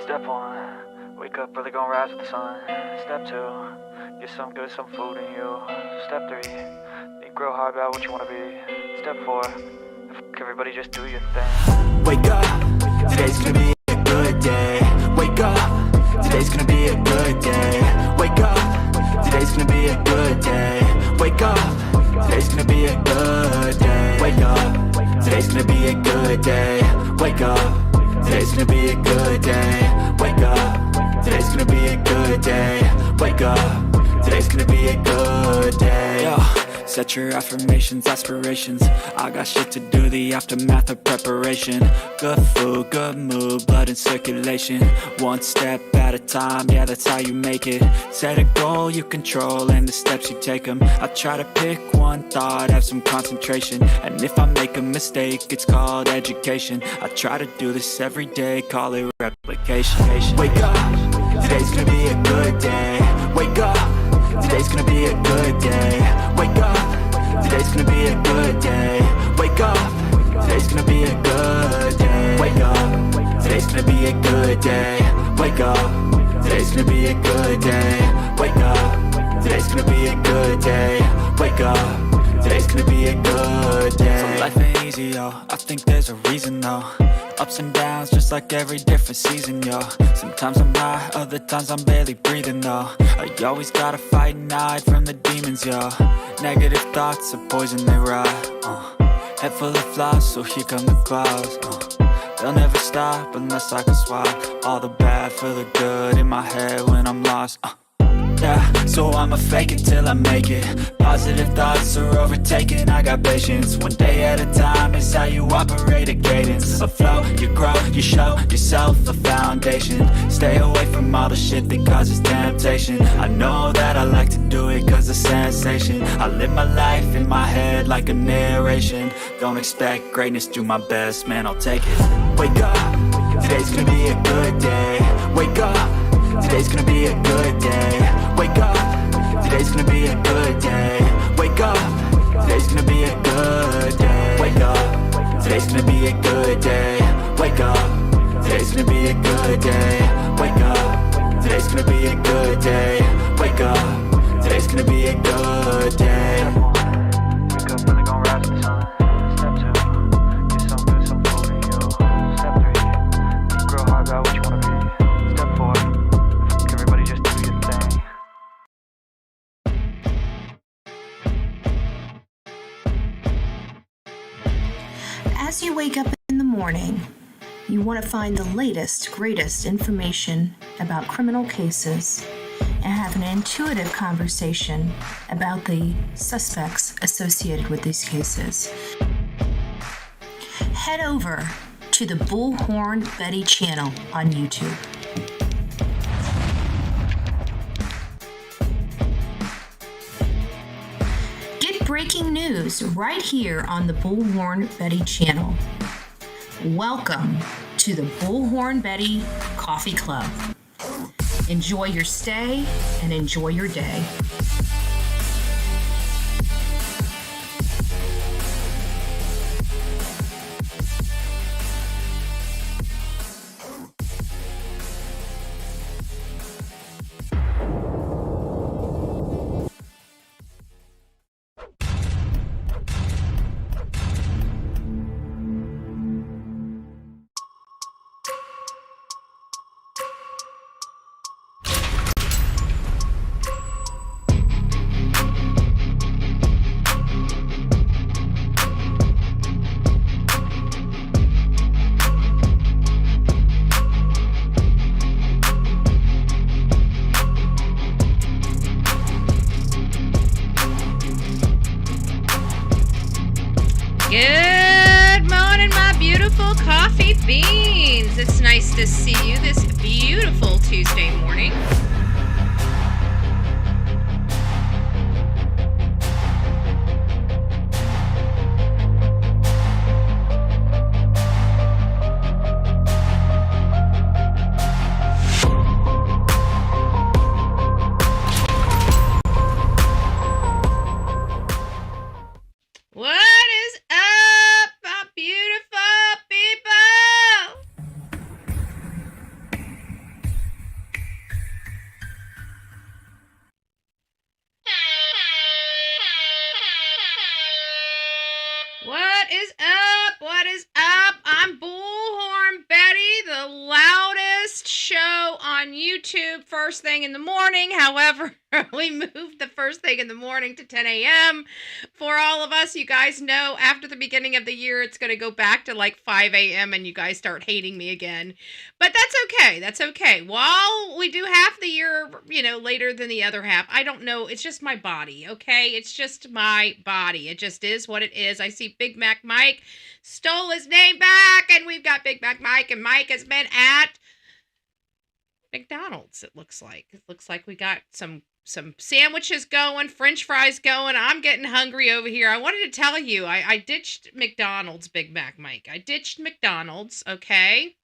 Step 1, wake up early, gonna rise with the sun. Step 2, get some good, some food in you. Step 3, think real hard about what you wanna be. Step 4, everybody just do your thing. Wake up, today's gonna be a good day. Wake up, today's gonna be a good day. Wake up, today's gonna be a good day. Wake up, today's gonna be a good day. Wake up, today's gonna be a good day. Wake up, today's gonna be a good day. Wake up, today's gonna be a good day. Wake up, today's gonna be a good day. Yo, set your affirmations, aspirations. I got shit to do, the aftermath of preparation. Good food, good mood, blood in circulation. One step at a time, yeah, that's how you make it. Set a goal you control and the steps you take them. I try to pick one thought, have some concentration. And if I make a mistake, it's called education. I try to do this every day, call it replication. Wake up, today's gonna be a good day. Wake up, today's gonna be a good day. Wake up, today's gonna be a good day. Wake up, today's gonna be a good day. Wake up, today's gonna be a good day. Wake up, today's gonna be a good day. Wake up, today's gonna be a good day. Wake up, today's gonna be a good day. So life ain't easy, yo, I think there's a reason though. Ups and downs, just like every different season, yo. Sometimes I'm high, other times I'm barely breathing, though. I always gotta fight and hide from the demons, yo. Negative thoughts are poison, they rot. Head full of flies, so here come the clouds. They'll never stop unless I can swap all the bad for the good in my head when I'm lost. Yeah, so I'ma fake it till I make it. Positive thoughts are overtaken, I got patience. One day at a time is how you operate a cadence. A flow, you grow, you show yourself a foundation. Stay away from all the shit that causes temptation. I know that I like to do it cause it's sensation. I live my life in my head like a narration. Don't expect greatness, do my best, man, I'll take it. Wake up, today's gonna be a good day. Wake up, today's gonna be a good day. Wake up, today's gonna be a good day. Wake up, today's gonna be a good day. Wake up, today's gonna be a good day. Wake up, today's gonna be a good day. Wake up, today's gonna be a good day. Wake up, today's gonna be a good day. Wake up early, gonna rise with the sun. Step 2, get some good, some food in you. Step 3, think real hard about what you wanna be. Step 4, everybody just do your thing. As you wake up in the morning, you want to find the latest, greatest information about criminal cases and have an intuitive conversation about the suspects associated with these cases. Head over to the Bullhorn Betty channel on YouTube. Get breaking news right here on the Bullhorn Betty channel. Welcome to the Bullhorn Betty Coffee Club. Enjoy your stay and enjoy your day. Good morning, my beautiful coffee beans. It's nice to see you this beautiful Tuesday morning. What is up, my beautiful people? YouTube first thing in the morning. However, we moved the first thing in the morning to 10 a.m. for all of us. You guys know after the beginning of the year, it's going to go back to like 5 a.m. and you guys start hating me again. But that's okay. That's okay. While we do half the year, later than the other half, I don't know. It's just my body, okay? It's just my body. It just is what it is. I see Big Mac Mike stole his name back, and we've got Big Mac Mike, and Mike has been at McDonald's. It looks like we got some sandwiches going, French fries going. I'm getting hungry over here. I wanted to tell you, I ditched McDonald's, Big Mac Mike. I ditched McDonald's, okay?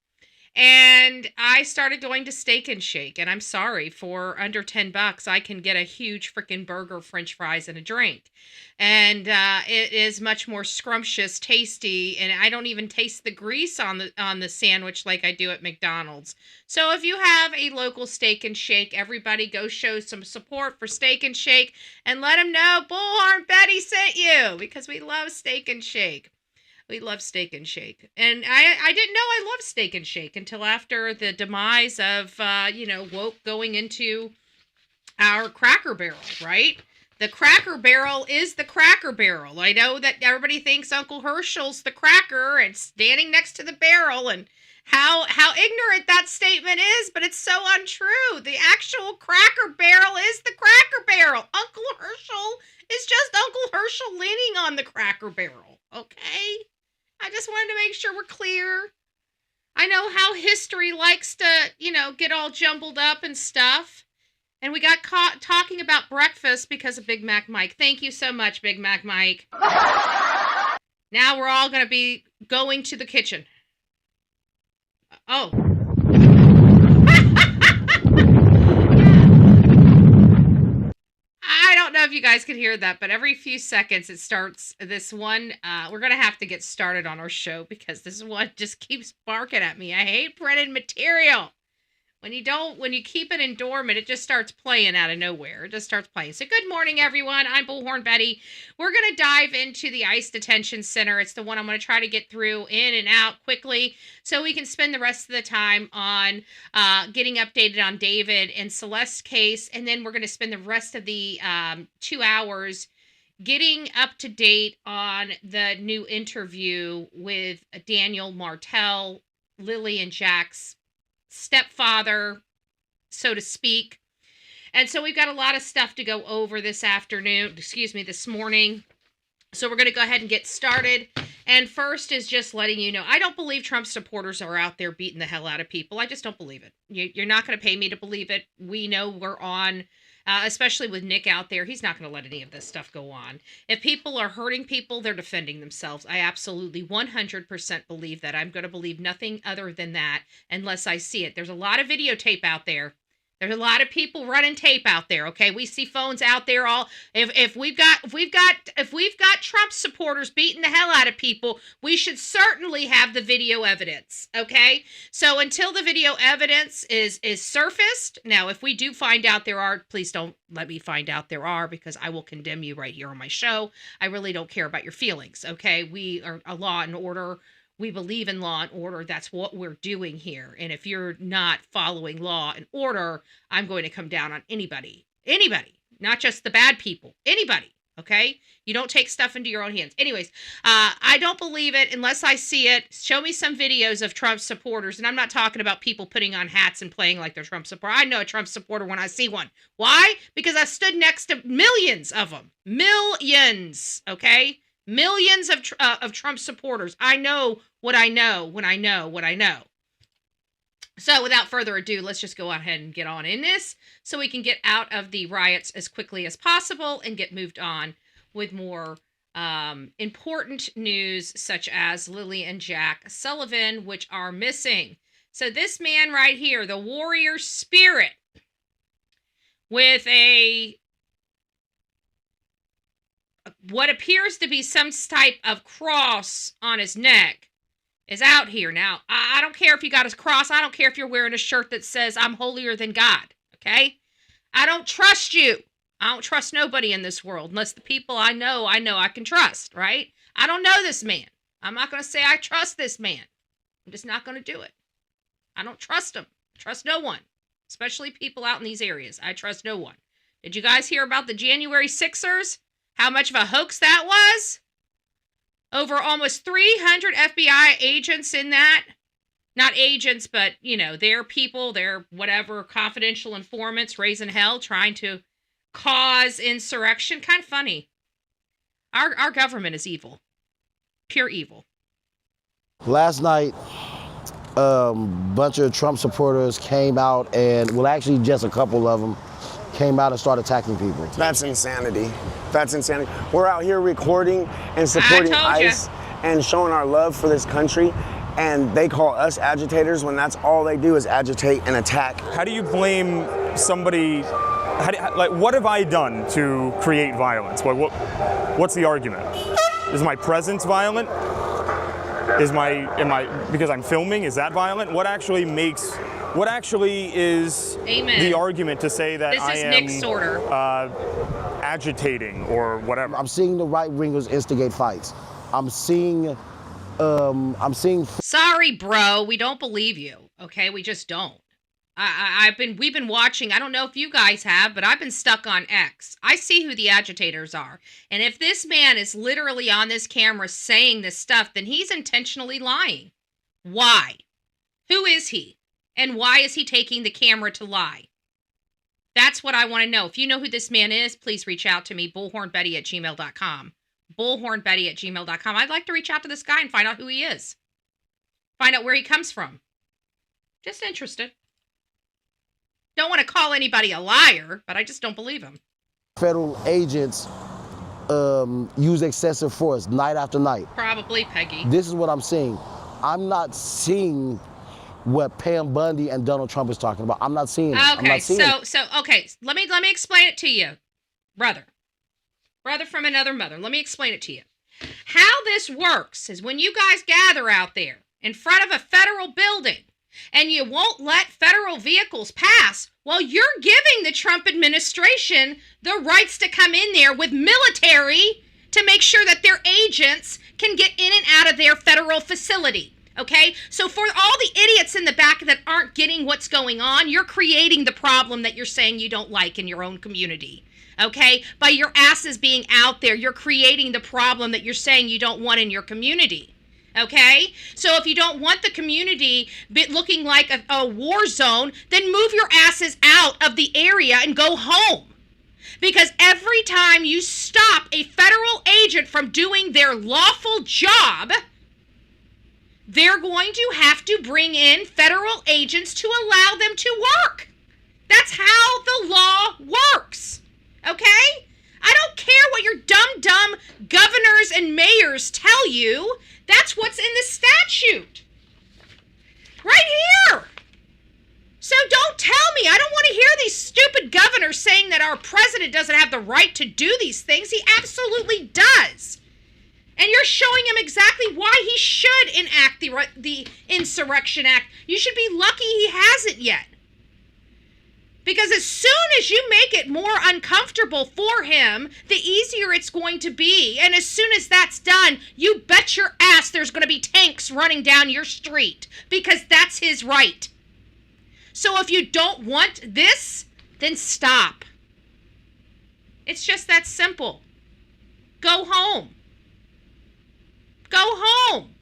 And I started going to Steak and Shake, and I'm sorry, for under $10, I can get a huge freaking burger, French fries, and a drink. And it is much more scrumptious, tasty, and I don't even taste the grease on the sandwich like I do at McDonald's. So if you have a local Steak and Shake, everybody go show some support for Steak and Shake and let them know Bullhorn Betty sent you, because we love Steak and Shake. We love Steak and Shake. And I didn't know I loved Steak and Shake until after the demise of, woke going into our Cracker Barrel, right? The Cracker Barrel is the Cracker Barrel. I know that everybody thinks Uncle Herschel's the cracker and standing next to the barrel, and how ignorant that statement is, but it's so untrue. The actual Cracker Barrel is the Cracker Barrel. Uncle Herschel is just Uncle Herschel leaning on the Cracker Barrel, okay? I just wanted to make sure we're clear. I know how history likes to, get all jumbled up and stuff. And we got caught talking about breakfast because of Big Mac Mike. Thank you so much, Big Mac Mike. Now we're all going to be going to the kitchen. Oh. I don't know if you guys can hear that, but every few seconds it starts this one. We're going to have to get started on our show because this one just keeps barking at me. I hate printed material. When you keep it in dormant, it just starts playing out of nowhere. It just starts playing. So good morning, everyone. I'm Bullhorn Betty. We're going to dive into the ICE Detention Center. It's the one I'm going to try to get through in and out quickly so we can spend the rest of the time on getting updated on David and Celeste's case. And then we're going to spend the rest of the 2 hours getting up to date on the new interview with Daniel Martell, Lilly and Jack's stepfather, so to speak. And so we've got a lot of stuff to go over this morning. So we're going to go ahead and get started. And first is just letting you know, I don't believe Trump supporters are out there beating the hell out of people. I just don't believe it. You're not going to pay me to believe it. We know we're on, especially with Nick out there, he's not going to let any of this stuff go on. If people are hurting people, they're defending themselves. I absolutely 100% believe that. I'm going to believe nothing other than that unless I see it. There's a lot of videotape out there. There's a lot of people running tape out there, okay? We see phones out there all. If we've got Trump supporters beating the hell out of people, we should certainly have the video evidence, okay? So until the video evidence is surfaced, now if we do find out there are, please don't let me find out there are, because I will condemn you right here on my show. I really don't care about your feelings, okay? We are a law and order. We believe in law and order. That's what we're doing here. And if you're not following law and order, I'm going to come down on anybody, not just the bad people, anybody. Okay. You don't take stuff into your own hands. Anyways, I don't believe it unless I see it. Show me some videos of Trump supporters. And I'm not talking about people putting on hats and playing like they're Trump supporters. I know a Trump supporter when I see one. Why? Because I stood next to millions of them. Millions. Okay. Millions of Trump supporters. I know what I know when I know what I know. So without further ado, let's just go ahead and get on in this so we can get out of the riots as quickly as possible and get moved on with more important news such as Lilly and Jack Sullivan, which are missing. So this man right here, the warrior spirit with what appears to be some type of cross on his neck is out here. Now, I don't care if you got his cross. I don't care if you're wearing a shirt that says I'm holier than God, okay? I don't trust you. I don't trust nobody in this world unless the people I know I can trust, right? I don't know this man. I'm not going to say I trust this man. I'm just not going to do it. I don't trust him. Trust no one. especially people out in these areas. I trust no one. Did you guys hear about the January 6ers? How much of a hoax that was? Over almost 300 FBI agents in that. Not agents, but, you know, their people, their whatever, confidential informants raising hell, trying to cause insurrection. Kind of funny. Our government is evil. Pure evil. Last night, bunch of Trump supporters came out and, well, actually just a couple of them came out and started attacking people. That's insanity. That's insanity. We're out here recording and supporting ICE and showing our love for this country, and they call us agitators when that's all they do is agitate and attack. How do you blame somebody? What have I done to create violence? What's the argument? Is my presence violent? Am I because I'm filming? Is that violent? What actually is Amen. The argument to say that I am Nick's order. agitating or whatever? I'm seeing the right wingers instigate fights. I'm seeing. Sorry, bro. We don't believe you. Okay, we just don't. We've been watching. I don't know if you guys have, but I've been stuck on X. I see who the agitators are. And if this man is literally on this camera saying this stuff, then he's intentionally lying. Why? Who is he? And why is he taking the camera to lie? That's what I want to know. If you know who this man is, please reach out to me, bullhornbetty@gmail.com. bullhornbetty@gmail.com. I'd like to reach out to this guy and find out who he is. Find out where he comes from. Just interested. Don't want to call anybody a liar, but I just don't believe him. Federal agents use excessive force night after night. Probably, Peggy. This is what I'm seeing. I'm not seeing what Pam Bundy and Donald Trump is talking about. I'm not seeing it. Okay, I'm not seeing it. Okay, let me explain it to you, brother from another mother. Let me explain it to you. How this works is when you guys gather out there in front of a federal building, and you won't let federal vehicles pass, well, you're giving the Trump administration the rights to come in there with military to make sure that their agents can get in and out of their federal facility, okay? So for all the idiots in the back that aren't getting what's going on, you're creating the problem that you're saying you don't like in your own community, okay? By your asses being out there, you're creating the problem that you're saying you don't want in your community. Okay? So if you don't want the community looking like a war zone, then move your asses out of the area and go home. Because every time you stop a federal agent from doing their lawful job, they're going to have to bring in federal agents to allow them to work. That's how the law works. Okay? I don't care what your dumb governors and mayors tell you. That's what's in the statute. Right here. So don't tell me. I don't want to hear these stupid governors saying that our president doesn't have the right to do these things. He absolutely does. And you're showing him exactly why he should enact the Insurrection Act. You should be lucky he hasn't yet. Because as soon as you make it more uncomfortable for him, the easier it's going to be. And as soon as that's done, you bet your ass there's going to be tanks running down your street. Because that's his right. So if you don't want this, then stop. It's just that simple. Go home. Go home.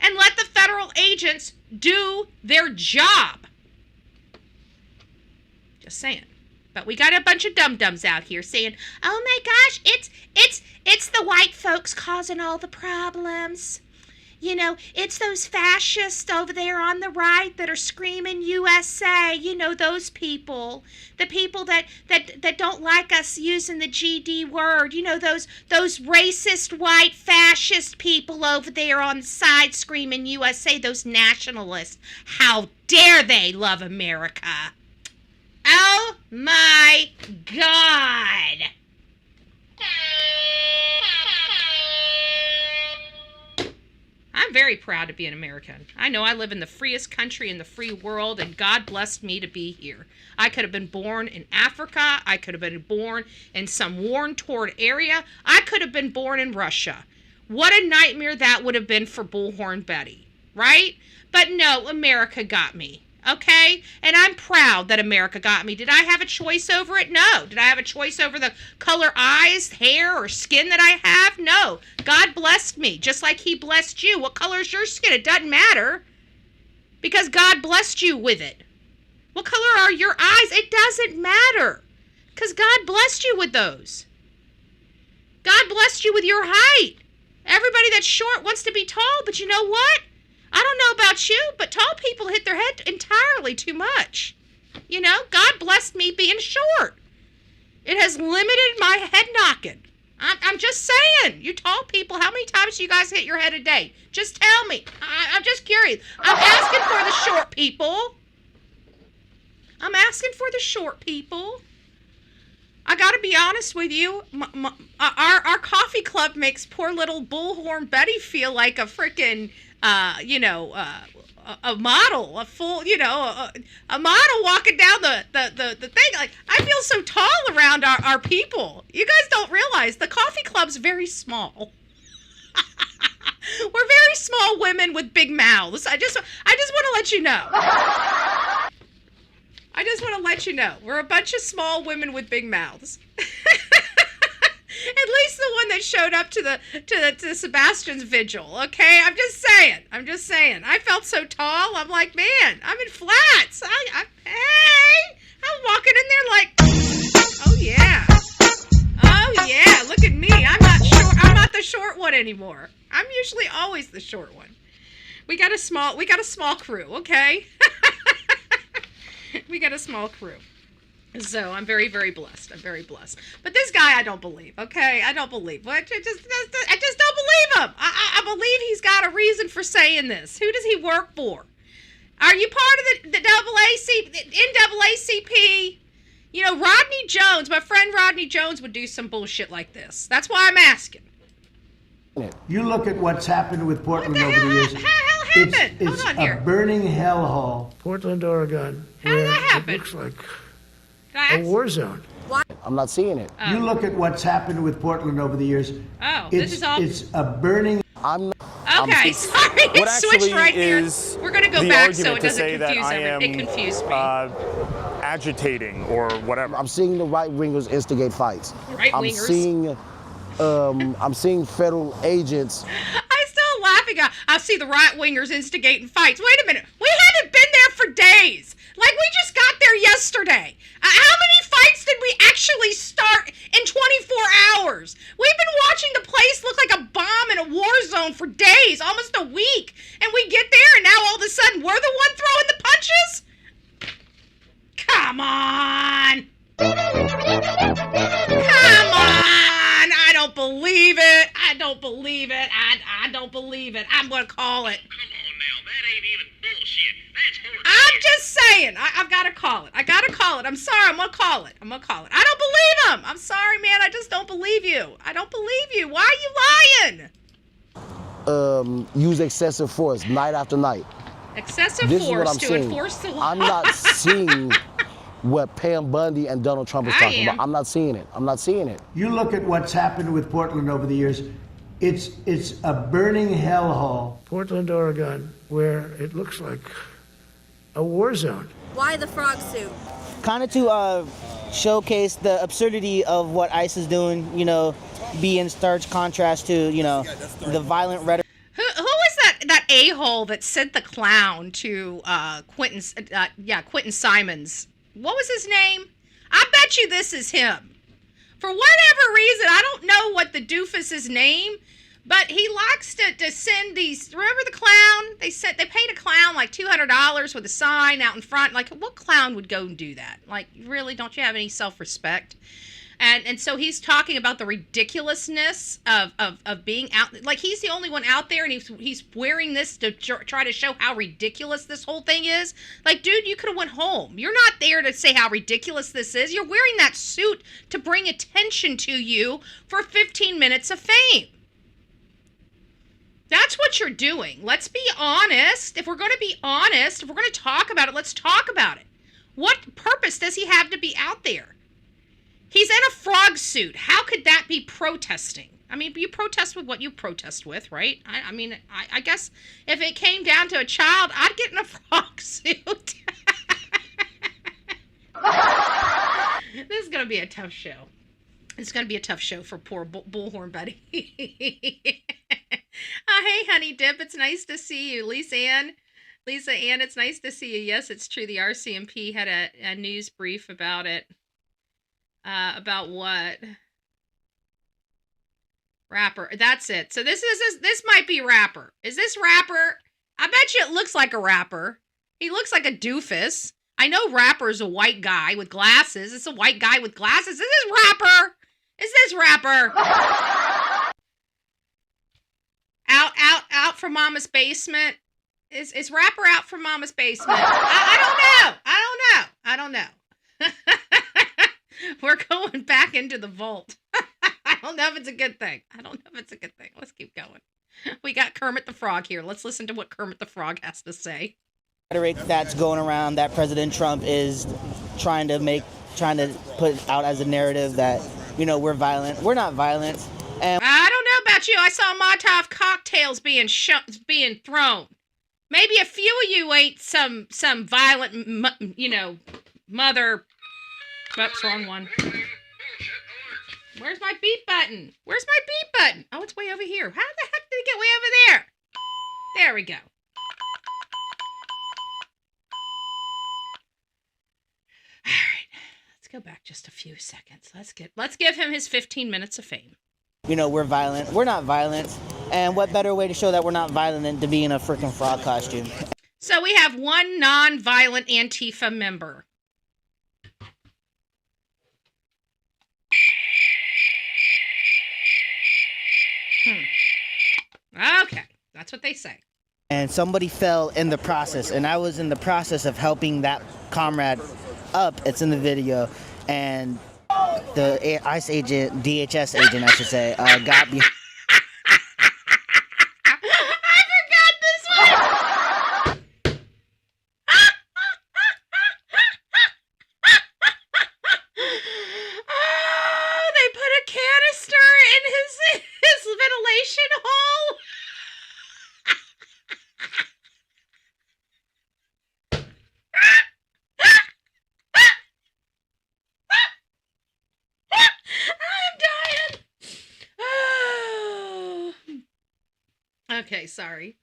And let the federal agents do their job. Just saying. But we got a bunch of dum-dums out here saying, oh my gosh, it's the white folks causing all the problems. You know, it's those fascists over there on the right that are screaming USA. You know, those people. The people that don't like us using the GD word. You know, those racist white fascist people over there on the side screaming USA. Those nationalists. How dare they love America? Oh my God! I'm very proud to be an American. I know I live in the freest country in the free world, and God blessed me to be here. I could have been born in Africa. I could have been born in some war-torn area. I could have been born in Russia. What a nightmare that would have been for Bullhorn Betty, right? But no, America got me. Okay? And I'm proud that America got me. Did I have a choice over it? No. Did I have a choice over the color eyes, hair, or skin that I have? No. God blessed me, just like he blessed you. What color is your skin? It doesn't matter, because God blessed you with it. What color are your eyes? It doesn't matter, because God blessed you with those. God blessed you with your height. Everybody that's short wants to be tall, but you know what? I don't know about you, but tall people hit their head entirely too much. You know, God blessed me being short. It has limited my head knocking. I'm just saying, you tall people, how many times do you guys hit your head a day? Just tell me. I'm just curious. I'm asking for the short people. I'm asking for the short people. I gotta be honest with you, our coffee club makes poor little Bullhorn Betty feel like a freaking, a model, a full, a model walking down the thing. Like, I feel so tall around our people. You guys don't realize the coffee club's very small. We're very small women with big mouths. I just want to let you know. I just want to let you know, we're a bunch of small women with big mouths. At least the one that showed up to Sebastian's vigil, okay? I'm just saying. I felt so tall. I'm like, man, I'm in flats. Hey, I'm walking in there like, oh yeah, look at me. I'm not the short one anymore. I'm usually always the short one. We got a small crew, okay? We got a small crew. So I'm very, very blessed. But this guy, I don't believe, okay? I don't believe. I just don't believe him. I believe he's got a reason for saying this. Who does he work for? Are you part of the NAACP? You know, Rodney Jones, my friend Rodney Jones would do some bullshit like this. That's why I'm asking. You look at what's happened with Portland over the years. How the hell happened? It's Hold on here. a burning hellhole. Portland, Oregon. How did that happen? It looks like a war zone. I'm not seeing it. You look at what's happened with Portland over the years. Oh, this is all. It's a burning. I'm not. Okay, sorry, What it switched actually right there. is We're gonna go the back so argument it to doesn't say that confuse I am, it confused me. agitating or whatever. I'm seeing the right wingers instigate fights. Right-wingers? I'm seeing federal agents. I'm still laughing. I see the right-wingers instigating fights. Wait a minute. We haven't been there for days. Like, we just got there yesterday. How many fights did we actually start in 24 hours? We've been watching the place look like a bomb in a war zone for days, almost a week. And we get there, and now all of a sudden we're the one throwing the punches? Come on. Come on. I don't believe it. I don't believe it. I'm going to call it. Come on now, that ain't even bullshit. That's horse. I'm just saying. I've got to call it. I'm sorry. I'm going to call it. I don't believe him. I'm sorry, man. I just don't believe you. I don't believe you. Why are you lying? Use excessive force night after night. Excessive This is what force I'm to seeing. enforce the law. I'm not seeing what Pam Bundy and Donald Trump is I talking am. about. I'm not seeing it. You look at what's happened with Portland over the years. It's a burning hellhole. Portland, Oregon, where it looks like a war zone. Why the frog suit? Kind of to showcase the absurdity of what ICE is doing, be in stark contrast to, the violent rhetoric. Who was that a-hole that sent the clown to Quentin Simons? What was his name? I bet you this is him. For whatever reason, I don't know what the doofus's name, but he likes to send these. Remember the clown? They paid a clown like $200 with a sign out in front. Like, what clown would go and do that? Like, really, don't you have any self-respect? And so he's talking about the ridiculousness of being out. Like, he's the only one out there, and he's wearing this to try to show how ridiculous this whole thing is. Like, dude, you could have went home. You're not there to say how ridiculous this is. You're wearing that suit to bring attention to you for 15 minutes of fame. That's what you're doing. Let's be honest. If we're going to be honest, if we're going to talk about it, let's talk about it. What purpose does he have to be out there? He's in a frog suit. How could that be protesting? I mean, you protest with what you protest with, right? I mean, I guess if it came down to a child, I'd get in a frog suit. going to be a tough show. It's going to be a tough show for poor Bullhorn Buddy. Hey, Honey Dip, it's nice to see you. Lisa Ann, it's nice to see you. Yes, it's true. The RCMP had a news brief about it. About what? Rapper. That's it. So this might be rapper. Is this rapper? I bet you it looks like a rapper. He looks like a doofus. I know rapper's a white guy with glasses. It's a white guy with glasses. Is this rapper? Is this rapper? Out from Mama's basement. Is rapper out from Mama's basement? I don't know. We're going back into the vault. I don't know if it's a good thing. Let's keep going. We got Kermit the Frog here. Let's listen to what Kermit the Frog has to say. Rhetoric that's going around that President Trump is trying to put out as a narrative that, you know, we're violent. We're not violent. And I don't know about you. I saw Molotov cocktails being thrown. Maybe a few of you ain't some violent, mother. Oops, wrong one. Where's my beep button? Oh, it's way over here. How the heck did it get way over there? There we go. All right, let's go back just a few seconds. Let's give him his 15 minutes of fame. You know, we're violent. We're not violent. And what better way to show that we're not violent than to be in a freaking frog costume? So we have one non-violent Antifa member. Okay, that's what they say. And somebody fell in the process, and I was in the process of helping that comrade up. It's in the video, and the ICE agent, DHS agent, I should say, got behind. I forgot this one. Oh, they put a canister in his ventilation hole. I'm dying. Oh. Okay, sorry.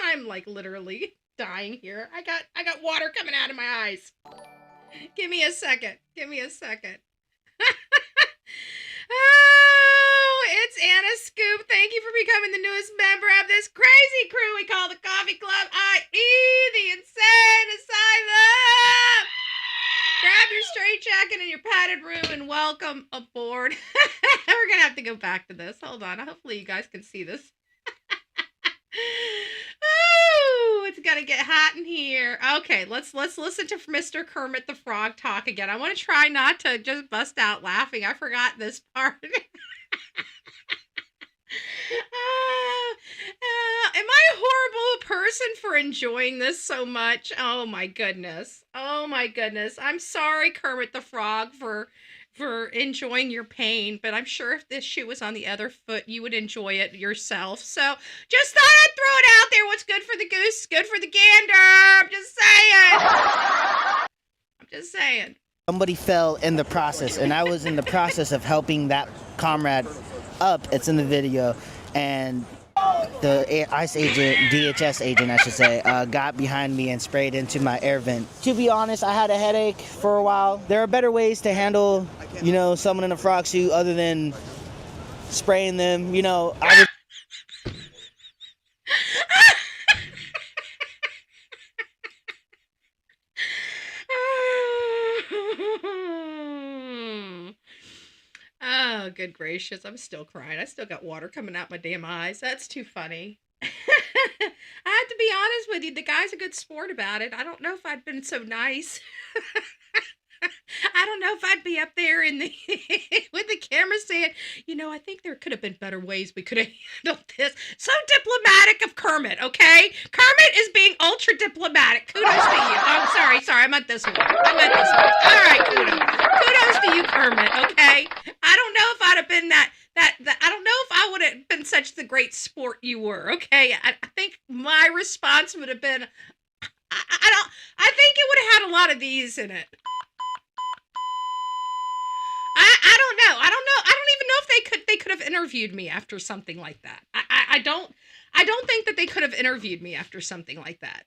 I'm like literally dying here. I got water coming out of my eyes. Give me a second. Oh, it's Anna Scoop. Thank you for becoming the newest member of this crazy crew we call the Coffee Club, i.e. the Insane Asylum. Grab your straight jacket and your padded room and welcome aboard. We're going to have to go back to this. Hold on. Hopefully you guys can see this. Ooh, it's gonna get hot in here. Okay, let's listen to Mr. Kermit the Frog talk again. I want to try not to just bust out laughing. I forgot this part. Am I a horrible person for enjoying this so much? Oh my goodness. I'm sorry, Kermit the Frog, for enjoying your pain, but I'm sure if this shoe was on the other foot, you would enjoy it yourself. So just thought I'd throw it out there. What's good for the goose is good for the gander. I'm just saying. Somebody fell in the process, and I was in the process of helping that comrade up. It's in the video, and the ICE agent, DHS agent, I should say, got behind me and sprayed into my air vent. To be honest, I had a headache for a while. There are better ways to handle, someone in a frog suit other than spraying them. I was... Oh, good gracious. I'm still crying. I still got water coming out my damn eyes. That's too funny. I have to be honest with you. The guy's a good sport about it. I don't know if I'd been so nice. I don't know if I'd be up there in the with the camera saying, I think there could have been better ways we could have handled this. So diplomatic of Kermit, okay? Kermit is being ultra diplomatic. Kudos to you. Oh, sorry. I meant this one. All right, kudos to you, Kermit, okay? I don't know if I'd have been that I don't know if I would have been such the great sport you were, okay? I think my response would have been, I think it would have had a lot of these in it. I don't know. I don't even know if they could have interviewed me after something like that. I don't think that they could have interviewed me after something like that.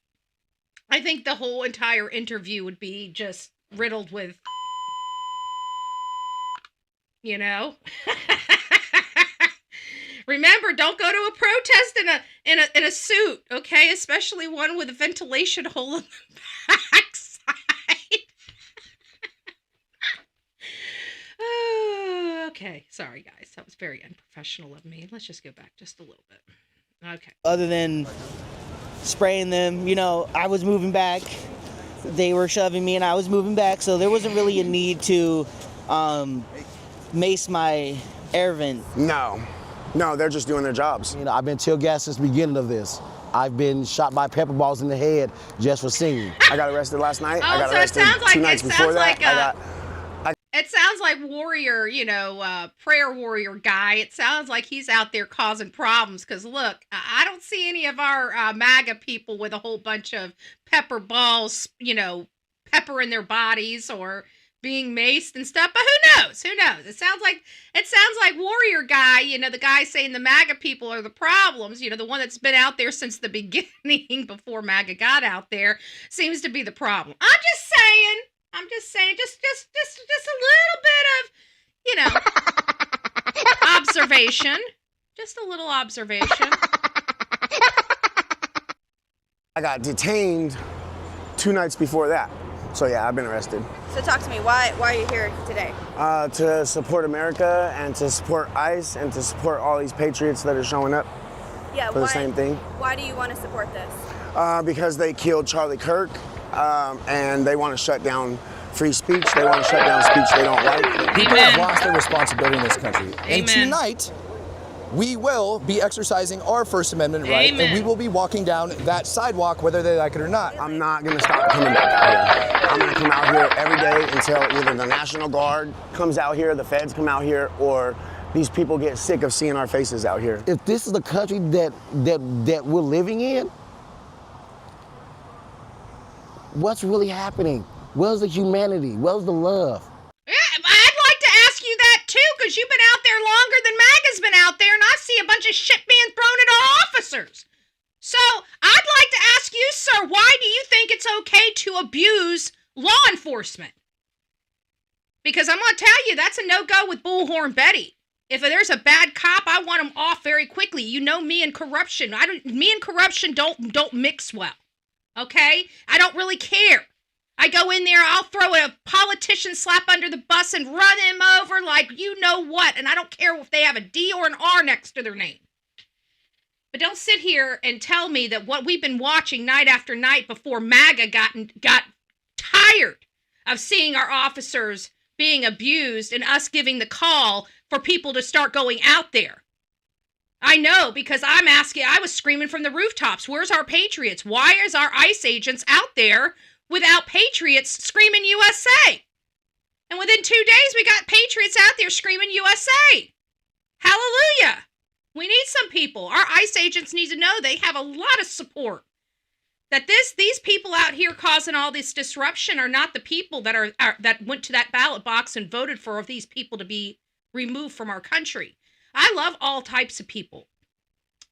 I think the whole entire interview would be just riddled with, you know. Remember, don't go to a protest in a suit, okay? Especially one with a ventilation hole in the backside. Okay, sorry guys, that was very unprofessional of me. Let's just go back just a little bit. Okay. Other than spraying them, you know, I was moving back. They were shoving me and I was moving back, so there wasn't really a need to mace my air vent. No, they're just doing their jobs. You know, I've been tear gassed since the beginning of this. I've been shot by pepper balls in the head just for singing. I got arrested last night. Oh, I got so arrested it sounds like, 2 nights before that. It sounds like warrior, you know, prayer warrior guy. It sounds like he's out there causing problems. Because look, I don't see any of our MAGA people with a whole bunch of pepper balls, you know, pepper in their bodies or being maced and stuff. But who knows? Who knows? It sounds like warrior guy. You know, the guy saying the MAGA people are the problems. You know, the one that's been out there since the beginning before MAGA got out there seems to be the problem. I'm just saying, just a little bit of, you know, observation. Just a little observation. I got detained 2 nights before that. So yeah, I've been arrested. So talk to me, why are you here today? To support America and to support ICE and to support all these patriots that are showing up for the same thing. Why do you want to support this? Because they killed Charlie Kirk and they want to shut down free speech. They want to shut down speech they don't like. People have lost their responsibility in this country. Amen. And tonight, we will be exercising our First Amendment right, and we will be walking down that sidewalk whether they like it or not. I'm not going to stop coming back out here. I'm going to come out here every day until either the National Guard comes out here, the feds come out here, or these people get sick of seeing our faces out here. If this is the country that we're living in, what's really happening? Where's the humanity? Where's the love? Yeah, I'd like to ask you that too, because you've been out there longer than MAGA's been out there, and I see a bunch of shit being thrown at our officers. So I'd like to ask you, sir, why do you think it's okay to abuse law enforcement? Because I'm going to tell you, that's a no-go with Bullhorn Betty. If there's a bad cop, I want him off very quickly. You know me and corruption. Me and corruption don't mix well. Okay? I don't really care. I go in there, I'll throw a politician slap under the bus and run him over like you know what, and I don't care if they have a D or an R next to their name. But don't sit here and tell me that what we've been watching night after night before MAGA got tired of seeing our officers being abused and us giving the call for people to start going out there. I know, because I was screaming from the rooftops, where's our patriots? Why is our ICE agents out there without patriots screaming USA? And within 2 days, we got patriots out there screaming USA. Hallelujah. We need some people. Our ICE agents need to know they have a lot of support. That these people out here causing all this disruption are not the people that went to that ballot box and voted for these people to be removed from our country. I love all types of people.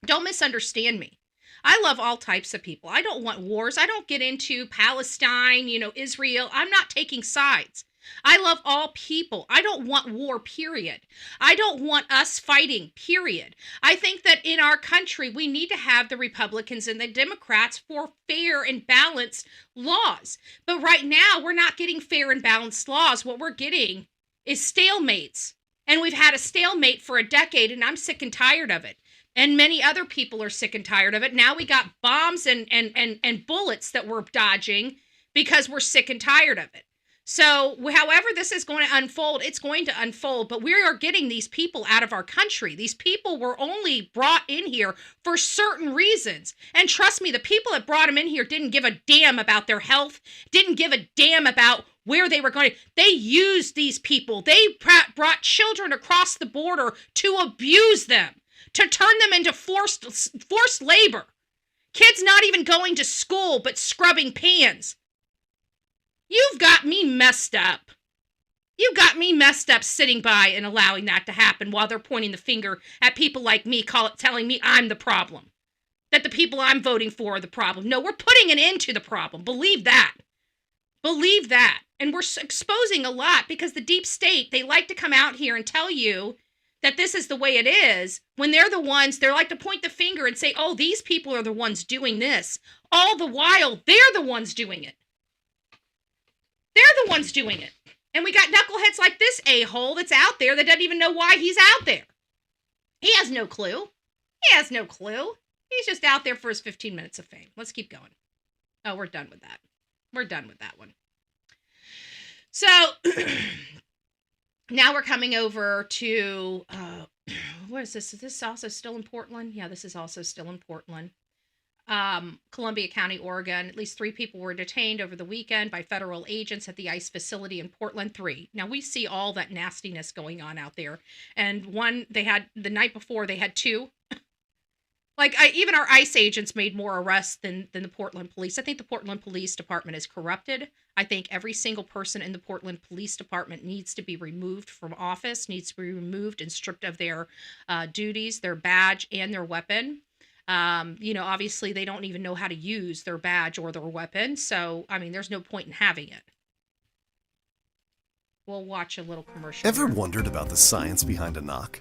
Don't misunderstand me. I love all types of people. I don't want wars. I don't get into Palestine, Israel. I'm not taking sides. I love all people. I don't want war, period. I don't want us fighting, period. I think that in our country, we need to have the Republicans and the Democrats for fair and balanced laws. But right now, we're not getting fair and balanced laws. What we're getting is stalemates. And we've had a stalemate for a decade, and I'm sick and tired of it. And many other people are sick and tired of it. Now we got bombs and bullets that we're dodging because we're sick and tired of it. So however this is going to unfold, it's going to unfold. But we are getting these people out of our country. These people were only brought in here for certain reasons. And trust me, the people that brought them in here didn't give a damn about their health, didn't give a damn about where they were going. They used these people. They brought children across the border to abuse them, to turn them into forced labor. Kids not even going to school, but scrubbing pans. You've got me messed up. You got me messed up sitting by and allowing that to happen while they're pointing the finger at people like me, telling me I'm the problem. That the people I'm voting for are the problem. No, we're putting an end to the problem. Believe that. Believe that. And we're exposing a lot because the deep state, they like to come out here and tell you that this is the way it is when they're the ones, they're like to point the finger and say, oh, these people are the ones doing this. All the while, they're the ones doing it. They're the ones doing it. And we got knuckleheads like this a-hole that's out there that doesn't even know why he's out there. He has no clue. He has no clue. He's just out there for his 15 minutes of fame. Let's keep going. Oh, we're done with that. We're done with that one. So, now we're coming over to, what is this? Is this also still in Portland? Yeah, this is also still in Portland. Columbia County, Oregon. At least 3 people were detained over the weekend by federal agents at the ICE facility in Portland. 3. Now, we see all that nastiness going on out there. And one, they had, the night before, they had 2. Even our ICE agents made more arrests than the Portland police. I think the Portland Police Department is corrupted. I think every single person in the Portland Police Department needs to be removed from office, needs to be removed and stripped of their duties, their badge, and their weapon. Obviously they don't even know how to use their badge or their weapon. So, there's no point in having it. We'll watch a little commercial. Ever wondered about the science behind a knock?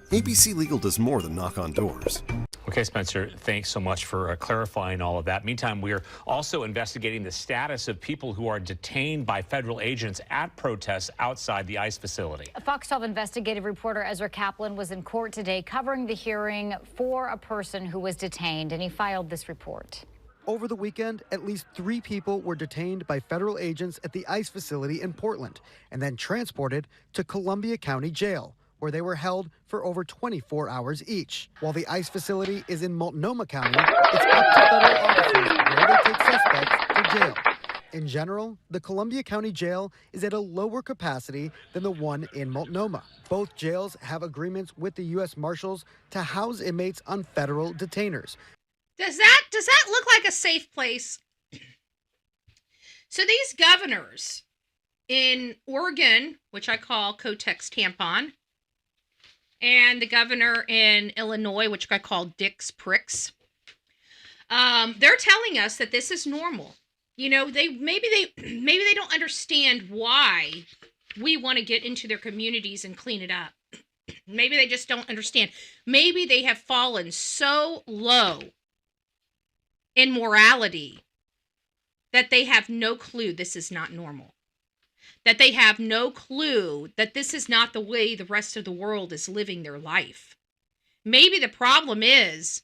ABC Legal does more than knock on doors. Okay, Spencer, thanks so much for clarifying all of that. Meantime, we're also investigating the status of people who are detained by federal agents at protests outside the ICE facility. Fox 12 investigative reporter Ezra Kaplan was in court today covering the hearing for a person who was detained, and he filed this report. Over the weekend, at least 3 people were detained by federal agents at the ICE facility in Portland and then transported to Columbia County Jail, where they were held for over 24 hours each. While the ICE facility is in Multnomah County, it's up to federal officers where they take suspects to jail. In general, the Columbia County Jail is at a lower capacity than the one in Multnomah. Both jails have agreements with the U.S. Marshals to house inmates on federal detainers. Does that look like a safe place? So these governors in Oregon, which I call Kotex Tampon, and the governor in Illinois, which I call Dick's Pricks, they're telling us that this is normal. Maybe they don't understand why we want to get into their communities and clean it up. Maybe they just don't understand. Maybe they have fallen so low in morality that they have no clue this is not normal. That they have no clue that this is not the way the rest of the world is living their life. Maybe the problem is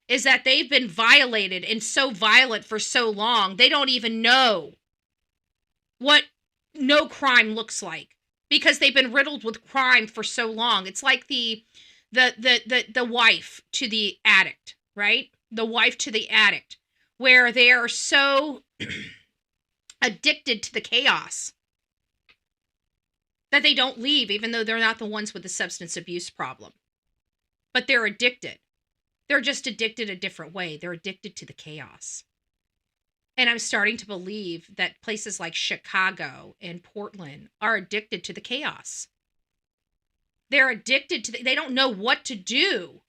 that they've been violated and so violent for so long, they don't even know what no crime looks like because they've been riddled with crime for so long. It's like the wife to the addict, right? The wife to the addict, where they are so addicted to the chaos that they don't leave, even though they're not the ones with the substance abuse problem. But they're addicted. They're just addicted a different way. They're addicted to the chaos. And I'm starting to believe that places like Chicago and Portland are addicted to the chaos. They're addicted to they don't know what to do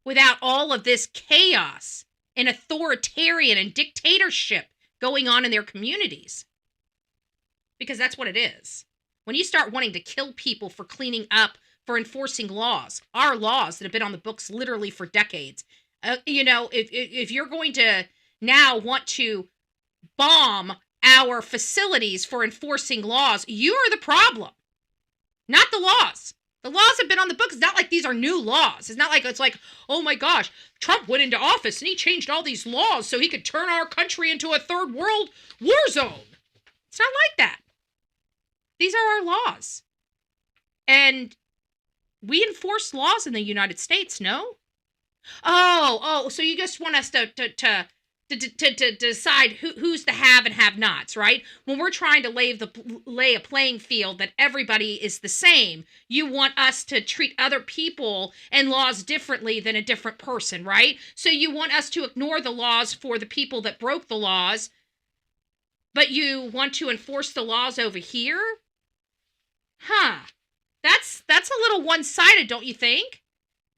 without all of this chaos and authoritarian and dictatorship going on in their communities. Because that's what it is. When you start wanting to kill people for cleaning up, for enforcing laws, our laws that have been on the books literally for decades, if you're going to now want to bomb our facilities for enforcing laws, you are the problem, not the laws. The laws have been on the books. It's not like these are new laws. It's not like it's like, oh my gosh, Trump went into office and he changed all these laws so he could turn our country into a third world war zone. It's not like that. These are our laws. And we enforce laws in the United States, no? Oh, so you just want us to decide who's the have and have-nots, right? When we're trying to lay a playing field that everybody is the same, you want us to treat other people and laws differently than a different person, right? So you want us to ignore the laws for the people that broke the laws, but you want to enforce the laws over here? That's a little one-sided, don't you think?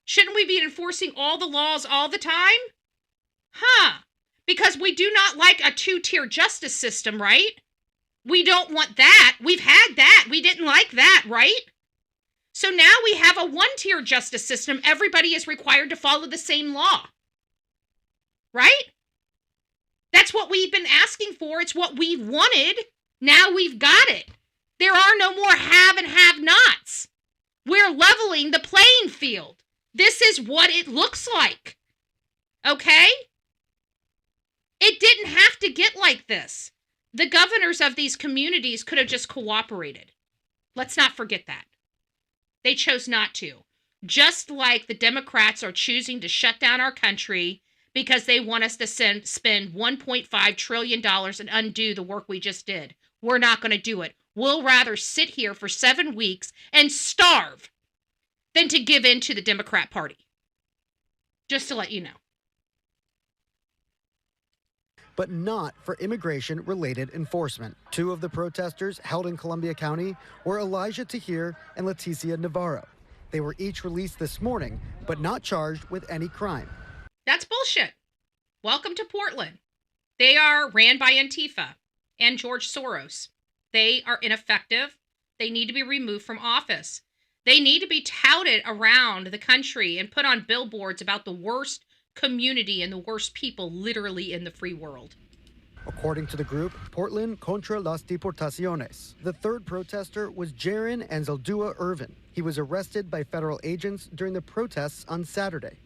Shouldn't we be enforcing all the laws all the time? Because we do not like a two-tier justice system, right? We don't want that. We've had that. We didn't like that, right? So now we have a one-tier justice system. Everybody is required to follow the same law. Right? That's what we've been asking for. It's what we've wanted. Now we've got it. There are no more have and have-nots. We're leveling the playing field. This is what it looks like. Okay? It didn't have to get like this. The governors of these communities could have just cooperated. Let's not forget that. They chose not to. Just like the Democrats are choosing to shut down our country because they want us to spend $1.5 trillion and undo the work we just did. We're not going to do it. We'll rather sit here for 7 weeks and starve than to give in to the Democrat Party. Just to let you know. But not for immigration-related enforcement. 2 of the protesters held in Columbia County were Elijah Tahir and Leticia Navarro. They were each released this morning, but not charged with any crime. That's bullshit. Welcome to Portland. They are ran by Antifa and George Soros. They are ineffective. They need to be removed from office. They need to be touted around the country and put on billboards about the worst community and the worst people literally in the free world. According to the group, Portland Contra las Deportaciones, the third protester was Jaron Anzaldúa Irvin. He was arrested by federal agents during the protests on Saturday.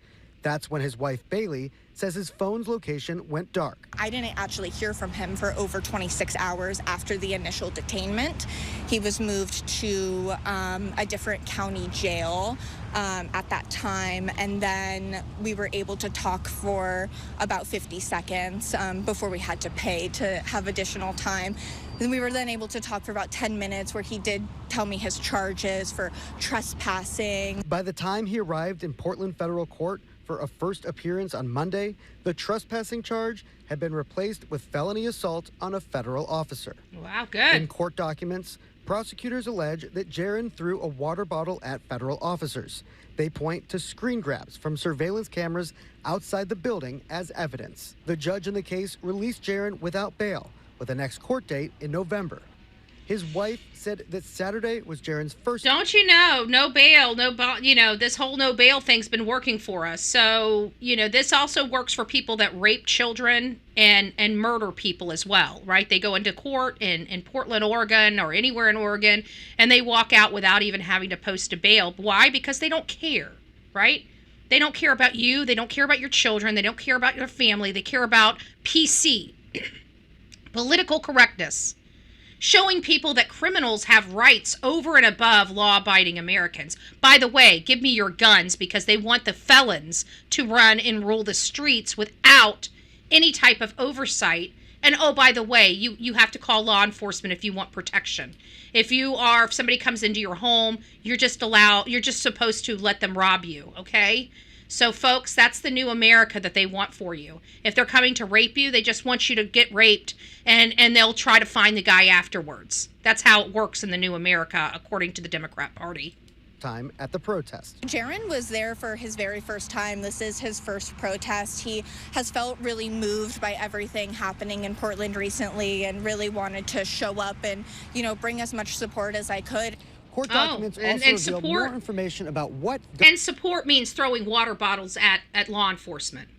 That's when his wife, Bailey, says his phone's location went dark. I didn't actually hear from him for over 26 hours after the initial detainment. He was moved to a different county jail at that time, and then we were able to talk for about 50 seconds before we had to pay to have additional time. Then we were then able to talk for about 10 minutes where he did tell me his charges for trespassing. By the time he arrived in Portland federal court for a first appearance on Monday, the trespassing charge had been replaced with felony assault on a federal officer. Wow, good. In court documents, prosecutors allege that Jaron threw a water bottle at federal officers. They point to screen grabs from surveillance cameras outside the building as evidence. The judge in the case released Jaron without bail, with the next court date in November. His wife said that Saturday was Jaron's first. Don't you know? No bail, this whole no bail thing's been working for us. So, this also works for people that rape children and murder people as well, right? They go into court in Portland, Oregon, or anywhere in Oregon, and they walk out without even having to post a bail. Why? Because they don't care, right? They don't care about you. They don't care about your children. They don't care about your family. They care about PC, political correctness. Showing people that criminals have rights over and above law-abiding Americans. By the way, give me your guns because they want the felons to run and rule the streets without any type of oversight. And oh, by the way, you have to call law enforcement if you want protection. If somebody comes into your home, you're just supposed to let them rob you, okay? So, folks, that's the new America that they want for you. If they're coming to rape you, they just want you to get raped, and they'll try to find the guy afterwards. That's how it works in the new America, according to the Democrat Party. Time at the protest. Jaron was there for his very first time. This is his first protest. He has felt really moved by everything happening in Portland recently and really wanted to show up and, bring as much support as I could. Court documents also reveal more information about what... And support means throwing water bottles at law enforcement.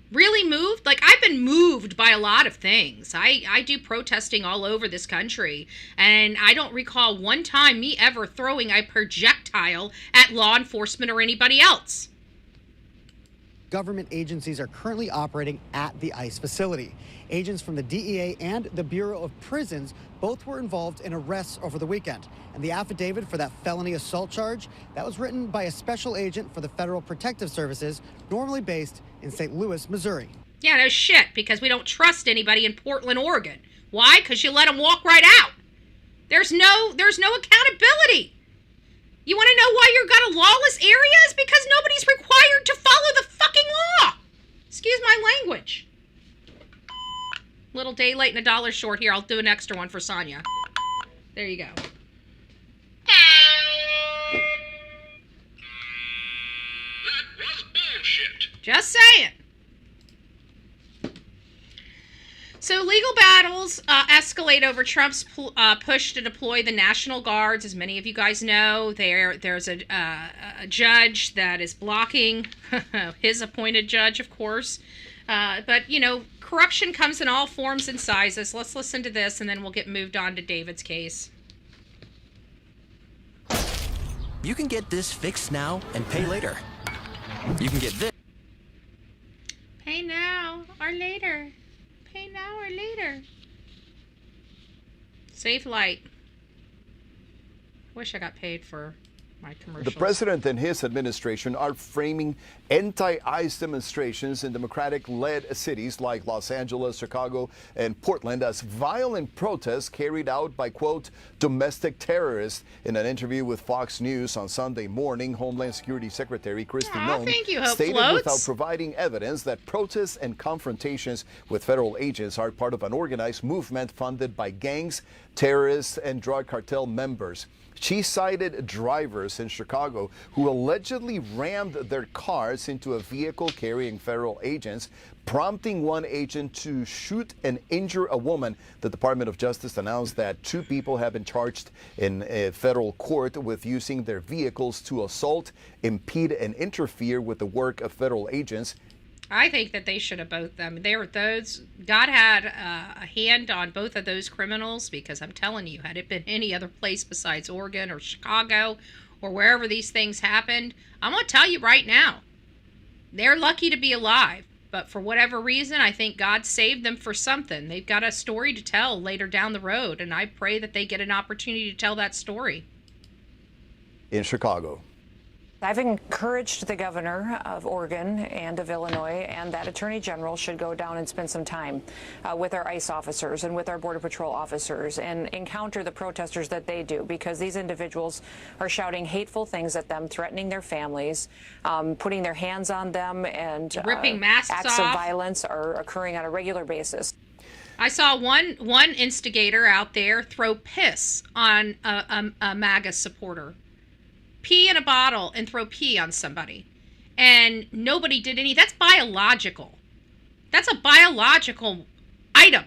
Really moved? Like, I've been moved by a lot of things. I do protesting all over this country, and I don't recall one time me ever throwing a projectile at law enforcement or anybody else. Government agencies are currently operating at the ICE facility. Agents from the DEA and the Bureau of Prisons both were involved in arrests over the weekend. And the affidavit for that felony assault charge, that was written by a special agent for the Federal Protective Services, normally based in St. Louis, Missouri. Yeah, no shit, because we don't trust anybody in Portland, Oregon. Why? Because you let them walk right out. There's no accountability. You want to know why you've got a lawless area? Is because nobody's required to follow the fucking law. Excuse my language. Little day late and $1 short here. I'll do an extra one for Sonya. There you go. Just saying. So legal battles escalate over Trump's push to deploy the National Guards. As many of you guys know, there's a judge that is blocking his appointed judge, of course. But, you know, corruption comes in all forms and sizes. Let's listen to this, and then we'll get moved on to David's case. You can get this fixed now and pay later. You can get this. Pay now or later. Pay now or later. Safe Light. Wish I got paid for my commercials. The president and his administration are framing anti-ICE demonstrations in Democratic-led cities like Los Angeles, Chicago, and Portland as violent protests carried out by, quote, domestic terrorists. In an interview with Fox News on Sunday morning, Homeland Security Secretary Kristi Noem stated without providing evidence that protests and confrontations with federal agents are part of an organized movement funded by gangs, terrorists, and drug cartel members. She cited drivers in Chicago who allegedly rammed their cars into a vehicle carrying federal agents, prompting one agent to shoot and injure a woman. The Department of Justice announced that 2 people have been charged in a federal court with using their vehicles to assault, impede, and interfere with the work of federal agents. I think that they should have both them. They were those. God had a hand on both of those criminals, because I'm telling you, had it been any other place besides Oregon or Chicago or wherever these things happened, I'm going to tell you right now, they're lucky to be alive. But for whatever reason, I think God saved them for something. They've got a story to tell later down the road, and I pray that they get an opportunity to tell that story. In Chicago. I've encouraged the governor of Oregon and of Illinois and that attorney general should go down and spend some time with our ICE officers and with our Border Patrol officers and encounter the protesters that they do, because these individuals are shouting hateful things at them, threatening their families, putting their hands on them, and ripping masks acts off. of violence are occurring on a regular basis. I saw one instigator out there throw piss on a MAGA supporter. Pee in a bottle and throw pee on somebody. And nobody did any. That's biological. That's a biological item.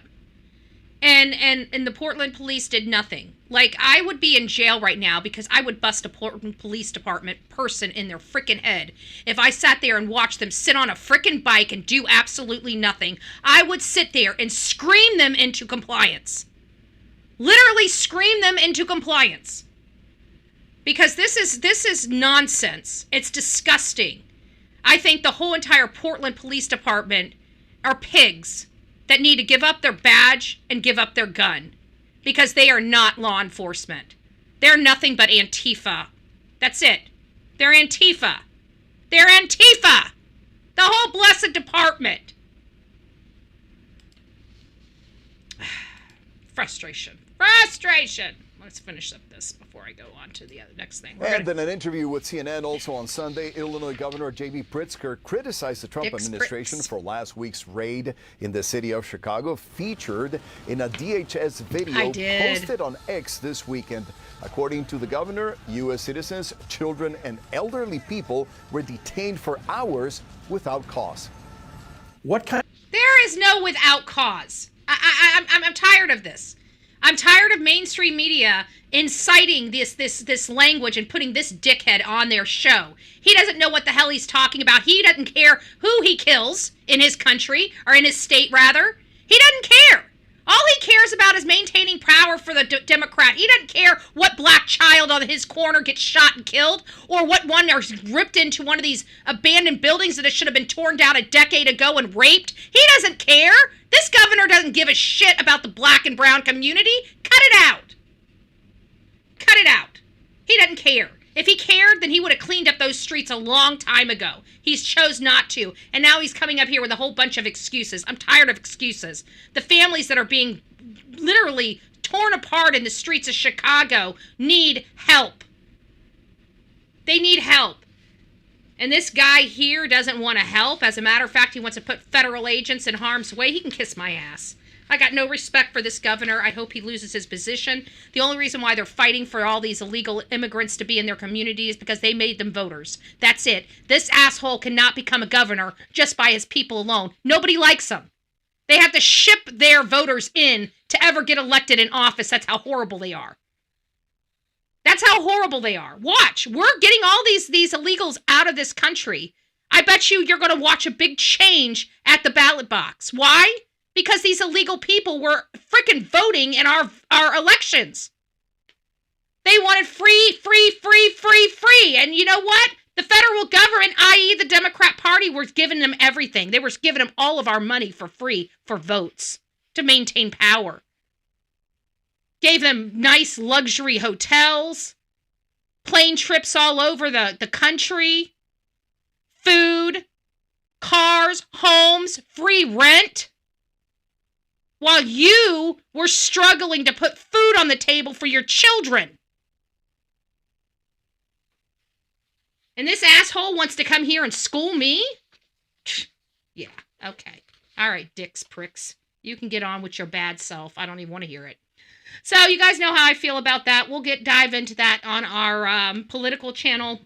And the Portland police did nothing. Like, I would be in jail right now because I would bust a Portland Police Department person in their frickin' head if I sat there and watched them sit on a frickin' bike and do absolutely nothing. I would sit there and scream them into compliance. Literally scream them into compliance. Because this is nonsense. It's disgusting. I think the whole entire Portland Police Department are pigs that need to give up their badge and give up their gun. Because they are not law enforcement. They're nothing but Antifa. That's it. They're Antifa. They're Antifa! The whole blessed department. Frustration. Frustration! Let's finish up this before I go on to the next thing. In an interview with CNN also on Sunday, Illinois Governor J.B. Pritzker criticized the Trump administration for last week's raid in the city of Chicago, featured in a DHS video posted on X this weekend. According to the governor, U.S. citizens, children, and elderly people were detained for hours without cause. There is no without cause. I'm tired of this. I'm tired of mainstream media inciting this language and putting this dickhead on their show. He doesn't know what the hell he's talking about. He doesn't care who he kills in his country, or in his state, rather. He doesn't care. All he cares about is maintaining power for the Democrat. He doesn't care what black child on his corner gets shot and killed, or what one is ripped into one of these abandoned buildings that should have been torn down a decade ago and raped. He doesn't care. This governor doesn't give a shit about the black and brown community. Cut it out. Cut it out. He doesn't care. If he cared, then he would have cleaned up those streets a long time ago. He's chose not to. And now he's coming up here with a whole bunch of excuses. I'm tired of excuses. The families that are being literally torn apart in the streets of Chicago need help. They need help. And this guy here doesn't want to help. As a matter of fact, he wants to put federal agents in harm's way. He can kiss my ass. I got no respect for this governor. I hope he loses his position. The only reason why they're fighting for all these illegal immigrants to be in their community is because they made them voters. That's it. This asshole cannot become a governor just by his people alone. Nobody likes him. They have to ship their voters in to ever get elected in office. That's how horrible they are. That's how horrible they are. Watch. We're getting all these illegals out of this country. I bet you're going to watch a big change at the ballot box. Why? Because these illegal people were freaking voting in our elections. They wanted free. And you know what? The federal government, i.e. the Democrat Party, was giving them everything. They were giving them all of our money for free for votes to maintain power. Gave them nice luxury hotels, plane trips all over the country, food, cars, homes, free rent. While you were struggling to put food on the table for your children. And this asshole wants to come here and school me? Yeah, okay. All right, dicks, pricks. You can get on with your bad self. I don't even want to hear it. So you guys know how I feel about that. We'll dive into that on our political channel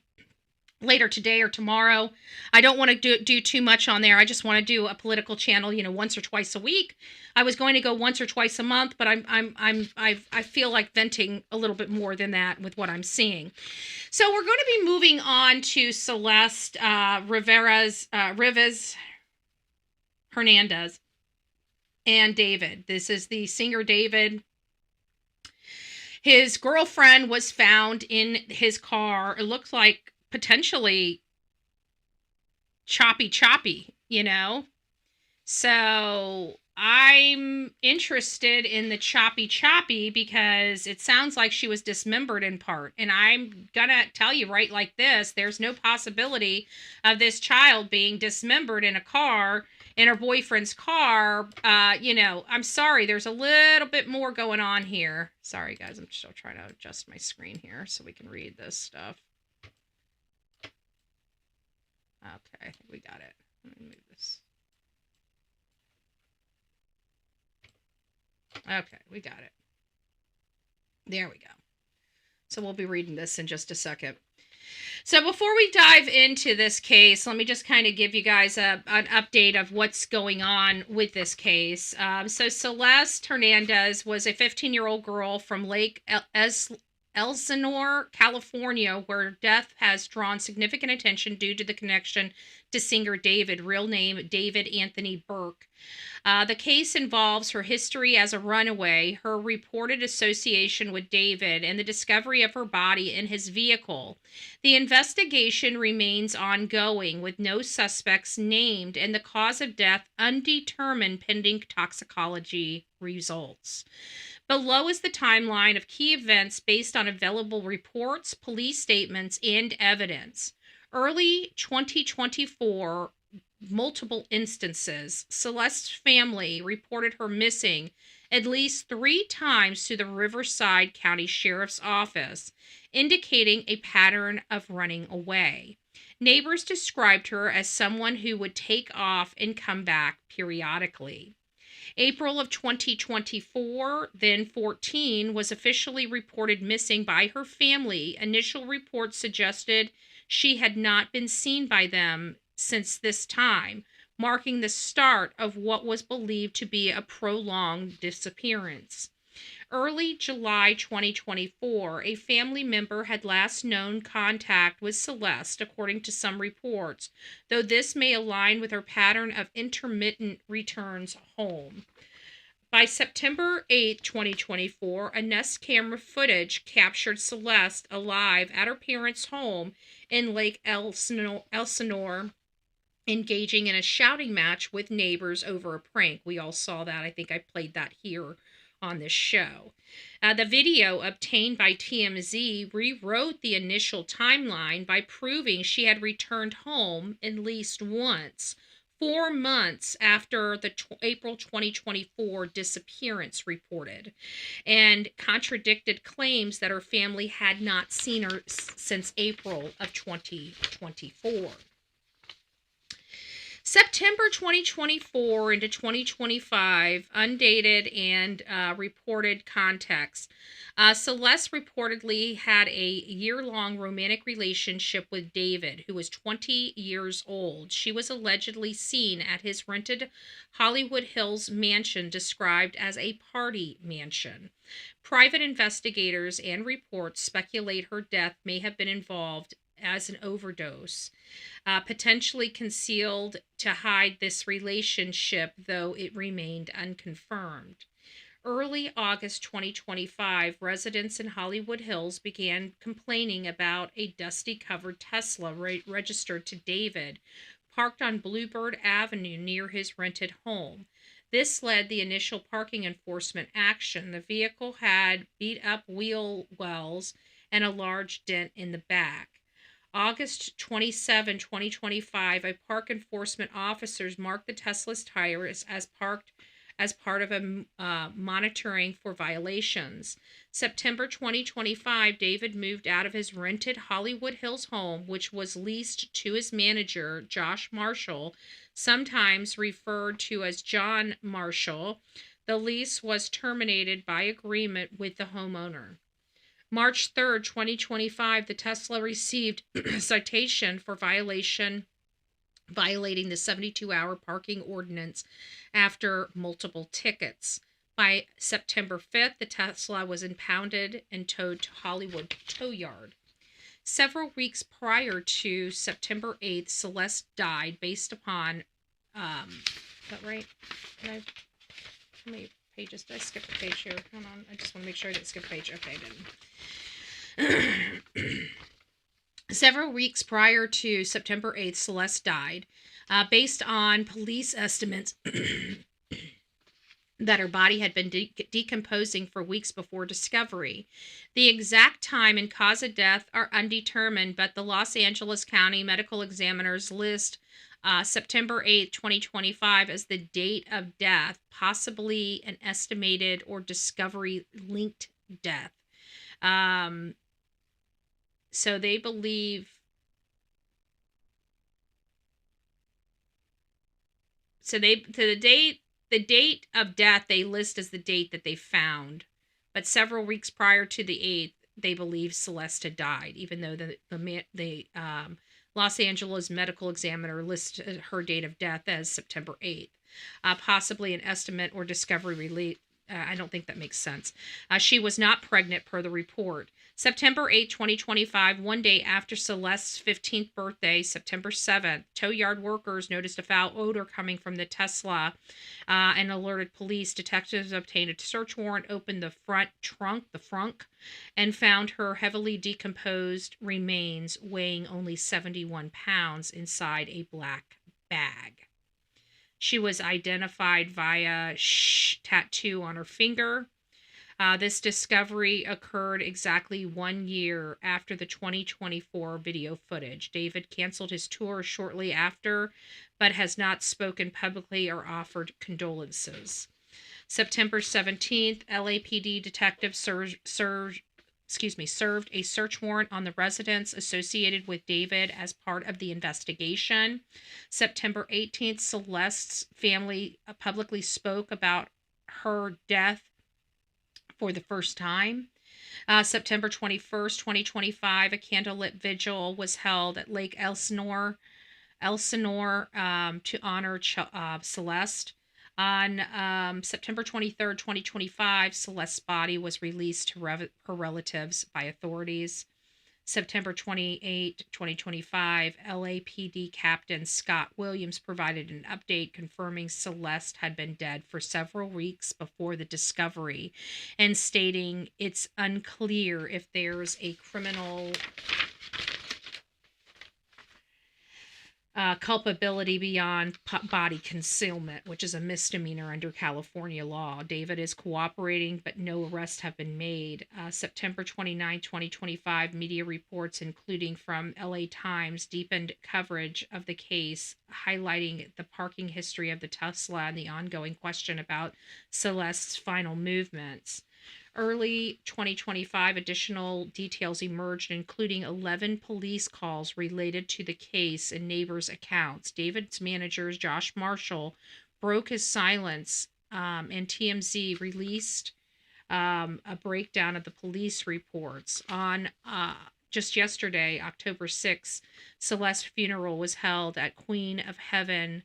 later today or tomorrow. I don't want to do too much on there. I just want to do a political channel, once or twice a week. I was going to go once or twice a month, but I feel like venting a little bit more than that with what I'm seeing. So we're going to be moving on to Celeste Rivas Hernandez and David. This is the singer David. His girlfriend was found in his car. It looks like potentially choppy, So I'm interested in the choppy because it sounds like she was dismembered in part. And I'm gonna tell you right like this, there's no possibility of this child being dismembered in a car, in her boyfriend's car. I'm sorry, there's a little bit more going on here. Sorry guys, I'm still trying to adjust my screen here so we can read this stuff. Okay, I think we got it. Let me move this. Okay, we got it. There we go. So we'll be reading this in just a second. So before we dive into this case, let me just kind of give you guys an update of what's going on with this case. So Celeste Hernandez was a 15-year-old girl from Lake Elsinore, California, where death has drawn significant attention due to the connection to singer David, real name David Anthony Burke. The case involves her history as a runaway, her reported association with David, and the discovery of her body in his vehicle. The investigation remains ongoing, with no suspects named and the cause of death undetermined pending toxicology results. Below is the timeline of key events based on available reports, police statements, and evidence. Early 2024, multiple instances, Celeste's family reported her missing at least 3 times to the Riverside County Sheriff's Office, indicating a pattern of running away. Neighbors described her as someone who would take off and come back periodically. April of 2024, then 14, was officially reported missing by her family. Initial reports suggested she had not been seen by them since this time, marking the start of what was believed to be a prolonged disappearance. Early July 2024, a family member had last known contact with Celeste, according to some reports, though this may align with her pattern of intermittent returns home. By September 8, 2024, a Nest camera footage captured Celeste alive at her parents' home in Lake Elsinore, engaging in a shouting match with neighbors over a prank. We all saw that. I think I played that here on this show. The video obtained by TMZ rewrote the initial timeline by proving she had returned home at least once, 4 months after the April 2024 disappearance reported, and contradicted claims that her family had not seen her since April of 2024. September 2024 into 2025, undated and reported context. Celeste reportedly had a year-long romantic relationship with David, who was 20 years old. She was allegedly seen at his rented Hollywood Hills mansion described as a party mansion. Private investigators and reports speculate her death may have been involved as an overdose, potentially concealed to hide this relationship, though it remained unconfirmed. Early August 2025, residents in Hollywood Hills began complaining about a dusty-covered Tesla registered to David, parked on Bluebird Avenue near his rented home. This led the initial parking enforcement action. The vehicle had beat-up wheel wells and a large dent in the back. August 27, 2025, a park enforcement officers marked the Tesla's tires as parked as part of a monitoring for violations. September 2025, David moved out of his rented Hollywood Hills home, which was leased to his manager, Josh Marshall, sometimes referred to as John Marshall. The lease was terminated by agreement with the homeowner. March 3rd, 2025, the Tesla received a citation for violating the 72-hour parking ordinance after multiple tickets. By September 5th, the Tesla was impounded and towed to Hollywood Tow Yard. Several weeks prior to September 8th, Celeste died based upon, is that right? How many pages? Did I skip a page here? Hold on, I just want to make sure I didn't skip a page. Okay, I didn't. Several weeks prior to September 8th, Celeste died, based on police estimates that her body had been decomposing for weeks before discovery. The exact time and cause of death are undetermined, but the Los Angeles County Medical Examiners list September 8th, 2025 as the date of death, possibly an estimated or discovery-linked death. So they believe, the date of death they list as the date that they found, but several weeks prior to the 8th, they believe Celeste had died, even though the Los Angeles Medical Examiner listed her date of death as September 8th. Possibly an estimate or discovery I don't think that makes sense. She was not pregnant per the report. September 8, 2025, one day after Celeste's 15th birthday, September 7th, tow yard workers noticed a foul odor coming from the Tesla and alerted police. Detectives obtained a search warrant, opened the front trunk, and found her heavily decomposed remains weighing only 71 pounds inside a black bag. She was identified via tattoo on her finger. This discovery occurred exactly 1 year after the 2024 video footage. David canceled his tour shortly after, but has not spoken publicly or offered condolences. September 17th, LAPD detectives served a search warrant on the residence associated with David as part of the investigation. September 18th, Celeste's family publicly spoke about her death for the first time. September 21st, 2025, a candlelit vigil was held at Lake Elsinore to honor Celeste. On September 23rd, 2025, Celeste's body was released to her relatives by authorities. September 28, 2025, LAPD Captain Scott Williams provided an update confirming Celeste had been dead for several weeks before the discovery and stating it's unclear if there's a criminal culpability beyond body concealment, which is a misdemeanor under California law. David is cooperating, but no arrests have been made. September 29, 2025, media reports, including from LA Times, deepened coverage of the case, highlighting the parking history of the Tesla and the ongoing question about Celeste's final movements. Early 2025, additional details emerged, including 11 police calls related to the case and neighbors' accounts. David's manager, Josh Marshall, broke his silence, and TMZ released a breakdown of the police reports. On just yesterday, October 6th, Celeste's funeral was held at Queen of Heaven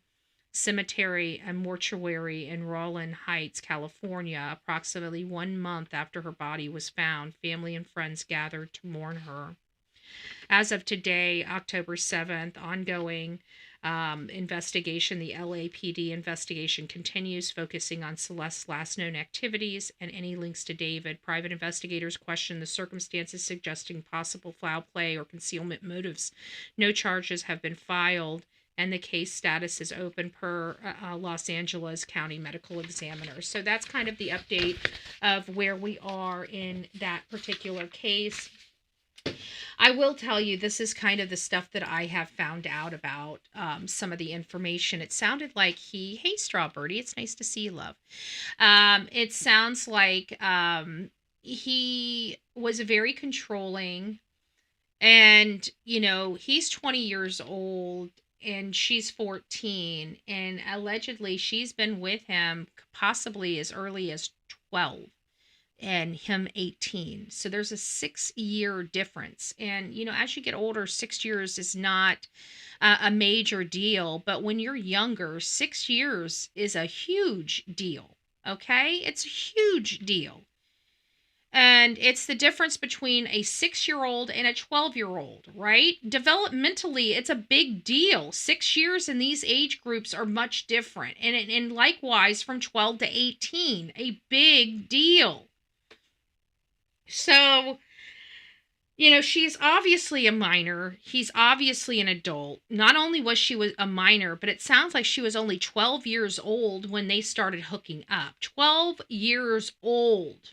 Cemetery and Mortuary in Rowland Heights, California. Approximately 1 month after her body was found, family and friends gathered to mourn her. As of today, October 7th, ongoing investigation, the LAPD investigation continues, focusing on Celeste's last known activities and any links to David. Private investigators question the circumstances, suggesting possible foul play or concealment motives. No charges have been filed, and the case status is open per Los Angeles County Medical Examiner. So that's kind of the update of where we are in that particular case. I will tell you, this is kind of the stuff that I have found out about some of the information. It sounded like hey, Strawbirdie, it's nice to see you, love. It sounds like he was very controlling, and, he's 20 years old and she's 14, and allegedly she's been with him possibly as early as 12. And him 18. So there's a 6-year difference. And, as you get older, 6 years is not a major deal. But when you're younger, 6 years is a huge deal. Okay? It's a huge deal. And it's the difference between a 6-year-old and a 12-year-old, right? Developmentally, it's a big deal. 6 years in these age groups are much different. And likewise, from 12 to 18, a big deal. So, she's obviously a minor. He's obviously an adult. Not only was she a minor, but it sounds like she was only 12 years old when they started hooking up. 12 years old.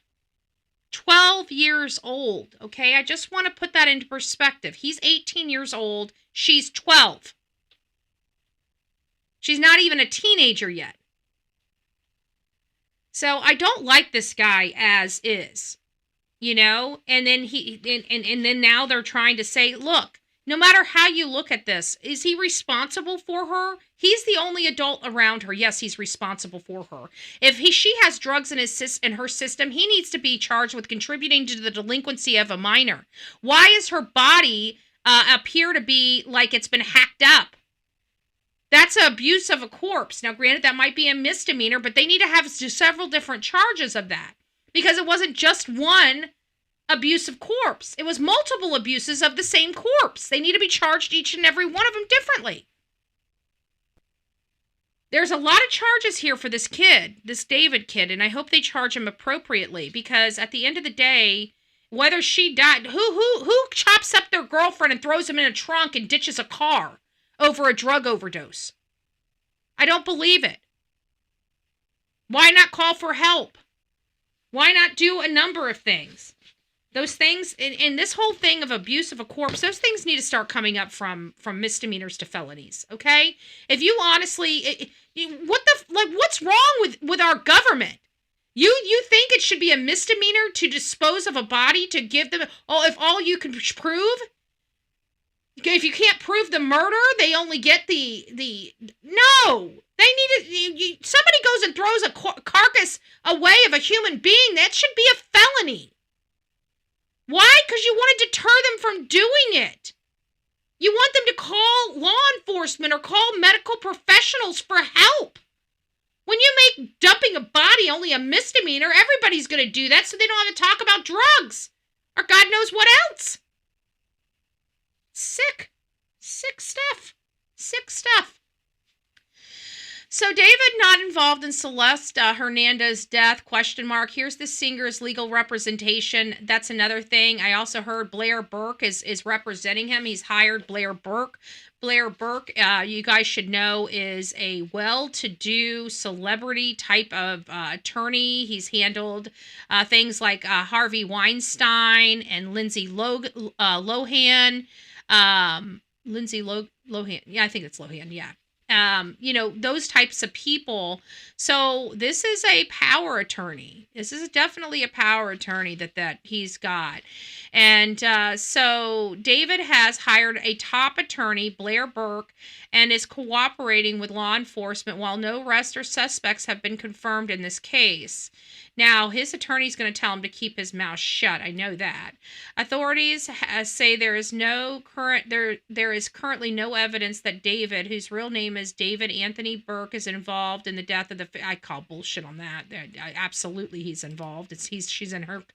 12 years old, okay? I just want to put that into perspective. He's 18 years old. She's 12. She's not even a teenager yet. So I don't like this guy as is. And then and then now they're trying to say, look, no matter how you look at this, is he responsible for her? He's the only adult around her. Yes, he's responsible for her. If she has drugs in her system, he needs to be charged with contributing to the delinquency of a minor. Why is her body appear to be like it's been hacked up? That's abuse of a corpse. Now, granted, that might be a misdemeanor, but they need to have several different charges of that. Because it wasn't just one abusive corpse. It was multiple abuses of the same corpse. They need to be charged, each and every one of them, differently. There's a lot of charges here for this kid, this David kid, and I hope they charge him appropriately, because at the end of the day, whether she died, who chops up their girlfriend and throws him in a trunk and ditches a car over a drug overdose? I don't believe it. Why not call for help? Why not do a number of things? Those things, in this whole thing of abuse of a corpse, those things need to start coming up from misdemeanors to felonies, okay? If you honestly, what's wrong with our government? You think it should be a misdemeanor to dispose of a body, to give them, if all you can prove? If you can't prove the murder, they only get no! They need to, somebody goes and throws a carcass away of a human being, that should be a felony. Why? Because you want to deter them from doing it. You want them to call law enforcement or call medical professionals for help. When you make dumping a body only a misdemeanor, everybody's going to do that so they don't have to talk about drugs or God knows what else. Sick stuff. Sick stuff. So David not involved in Celeste Hernandez's death, ? Here's the singer's legal representation. That's another thing. I also heard Blair Burke is representing him. He's hired Blair Burke. Blair Burke, you guys should know, is a well-to-do celebrity type of attorney. He's handled things like Harvey Weinstein and Lindsay Lohan. Lindsay Lohan. Yeah, I think it's Lohan, yeah. those types of people. So this is a power attorney. This is definitely a power attorney that he's got. And so David has hired a top attorney, Blair Burke, and is cooperating with law enforcement while no arrests or suspects have been confirmed in this case. Now, his attorney's going to tell him to keep his mouth shut. I know that. Authorities say there is currently no evidence that David, whose real name is David Anthony Burke, is involved in the death of I call bullshit on that. Absolutely, he's involved. She's in her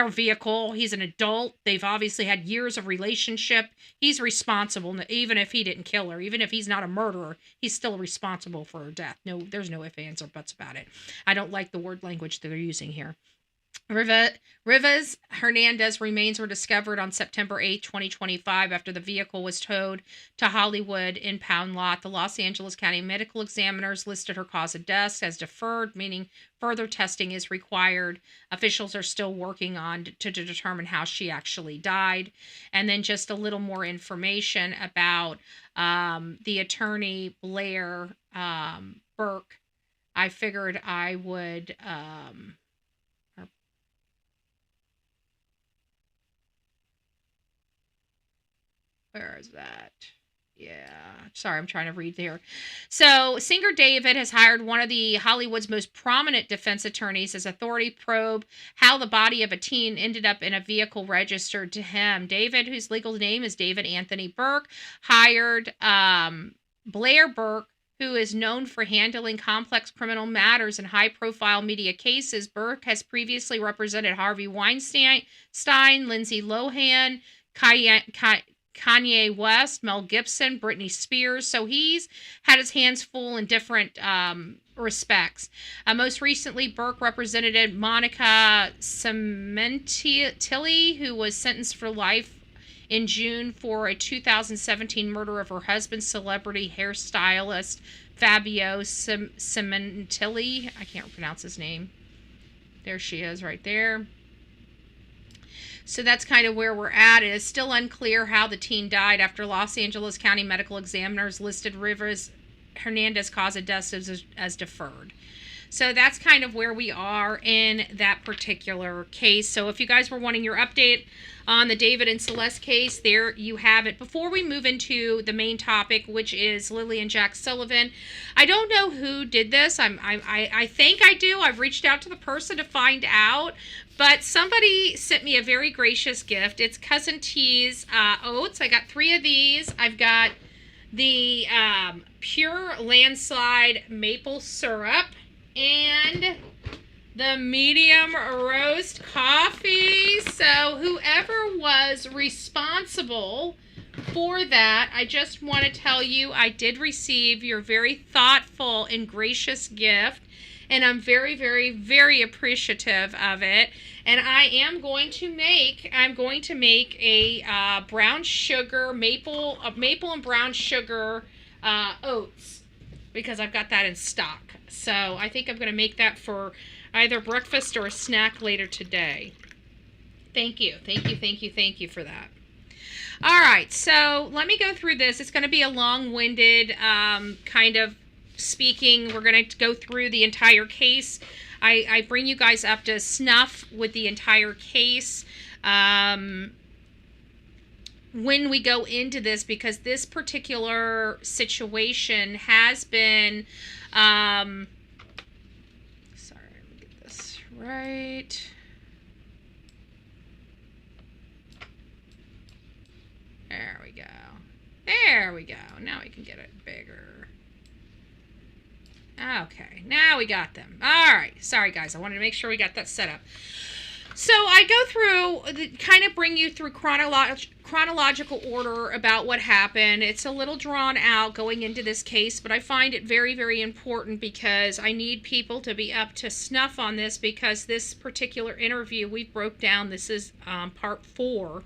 vehicle. He's an adult. They've obviously had years of relationship. He's responsible, even if he didn't kill her. Even if he's not a murderer, he's still responsible for her death. No, there's no ifs, ands, or buts about it. I don't like the word language that they're using here. Rivas Hernandez remains were discovered on September 8, 2025, after the vehicle was towed to Hollywood impound lot. The Los Angeles County medical examiners listed her cause of death as deferred, meaning further testing is required. Officials are still working on to determine how she actually died. And then just a little more information about the attorney, Blair Burke. I figured I would... Where is that? Yeah. Sorry, I'm trying to read there. So, Singer David has hired one of the Hollywood's most prominent defense attorneys as authorities probe how the body of a teen ended up in a vehicle registered to him. David, whose legal name is David Anthony Burke, hired Blair Burke, who is known for handling complex criminal matters and high-profile media cases. Burke has previously represented Harvey Weinstein, Lindsay Lohan, Kanye West, Mel Gibson, Britney Spears. So he's had his hands full in different respects. Most recently, Burke represented Monica Cementilli, who was sentenced for life in June for a 2017 murder of her husband, celebrity hairstylist Fabio Cementilli. I can't pronounce his name. There she is right there. So that's kind of where we're at. It is still unclear how the teen died after Los Angeles County medical examiners listed Rivas Hernandez cause of death as deferred. So that's kind of where we are in that particular case. So if you guys were wanting your update on the David and Celeste case, there you have it. Before we move into the main topic, which is Lilly and Jack Sullivan, I don't know who did this. I think I do. I've reached out to the person to find out. But somebody sent me a very gracious gift. It's Cousin T's oats. I got 3 of these. I've got the pure landslide maple syrup and the medium roast coffee. So whoever was responsible for that, I just want to tell you I did receive your very thoughtful and gracious gift. And I'm very, very, very appreciative of it. And I am going to make a brown sugar, maple and brown sugar oats, because I've got that in stock. So I think I'm going to make that for either breakfast or a snack later today. Thank you for that. All right, so let me go through this. It's going to be a long-winded kind of speaking. We're going to go through the entire case. I bring you guys up to snuff with the entire case when we go into this, because this particular situation has been sorry, let me get this right. There we go. Now we can get it bigger. Okay, now we got them. All right. Sorry, guys. I wanted to make sure we got that set up. So I go through, kind of bring you through chronological order about what happened. It's a little drawn out going into this case, but I find it very, very important because I need people to be up to snuff on this, because this particular interview we broke down, this is part 4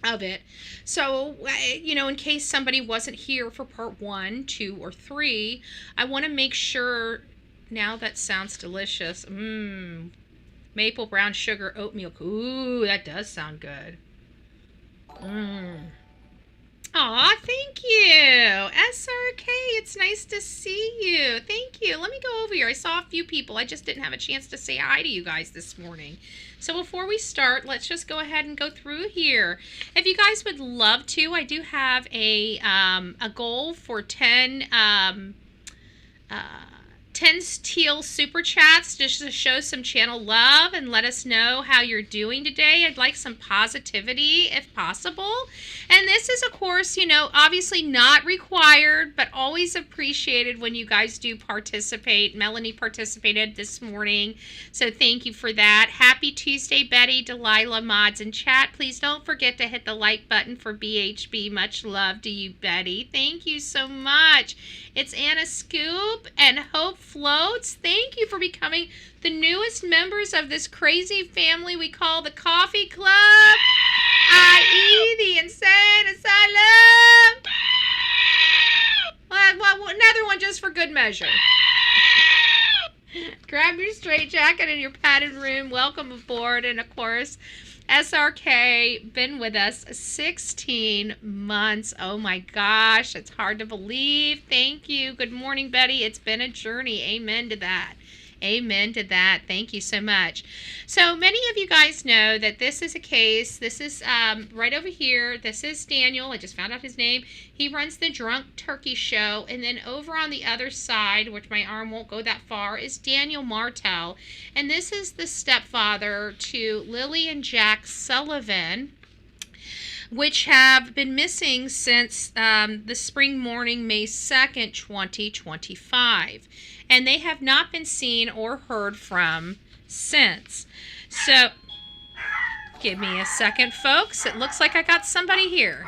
of it. So, in case somebody wasn't here for part 1, 2, or 3, I want to make sure. Now that sounds delicious. Maple brown sugar oat milk. Ooh, that does sound good. Aw, thank you. SRK, it's nice to see you. Thank you. Let me go over here. I saw a few people. I just didn't have a chance to say hi to you guys this morning. So before we start, let's just go ahead and go through here. If you guys would love to, I do have a goal for 10 teal super chats just to show some channel love and let us know how you're doing today. I'd like some positivity if possible. And this is, of course, you know, obviously not required, but always appreciated when you guys do participate. Melanie participated this morning, so thank you for that. Happy Tuesday, Betty, Delilah, mods, and chat. Please don't forget to hit the like button for BHB. Much love to you, Betty. Thank you so much. It's Anna Scoop and Hope Floats. Thank you for becoming the newest members of this crazy family we call the Coffee Club, i.e. the Insane Asylum. Well, another one just for good measure. Grab your straitjacket in your padded room. Welcome aboard. And of course, SRK, been with us 16 months. Oh my gosh, it's hard to believe. Thank you. Good morning, Betty. It's been a journey. Amen to that. Amen to that. Thank you so much. So many of you guys know that this is a case. This is right over here. This is Daniel. I just found out his name. He runs the Drunk Turkey Show. And then over on the other side, which my arm won't go that far, is Daniel Martell. And this is the stepfather to Lilly and Jack Sullivan, which have been missing since the spring morning, May 2nd, 2025. And they have not been seen or heard from since. So, give me a second, folks. It looks like I got somebody here.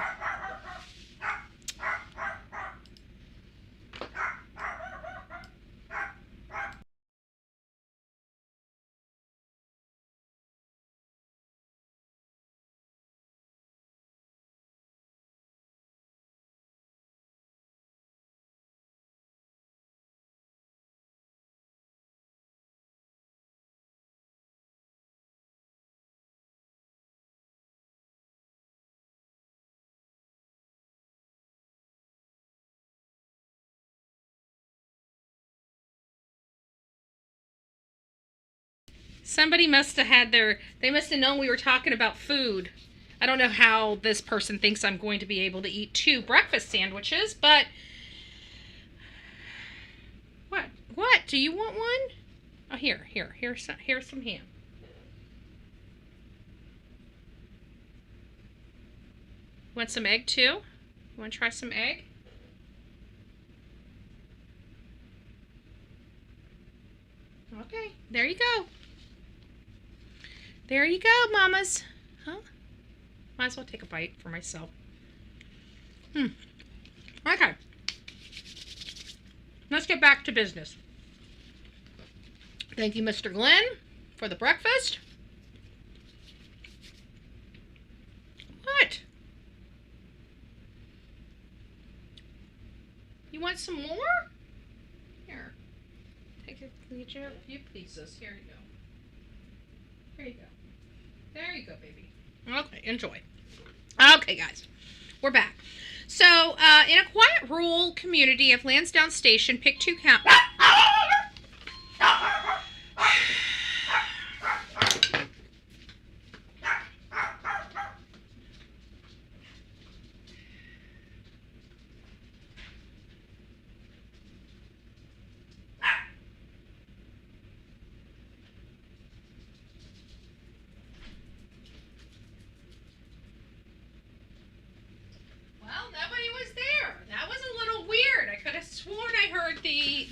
Somebody must have had they must have known we were talking about food. I don't know how this person thinks I'm going to be able to eat 2 breakfast sandwiches, but what? Do you want one? Oh, here's some ham. Want some egg too? You want to try some egg? Okay, there you go. There you go, mamas. Huh? Might as well take a bite for myself. Okay. Let's get back to business. Thank you, Mr. Glenn, for the breakfast. What? You want some more? Here. Take a few pieces. Here you go. There you go. There you go, baby. Okay, enjoy. Okay, guys, we're back. So, in a quiet rural community of Lansdowne Station, Pictou County.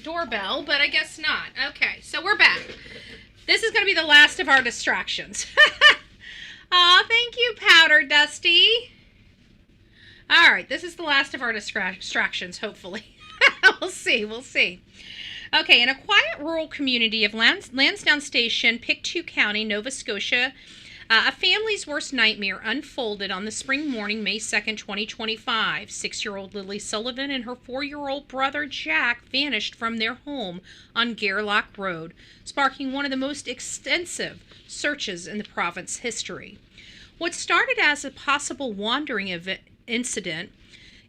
Doorbell, but I guess not. Okay, so we're back. This is going to be the last of our distractions. Aw, thank you, Powder Dusty. All right, this is the last of our distractions, hopefully. We'll see. Okay, in a quiet rural community of Lansdowne Station, Pictou County, Nova Scotia, a family's worst nightmare unfolded on the spring morning, May 2nd, 2025. 6-year-old Lily Sullivan and her 4-year-old brother Jack vanished from their home on Gairloch Road, sparking one of the most extensive searches in the province's history. What started as a possible wandering incident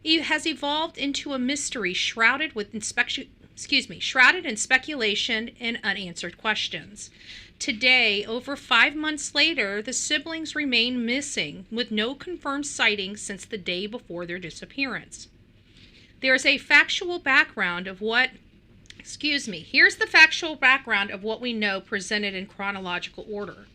It has evolved into a mystery shrouded in speculation and unanswered questions. Today, over 5 months later, the siblings remain missing with no confirmed sightings since the day before their disappearance. There's a factual background of here's the factual background of what we know presented in chronological order.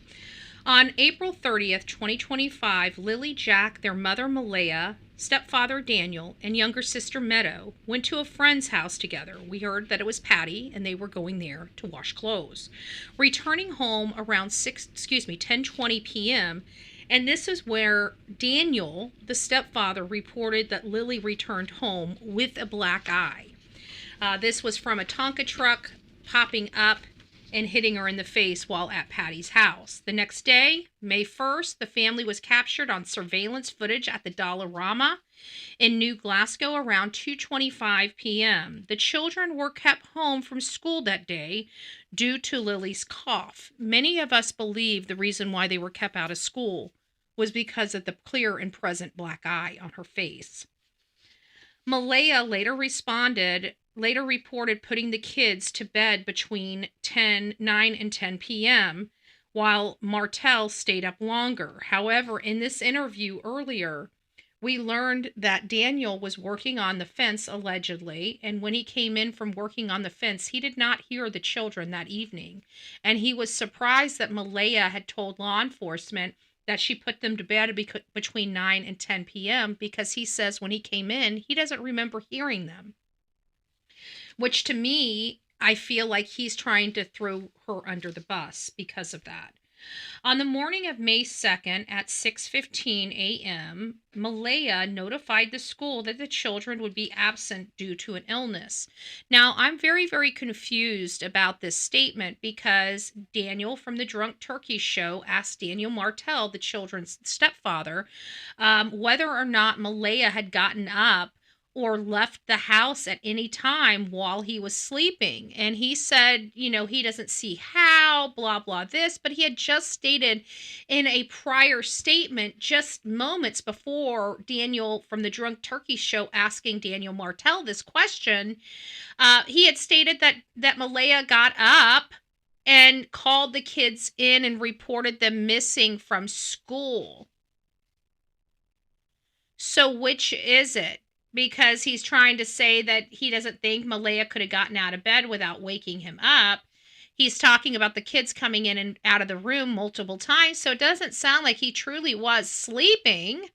On April 30th, 2025, Lilly, Jack, their mother Malehya, stepfather Daniel, and younger sister Meadow went to a friend's house together. We heard that it was Patty, and they were going there to wash clothes. Returning home around 10:20 p.m., and this is where Daniel, the stepfather, reported that Lilly returned home with a black eye. This was from a Tonka truck popping up and hitting her in the face while at Patty's house. The next day, May 1st, the family was captured on surveillance footage at the Dollarama in New Glasgow around 2:25 p.m. The children were kept home from school that day due to Lily's cough. Many of us believe the reason why they were kept out of school was because of the clear and present black eye on her face. Malehya later reported putting the kids to bed between 9 and 10 p.m., while Martell stayed up longer. However, in this interview earlier, we learned that Daniel was working on the fence, allegedly, and when he came in from working on the fence, he did not hear the children that evening. And he was surprised that Malehya had told law enforcement that she put them to bed between 9 and 10 p.m. because he says when he came in, he doesn't remember hearing them. Which to me, I feel like he's trying to throw her under the bus because of that. On the morning of May 2nd at 6:15 a.m., Malehya notified the school that the children would be absent due to an illness. Now, I'm very, very confused about this statement because Daniel from the Drunk Turkey Show asked Daniel Martell, the children's stepfather, whether or not Malehya had gotten up or left the house at any time while he was sleeping. And he said, he doesn't see how, blah, blah, this, but he had just stated in a prior statement just moments before Daniel from the Drunk Turkey Show asking Daniel Martell this question, he had stated that Malehya got up and called the kids in and reported them missing from school. So which is it? Because he's trying to say that he doesn't think Malehya could have gotten out of bed without waking him up. He's talking about the kids coming in and out of the room multiple times, so it doesn't sound like he truly was sleeping.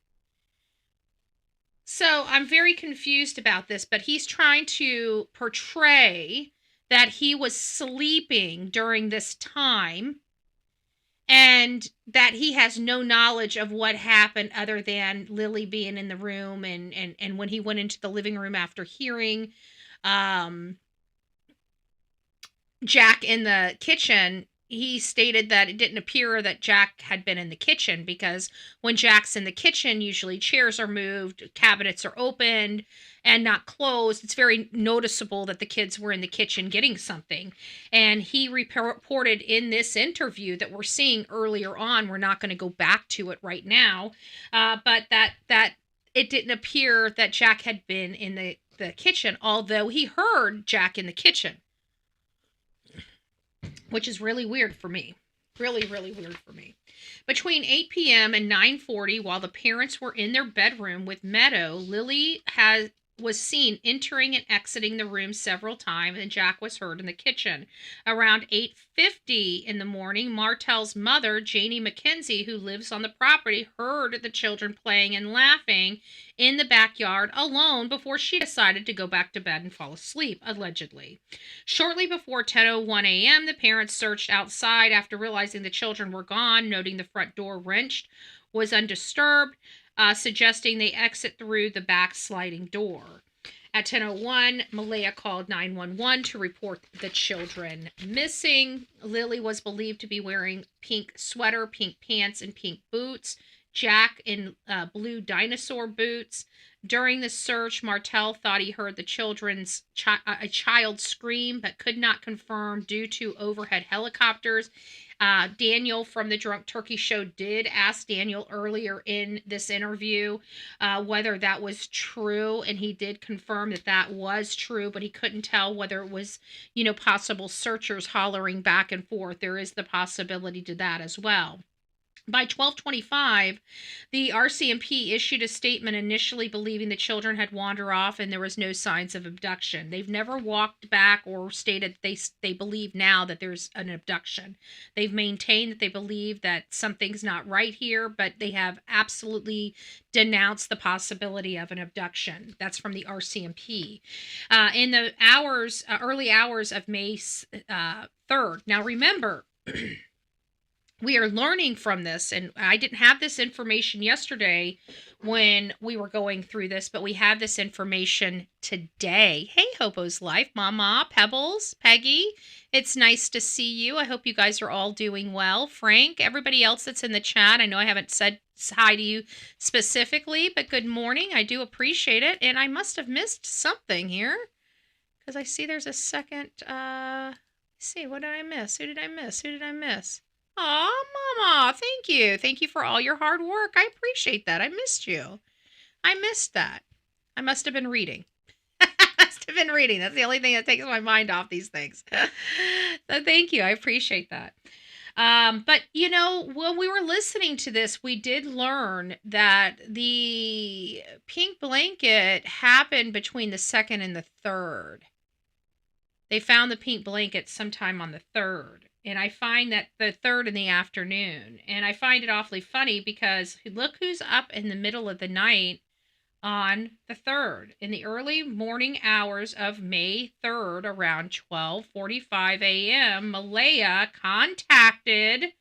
So I'm very confused about this, but he's trying to portray that he was sleeping during this time and that he has no knowledge of what happened other than Lilly being in the room and when he went into the living room after hearing Jack in the kitchen, he stated that it didn't appear that Jack had been in the kitchen because when Jack's in the kitchen, usually chairs are moved, cabinets are opened and not closed. It's very noticeable that the kids were in the kitchen getting something. And he reported in this interview that we're seeing earlier on, we're not going to go back to it right now, but that it didn't appear that Jack had been in the kitchen, although he heard Jack in the kitchen. Which is really weird for me. Really, really weird for me. Between 8 p.m. and 9:40, while the parents were in their bedroom with Meadow, Lilly was seen entering and exiting the room several times, and Jack was heard in the kitchen. Around 8:50 in the morning, Martell's mother, Janie McKenzie, who lives on the property, heard the children playing and laughing in the backyard alone before she decided to go back to bed and fall asleep, allegedly. Shortly before 10:01 a.m., the parents searched outside after realizing the children were gone, noting the front door wrenched was undisturbed, suggesting they exit through the back sliding door. At 10:01, Malehya called 911 to report the children missing. Lilly was believed to be wearing pink sweater, pink pants, and pink boots. Jack in blue dinosaur boots. During the search, Martell thought he heard the a child scream, but could not confirm due to overhead helicopters. Daniel from the Drunk Turkey Show did ask Daniel earlier in this interview whether that was true, and he did confirm that that was true, but he couldn't tell whether it was, possible searchers hollering back and forth. There is the possibility to that as well. By 12:25, the RCMP issued a statement initially believing the children had wandered off and there was no signs of abduction. They've never walked back or stated they believe now that there's an abduction. They've maintained that they believe that something's not right here, but they have absolutely denounced the possibility of an abduction. That's from the RCMP. In the early hours of May 3rd. Now remember, we are learning from this, and I didn't have this information yesterday when we were going through this, but we have this information today. Hey, Hobo's Life, Mama, Pebbles, Peggy, it's nice to see you. I hope you guys are all doing well. Frank, everybody else that's in the chat, I know I haven't said hi to you specifically, but good morning. I do appreciate it, and I must have missed something here because I see there's a second. Let's see, what did I miss? Who did I miss? Aw, Mama, thank you. Thank you for all your hard work. I appreciate that. I missed you. I missed that. I must have been reading. That's the only thing that takes my mind off these things. So thank you. I appreciate that. But, when we were listening to this, we did learn that the pink blanket happened between the 2nd and the 3rd. They found the pink blanket sometime on the 3rd. And I find that the 3rd in the afternoon. And I find it awfully funny because look who's up in the middle of the night on the 3rd. In the early morning hours of May 3rd, around 12:45 a.m., Malehya contacted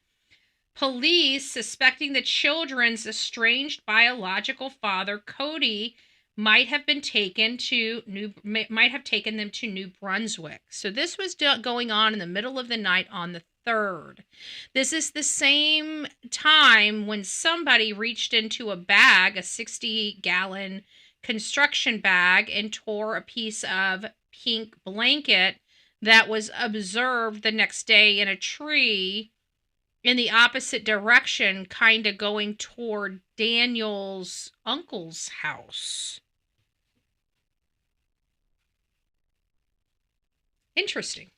police suspecting the children's estranged biological father, Cody, might have taken them to New Brunswick. So this was going on in the middle of the night on the 3rd. This is the same time when somebody reached into a bag, a 60-gallon construction bag, and tore a piece of pink blanket that was observed the next day in a tree in the opposite direction, kind of going toward Daniel's uncle's house. Interesting.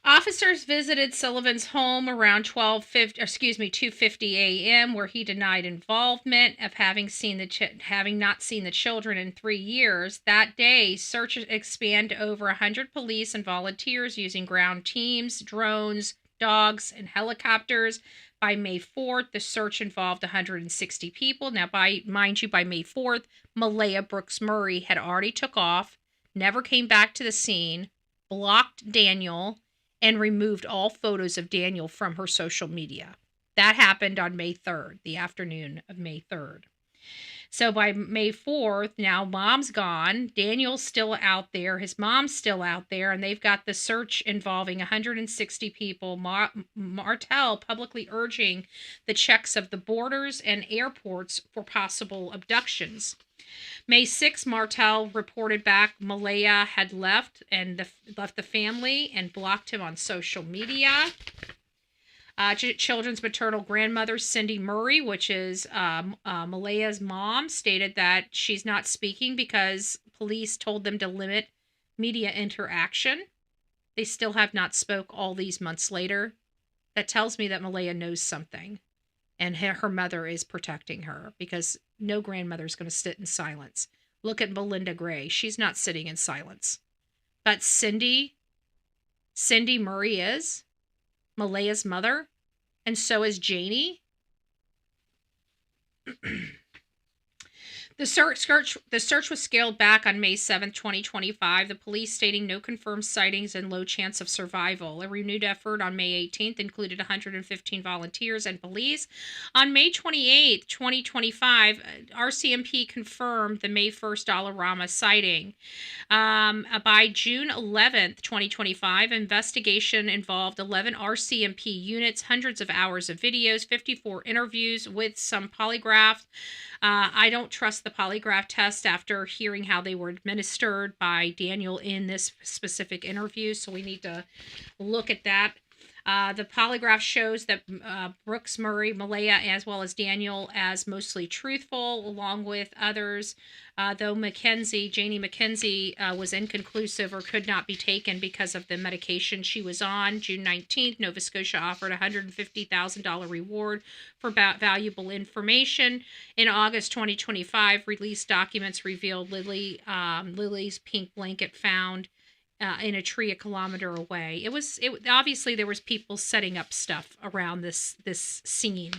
Officers visited Sullivan's home around 2:50 a.m., where he denied involvement of having not seen the children in 3 years. That day, searches expanded over 100 police and volunteers using ground teams, drones, dogs, and helicopters. By May 4th, the search involved 160 people. Now, by May 4th, Malehya Brooks-Murray had already took off, never came back to the scene, blocked Daniel, and removed all photos of Daniel from her social media. That happened on May 3rd, the afternoon of May 3rd. So by May 4th, now Mom's gone, Daniel's still out there, his mom's still out there, and they've got the search involving 160 people. Martell publicly urging the checks of the borders and airports for possible abductions. May 6th, Martell reported back Malehya had left the family and blocked him on social media. Children's maternal grandmother, Cindy Murray, which is Malehya's mom, stated that she's not speaking because police told them to limit media interaction. They still have not spoke all these months later. That tells me that Malehya knows something, and her mother is protecting her, because no grandmother is going to sit in silence. Look at Belinda Gray. She's not sitting in silence. But Cindy Murray is Malehya's mother, and so is Janie. The search was scaled back on May 7th, 2025, the police stating no confirmed sightings and low chance of survival. A renewed effort on May 18th included 115 volunteers and police. On May 28th, 2025, RCMP confirmed the May 1st Dollarama sighting. By June 11th, 2025, investigation involved 11 RCMP units, hundreds of hours of videos, 54 interviews with some polygraphs. I don't trust the polygraph test after hearing how they were administered by Daniel in this specific interview, so we need to look at that. The polygraph shows that Brooks-Murray, Malehya, as well as Daniel, as mostly truthful, along with others, though Janie McKenzie was inconclusive or could not be taken because of the medication she was on. June 19th, Nova Scotia offered a $150,000 reward for valuable information. In August 2025, released documents revealed Lily's pink blanket found in a tree a kilometer away. It obviously there was people setting up stuff around this scene,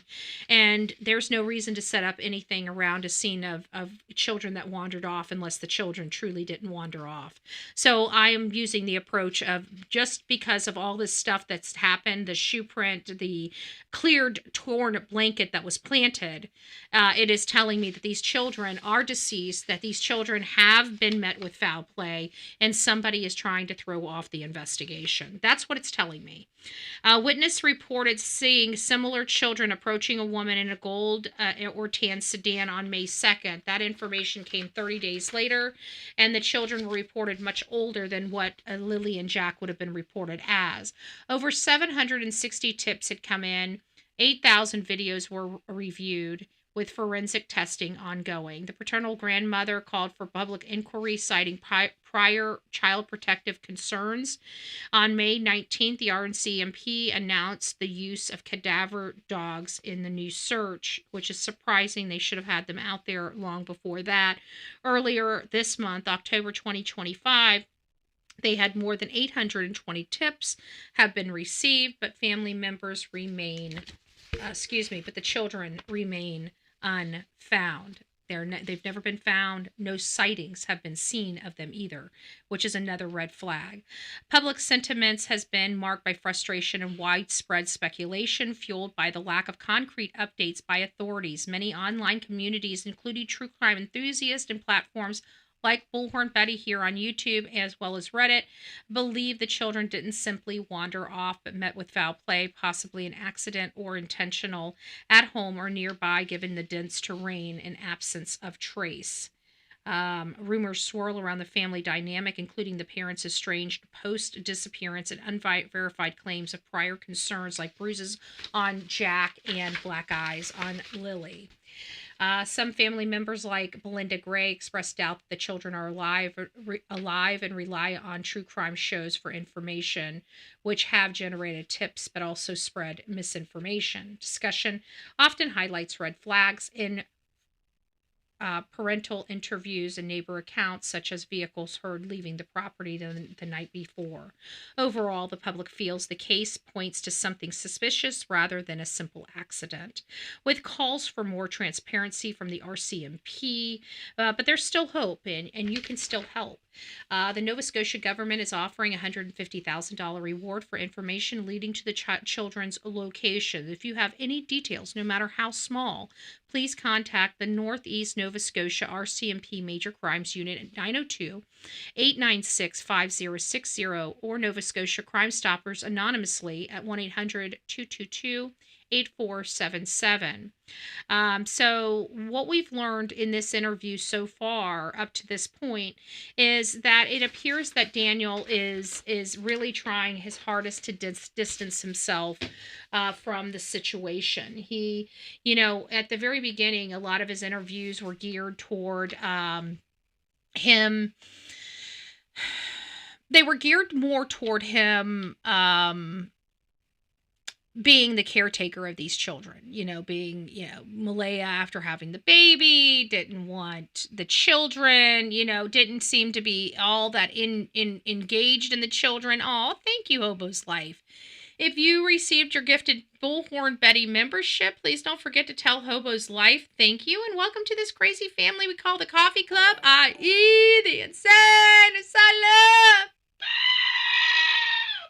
and there's no reason to set up anything around a scene of children that wandered off unless the children truly didn't wander off. So I am using the approach of, just because of all this stuff that's happened, the shoe print, the cleared torn blanket that was planted, it is telling me that these children are deceased, that these children have been met with foul play, and somebody is trying to throw off the investigation. That's what it's telling me. A witness reported seeing similar children approaching a woman in a gold or tan sedan on May 2nd. That information came 30 days later, and the children were reported much older than what Lilly and Jack would have been reported as. Over 760 tips had come in. 8,000 videos were reviewed, with forensic testing ongoing. The paternal grandmother called for public inquiry, citing prior child protective concerns. On May 19th, the RCMP announced the use of cadaver dogs in the new search, which is surprising. They should have had them out there long before that. Earlier this month, October 2025, they had more than 820 tips have been received, but family members remain, but the children remain unfound. They've never been found. No sightings have been seen of them either, which is another red flag. Public sentiments has been marked by frustration and widespread speculation, fueled by the lack of concrete updates by authorities. Many online communities, including true crime enthusiasts and platforms like Bullhorn Betty here on YouTube, as well as Reddit, believe the children didn't simply wander off but met with foul play, possibly an accident or intentional, at home or nearby, given the dense terrain and absence of trace. Rumors swirl around the family dynamic, including the parents' estranged post-disappearance and unverified claims of prior concerns like bruises on Jack and black eyes on Lily. Some family members like Belinda Gray expressed doubt that the children are alive and rely on true crime shows for information, which have generated tips but also spread misinformation. Discussion often highlights red flags in parental interviews and neighbor accounts, such as vehicles heard leaving the property the night before. Overall, the public feels the case points to something suspicious rather than a simple accident, with calls for more transparency from the RCMP, but there's still hope, and you can still help. The Nova Scotia government is offering a $150,000 reward for information leading to the children's location. If you have any details, no matter how small, please contact the Northeast Nova Scotia RCMP Major Crimes Unit at 902-896-5060 or Nova Scotia Crime Stoppers anonymously at 1-800-222-8477. So what we've learned in this interview so far up to this point is that it appears that Daniel is really trying his hardest to distance himself from the situation. He, at the very beginning, a lot of his interviews were geared toward him. They were geared more toward him being the caretaker of these children, Malehya, after having the baby, didn't want the children, didn't seem to be all that engaged in the children. Oh, thank you, Hobo's Life. If you received your gifted Bullhorn Betty membership, please don't forget to tell Hobo's Life thank you, and welcome to this crazy family we call the Coffee Club, i.e. the Insane Asylum.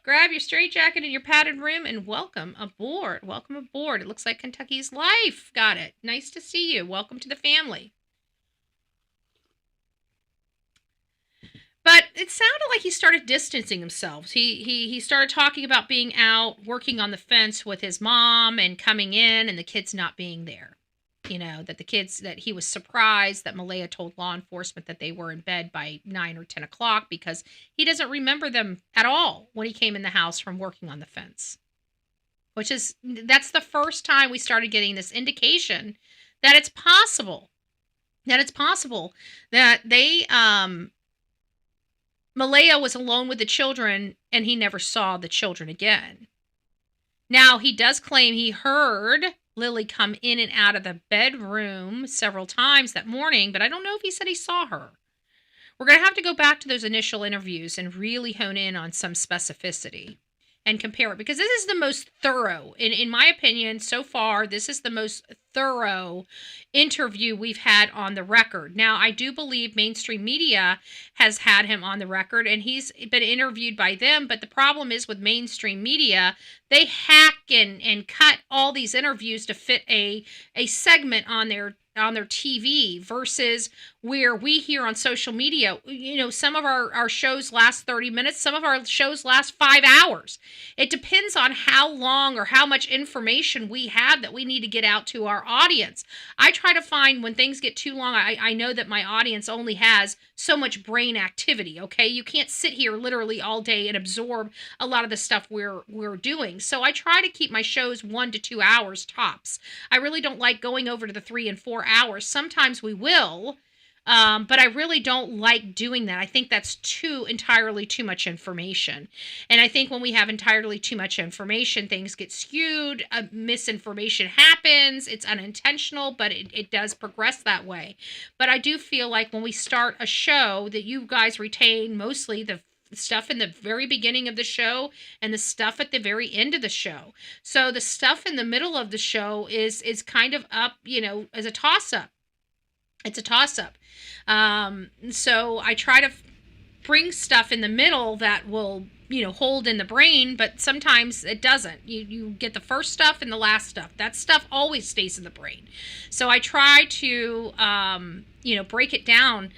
Grab your straitjacket and your padded room and welcome aboard. Welcome aboard. It looks like Kentucky's Life got it. Nice to see you. Welcome to the family. But it sounded like he started distancing himself. He started talking about being out, working on the fence with his mom and coming in and the kids not being there. You know, that the kids, that he was surprised that Malehya told law enforcement that they were in bed by 9 or 10 o'clock because he doesn't remember them at all when he came in the house from working on the fence. That's the first time we started getting this indication that it's possible that they, Malehya was alone with the children and he never saw the children again. Now, he does claim he heard Lilly come in and out of the bedroom several times that morning, but I don't know if he said he saw her. We're going to have to go back to those initial interviews and really hone in on some specificity and compare it, because this is the most thorough, in my opinion, so far, this is the most thorough interview we've had on the record. Now, I do believe mainstream media has had him on the record, and he's been interviewed by them, but the problem is with mainstream media, they hack and cut all these interviews to fit a segment on their TV versus where we here on social media, you know, some of our shows last 30 minutes, some of our shows last 5 hours. It depends on how long or how much information we have that we need to get out to our audience. I try to find when things get too long, I know that my audience only has so much brain activity, okay? You can't sit here literally all day and absorb a lot of the stuff we're doing. So I try to keep my shows 1 to 2 hours tops. I really don't like going over to the 3 and 4 hours. Sometimes we will, but I really don't like doing that. I think that's entirely too much information. And I think when we have entirely too much information, things get skewed, misinformation happens, it's unintentional, but it does progress that way. But I do feel like when we start a show that you guys retain mostly the stuff in the very beginning of the show and the stuff at the very end of the show. So the stuff in the middle of the show is kind of up, you know, as a toss-up. It's a toss-up. So I try to bring stuff in the middle that will, you know, hold in the brain, but sometimes it doesn't. You get the first stuff and the last stuff. That stuff always stays in the brain. So I try to, you know, break it down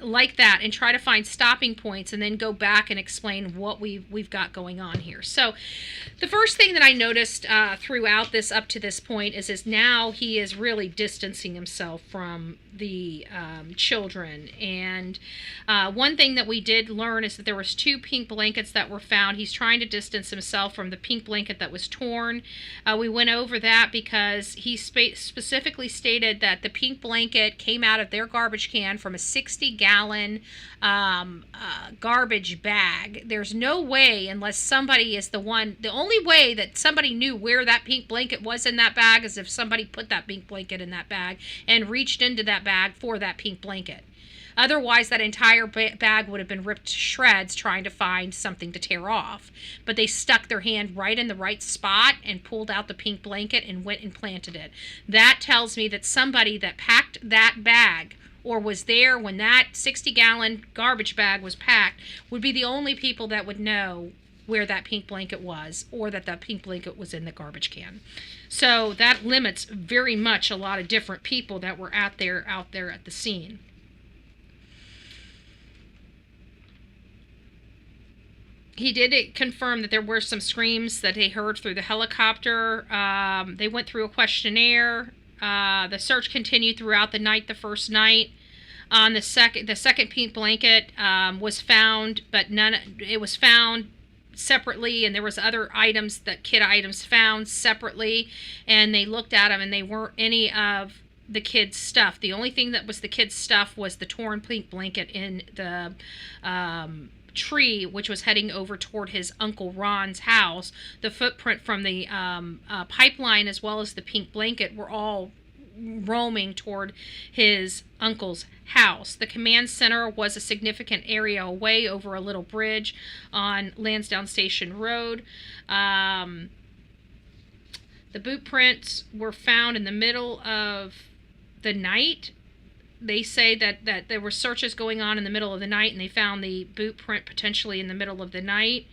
like that and try to find stopping points and then go back and explain what we've got going on here. So the first thing that I noticed throughout this up to this point is now he is really distancing himself from the children. And one thing that we did learn is that there was 2 pink blankets that were found. He's trying to distance himself from the pink blanket that was torn. We went over that because he specifically stated that the pink blanket came out of their garbage can from a 60-gallon garbage bag. There's no way, unless somebody is the only way that somebody knew where that pink blanket was in that bag is if somebody put that pink blanket in that bag and reached into that bag for that pink blanket. Otherwise, that entire bag would have been ripped to shreds trying to find something to tear off. But they stuck their hand right in the right spot and pulled out the pink blanket and went and planted it. That tells me that somebody that packed that bag or was there when that 60-gallon garbage bag was packed would be the only people that would know where that pink blanket was or that that pink blanket was in the garbage can. So that limits very much a lot of different people that were out there at the scene. He did confirm that there were some screams that they heard through the helicopter. They went through a questionnaire. The search continued throughout the night, the first night. On the second pink blanket was found, but it was found separately, and there was other items, that kid items found separately, and they looked at them and they weren't any of the kids' stuff. The only thing that was the kids' stuff was the torn pink blanket in the tree, which was heading over toward his Uncle Ron's house. The footprint from the pipeline as well as the pink blanket were all roaming toward his uncle's house. The command center was a significant area away over a little bridge on Lansdowne Station Road. The boot prints were found in the middle of the night. They say that there were searches going on in the middle of the night, and they found the boot print potentially in the middle of the night.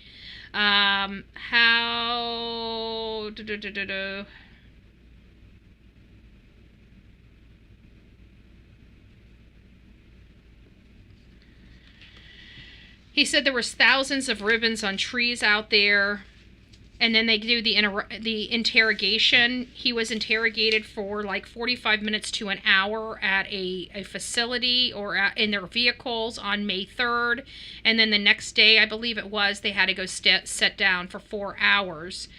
He said there was thousands of ribbons on trees out there. And then they do the interrogation. He was interrogated for like 45 minutes to an hour at a facility or in their vehicles on May 3rd. And then the next day, I believe it was, they had to go sit down for 4 hours.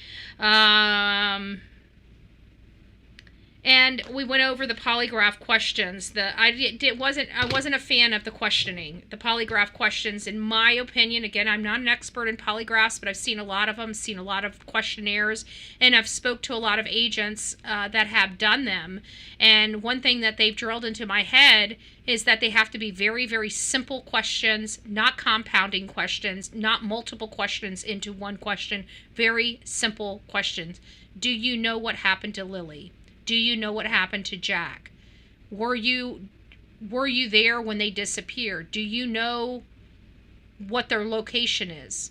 And we went over the polygraph questions. I wasn't a fan of the questioning. The polygraph questions, in my opinion, again, I'm not an expert in polygraphs, but I've seen a lot of them, seen a lot of questionnaires, and I've spoke to a lot of agents that have done them. And one thing that they've drilled into my head is that they have to be very, very simple questions, not compounding questions, not multiple questions into one question, very simple questions. Do you know what happened to Lily? Do you know what happened to Jack? Were you there when they disappeared? Do you know what their location is?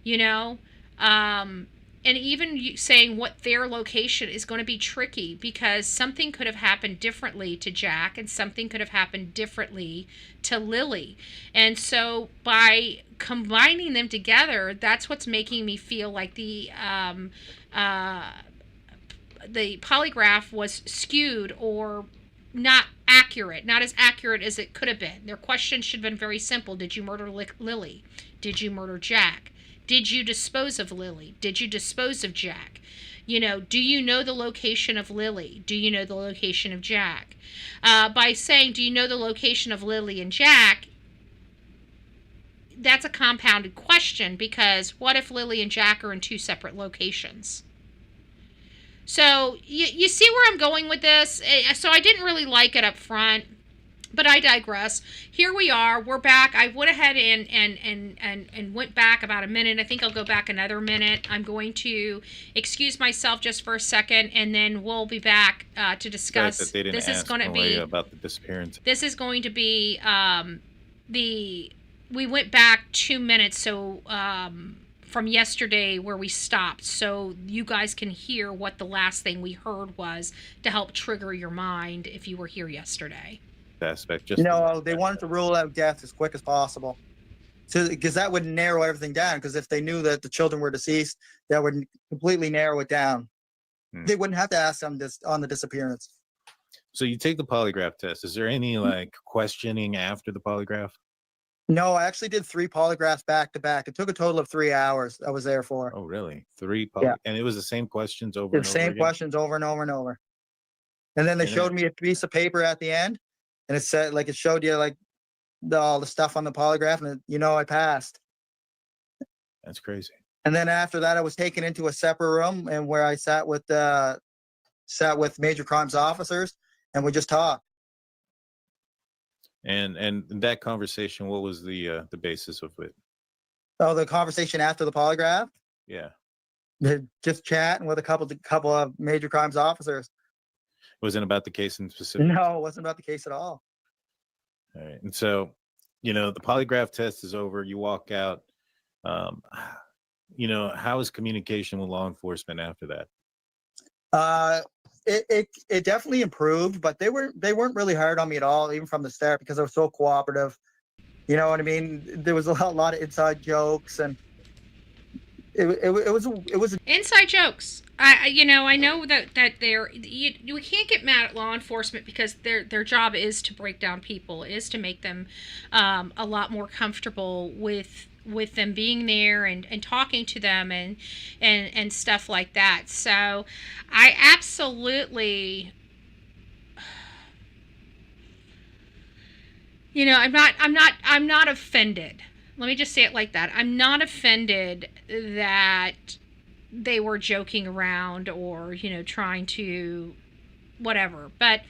You know? And even saying what their location is going to be tricky, because something could have happened differently to Jack and something could have happened differently to Lily. And so by combining them together, that's what's making me feel like the polygraph was skewed or not accurate, not as accurate as it could have been. Their questions should have been very simple. Did you murder Lily? Did you murder Jack? Did you dispose of Lily? Did you dispose of Jack? You know, do you know the location of Lily? Do you know the location of Jack? By saying, do you know the location of Lily and Jack, that's a compounded question, because what if Lily and Jack are in two separate locations? So you see where I'm going with this. So I didn't really like it up front, but I digress. Here we are. We're back. I went ahead and went back about a minute. I think I'll go back another minute. I'm going to excuse myself just for a second, and then we'll be back to discuss. That they didn't this ask is going to be about the disappearance. This is going to be we went back 2 minutes, so from yesterday where we stopped, so you guys can hear what the last thing we heard was, to help trigger your mind if you were here yesterday. Aspect, just they wanted to rule out death as quick as possible, so because that would narrow everything down. Because if they knew that the children were deceased, that would completely narrow it down. They wouldn't have to ask them this on the disappearance. So you take the polygraph test. Is there any questioning after the polygraph? No, I actually did 3 polygraphs back to back. It took a total of 3 hours. I was there for. Oh, really? 3 Yeah. And it was the same questions over The and over same again? questions over and over and over. And then they showed me a piece of paper at the end, and it said, like, it showed you like all the stuff on the polygraph, and I passed. That's crazy. And then after that, I was taken into a separate room, and where I sat with major crimes officers, and we just talked. And in that conversation, what was the basis of it? Oh, the conversation after the polygraph? Yeah. Just chatting with a couple of major crimes officers. It wasn't about the case in specific? No, it wasn't about the case at all. All right. And so, the polygraph test is over. You walk out. How is communication with law enforcement after that? It definitely improved, but they weren't really hard on me at all, even from the start, because I was so cooperative. You know what I mean? There was a lot of inside jokes, and it was inside jokes. I know that we can't get mad at law enforcement, because their job is to break down people, is to make them a lot more comfortable with them being there and talking to them and stuff like that. So I absolutely, I'm not offended. Let me just say it like that. I'm not offended that they were joking around or, trying to whatever. But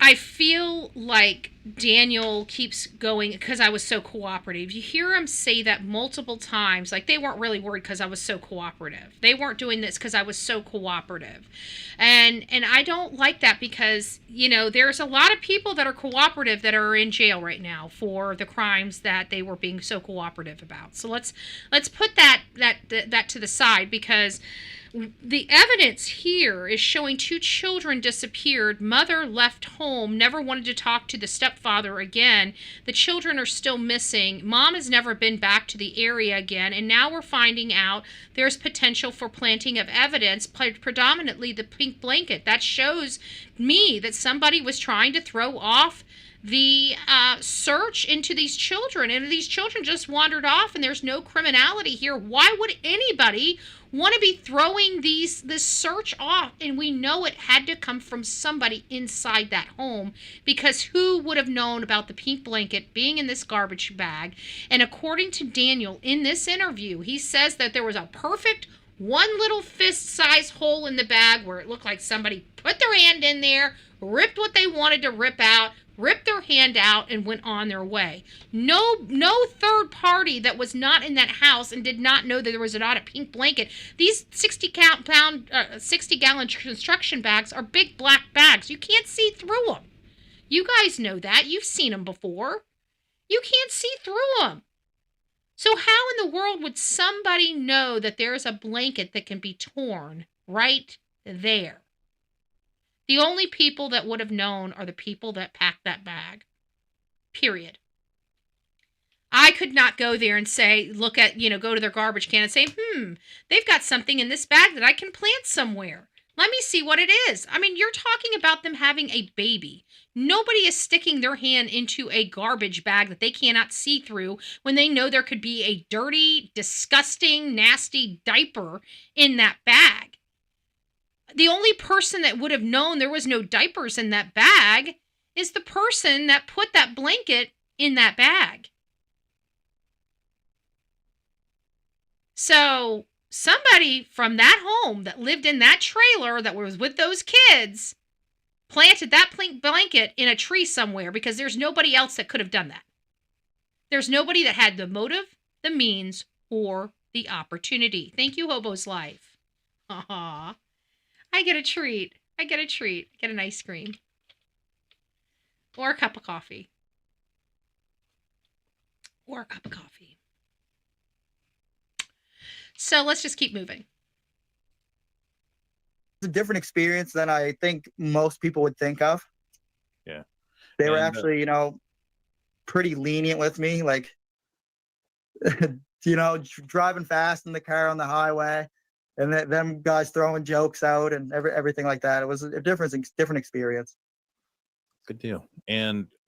I feel like Daniel keeps going because I was so cooperative. You hear him say that multiple times, like they weren't really worried because I was so cooperative. They weren't doing this because I was so cooperative. And I don't like that because, you know, there's a lot of people that are cooperative that are in jail right now for the crimes that they were being so cooperative about. So let's put that to the side, because the evidence here is showing 2 children disappeared. Mother left home, never wanted to talk to the stepfather again. The children are still missing. Mom has never been back to the area again. And now we're finding out there's potential for planting of evidence, predominantly the pink blanket. That shows me that somebody was trying to throw off the search into these children, and these children just wandered off, and there's no criminality here. Why would anybody want to be throwing this search off? And we know it had to come from somebody inside that home, because who would have known about the pink blanket being in this garbage bag? And according to Daniel in this interview, he says that there was a perfect one little fist-sized hole in the bag where it looked like somebody put their hand in there, ripped what they wanted to rip out, ripped their hand out, and went on their way. No third party that was not in that house and did not know that there was not a pink blanket. These 60-gallon construction bags are big black bags. You can't see through them. You guys know that. You've seen them before. You can't see through them. So how in the world would somebody know that there's a blanket that can be torn right there? The only people that would have known are the people that packed that bag. Period. I could not go there and say, go to their garbage can and say, they've got something in this bag that I can plant somewhere. Let me see what it is. I mean, you're talking about them having a baby. Nobody is sticking their hand into a garbage bag that they cannot see through when they know there could be a dirty, disgusting, nasty diaper in that bag. The only person that would have known there was no diapers in that bag is the person that put that blanket in that bag. So somebody from that home that lived in that trailer that was with those kids planted that blanket in a tree somewhere, because there's nobody else that could have done that. There's nobody that had the motive, the means, or the opportunity. Thank you, Hobo's Life. Aww. I get a treat. I get an ice cream. Or a cup of coffee. So let's just keep moving. It's a different experience than I think most people would think of. Yeah. They were actually, pretty lenient with me. Like, driving fast in the car on the highway. And them guys throwing jokes out and everything like that. It was a different experience. Good deal.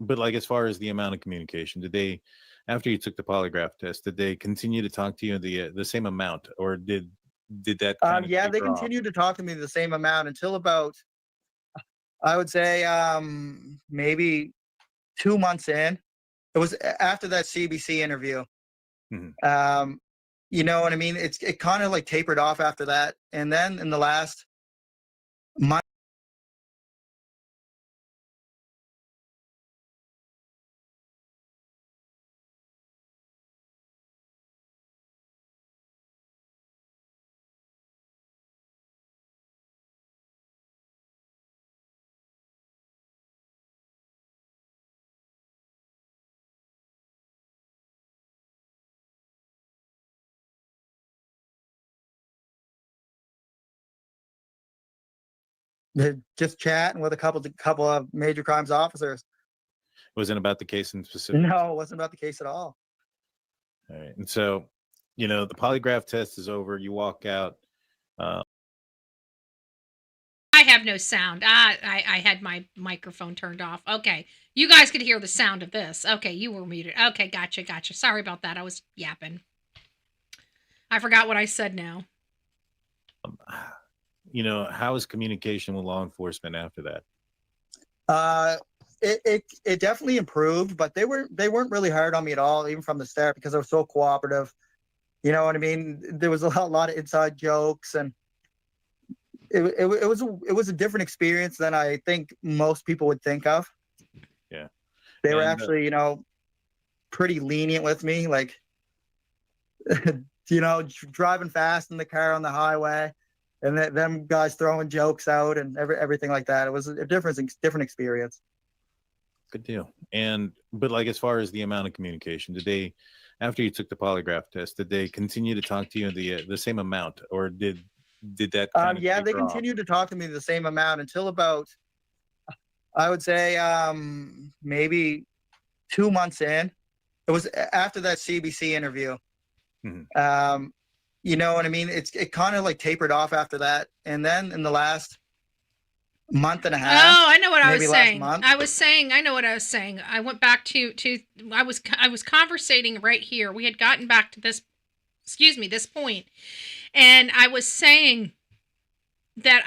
But like, as far as the amount of communication, did they, after you took the polygraph test, did they continue to talk to you the same amount, or did that? Yeah, they continued to talk to me the same amount until about, I would say, maybe 2 months in. It was after that CBC interview. Mm-hmm. You know what I mean? It kind of like tapered off after that. And then in the last month, just chatting with a couple of major crimes officers. It wasn't about the case in specific. No, it wasn't about the case at all. All right. And so, the polygraph test is over. You walk out. I have no sound. I had my microphone turned off. Okay. You guys could hear the sound of this. Okay. You were muted. Okay. Gotcha. Sorry about that. I was yapping. I forgot what I said now. How is communication with law enforcement after that? It definitely improved, but they weren't really hard on me at all, even from the start, because I was so cooperative. You know what I mean? There was a lot of inside jokes, and it was a different experience than I think most people would think of. Yeah. They were actually, pretty lenient with me, like, driving fast in the car on the highway, and them guys throwing jokes out and everything like that. It was a different experience. Good deal. But like, as far as the amount of communication, did they, after you took the polygraph test, did they continue to talk to you the same amount, or did that kind of Yeah, they taper off? continued to talk to me the same amount until about, I would say, maybe 2 months in. It was after that CBC interview. Mm-hmm. You know what I mean? It kind of like tapered off after that, and then in the last month and a half. Oh, I know what I was saying. Month, I know what I was saying. I went back to I was conversating right here. We had gotten back to this point, and I was saying that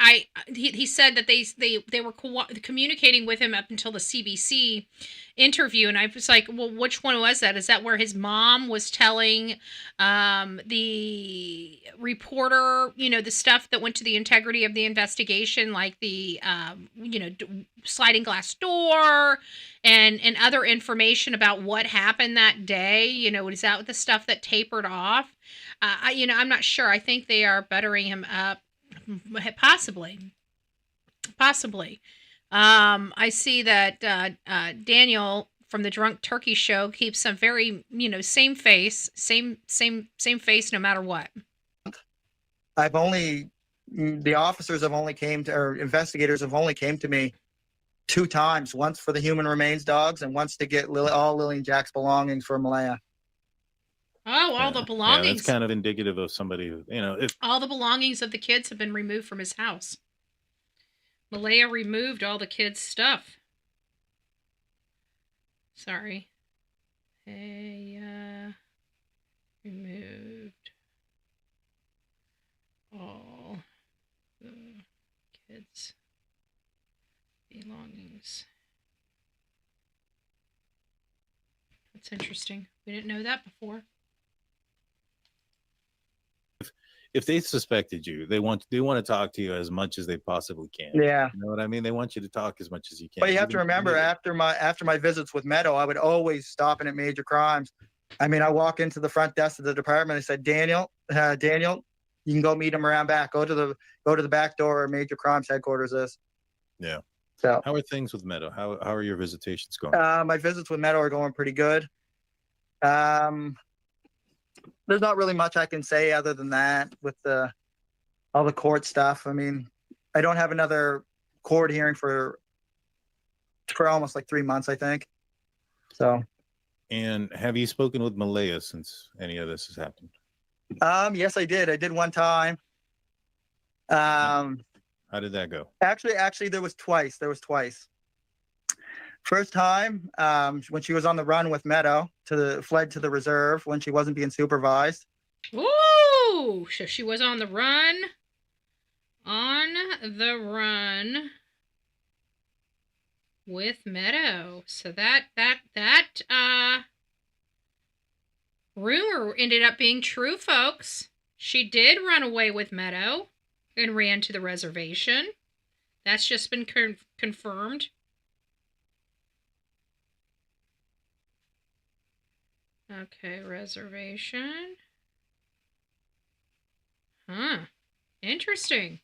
he said that they were communicating with him up until the CBC interview, and I was like, well, which one was that? Is that where his mom was telling the reporter, the stuff that went to the integrity of the investigation, like the sliding glass door and other information about what happened that day? Is that the stuff that tapered off? I'm not sure. I think they are buttering him up. Possibly. I see that Daniel from the Drunk Turkey Show keeps some very, same face no matter what. The officers have only or investigators have only came to me 2 times, once for the human remains dogs and once to get all Lilly and Jack's belongings for Malehya. Oh, all the belongings. Yeah, that's kind of indicative of somebody who, all the belongings of the kids have been removed from his house. Malehya removed all the kids' stuff. Sorry. Removed all the kids' belongings. That's interesting. We didn't know that before. if they suspected you, they want to talk to you as much as they possibly can. Yeah. You know what I mean? They want you to talk as much as you can. But you have to remember, after my visits with Meadow, I would always stop in at Major Crimes. I mean, I walk into the front desk of the department. I said, Daniel, you can go meet him around back. Go to the back door where Major Crimes headquarters is. Yeah. So how are things with Meadow? How are your visitations going? My visits with Meadow are going pretty good. There's not really much I can say other than that with all the court stuff. I mean, I don't have another court hearing for almost like 3 months, I think. So. And have you spoken with Malehya since any of this has happened? Yes, I did. I did one time. How did that go? Actually, there was twice. First time, when she was on the run with Meadow, fled to the reserve when she wasn't being supervised. Ooh, so she was on the run. On the run with Meadow. So that rumor ended up being true, folks. She did run away with Meadow and ran to the reservation. That's just been confirmed. Okay, reservation. Huh. Interesting.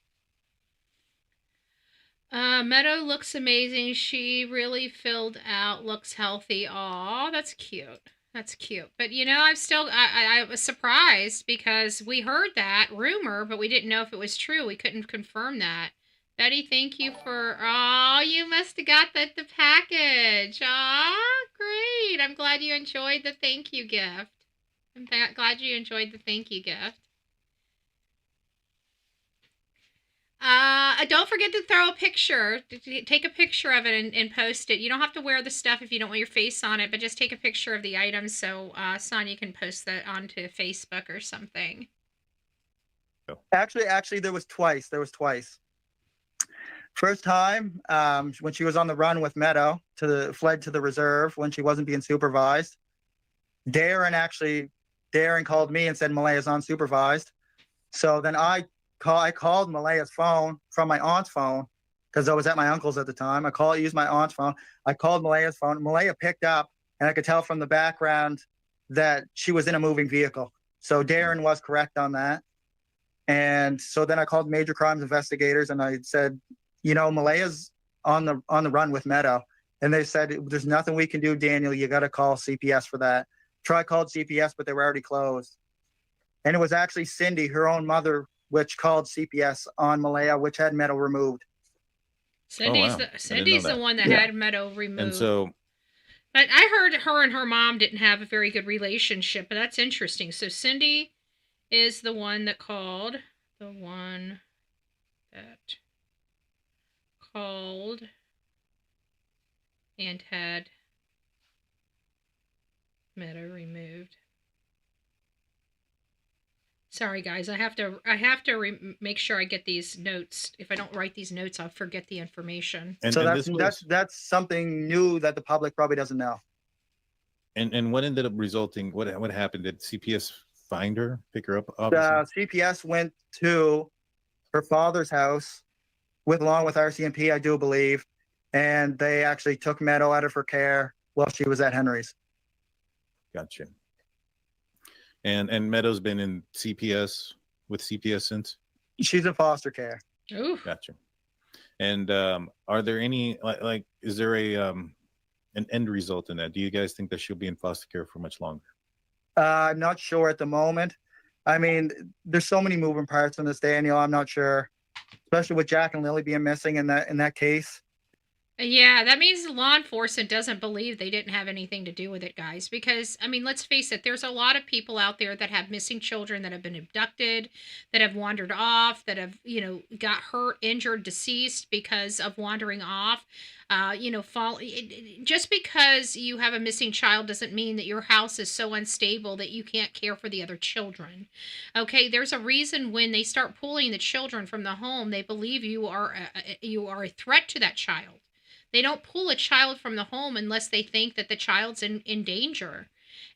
Meadow looks amazing. She really filled out, looks healthy. Aw, that's cute. That's cute. But, I was surprised because we heard that rumor, but we didn't know if it was true. We couldn't confirm that. Betty, thank you for... Oh, you must have got the package. Aw, great. I'm glad you enjoyed the thank you gift. Glad you enjoyed the thank you gift. Don't forget to throw a picture. Take a picture of it and post it. You don't have to wear the stuff if you don't want your face on it, but just take a picture of the items so Sonia can post that onto Facebook or something. Actually, there was twice. First time, when she was on the run with Meadow, fled to the reserve when she wasn't being supervised. Darren called me and said Malehya's unsupervised. So then I I called Malehya's phone from my aunt's phone because I was at my uncle's at the time. Used my aunt's phone. I called Malehya's phone. Malehya picked up, and I could tell from the background that she was in a moving vehicle. So Darren was correct on that. And so then I called major crimes investigators, and I said, Malehya's on the run with Meadow. And they said, there's nothing we can do, Daniel. You got to call CPS for that. I called CPS, but they were already closed. And it was actually Cindy, her own mother, which called CPS on Malehya, which had Meadow removed. Cindy's the one that had Meadow removed. And so, but I heard her and her mom didn't have a very good relationship, but that's interesting. So Cindy is the one that called, and had Meadow removed. Sorry, guys. I have to make sure I get these notes. If I don't write these notes, I'll forget the information. And so that's something new that the public probably doesn't know. And what ended up resulting? What happened? Did CPS find her, pick her up? Obviously? CPS went to her father's house along with RCMP, I do believe, and they actually took Meadow out of her care while she was at Henry's. Gotcha. And Meadow's been in CPS since? She's in foster care. Ooh. Gotcha. And are there any is there an end result in that? Do you guys think that she'll be in foster care for much longer? Not sure at the moment. I mean, there's so many moving parts in this, Daniel. I'm not sure, especially with Jack and Lily being missing in that case. Yeah, that means the law enforcement doesn't believe they didn't have anything to do with it, guys. Because, I mean, let's face it, there's a lot of people out there that have missing children that have been abducted, that have wandered off, that have, got hurt, injured, deceased because of wandering off. Just because you have a missing child doesn't mean that your house is so unstable that you can't care for the other children. Okay, there's a reason when they start pulling the children from the home, they believe you are a threat to that child. They don't pull a child from the home unless they think that the child's in danger.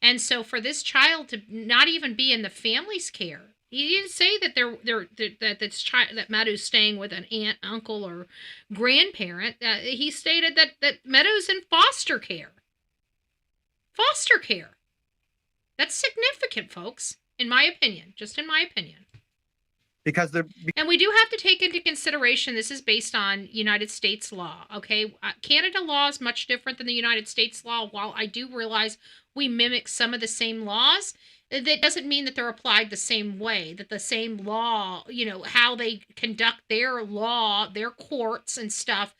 And so for this child to not even be in the family's care, he didn't say that that Meadow's staying with an aunt, uncle, or grandparent. He stated that Meadow's in foster care. Foster care. That's significant, folks, in my opinion. Just in my opinion. And we do have to take into consideration this is based on United States law, okay? Canada law is much different than the United States law. While I do realize we mimic some of the same laws, that doesn't mean that they're applied the same way, that the same law, how they conduct their law, their courts and stuff,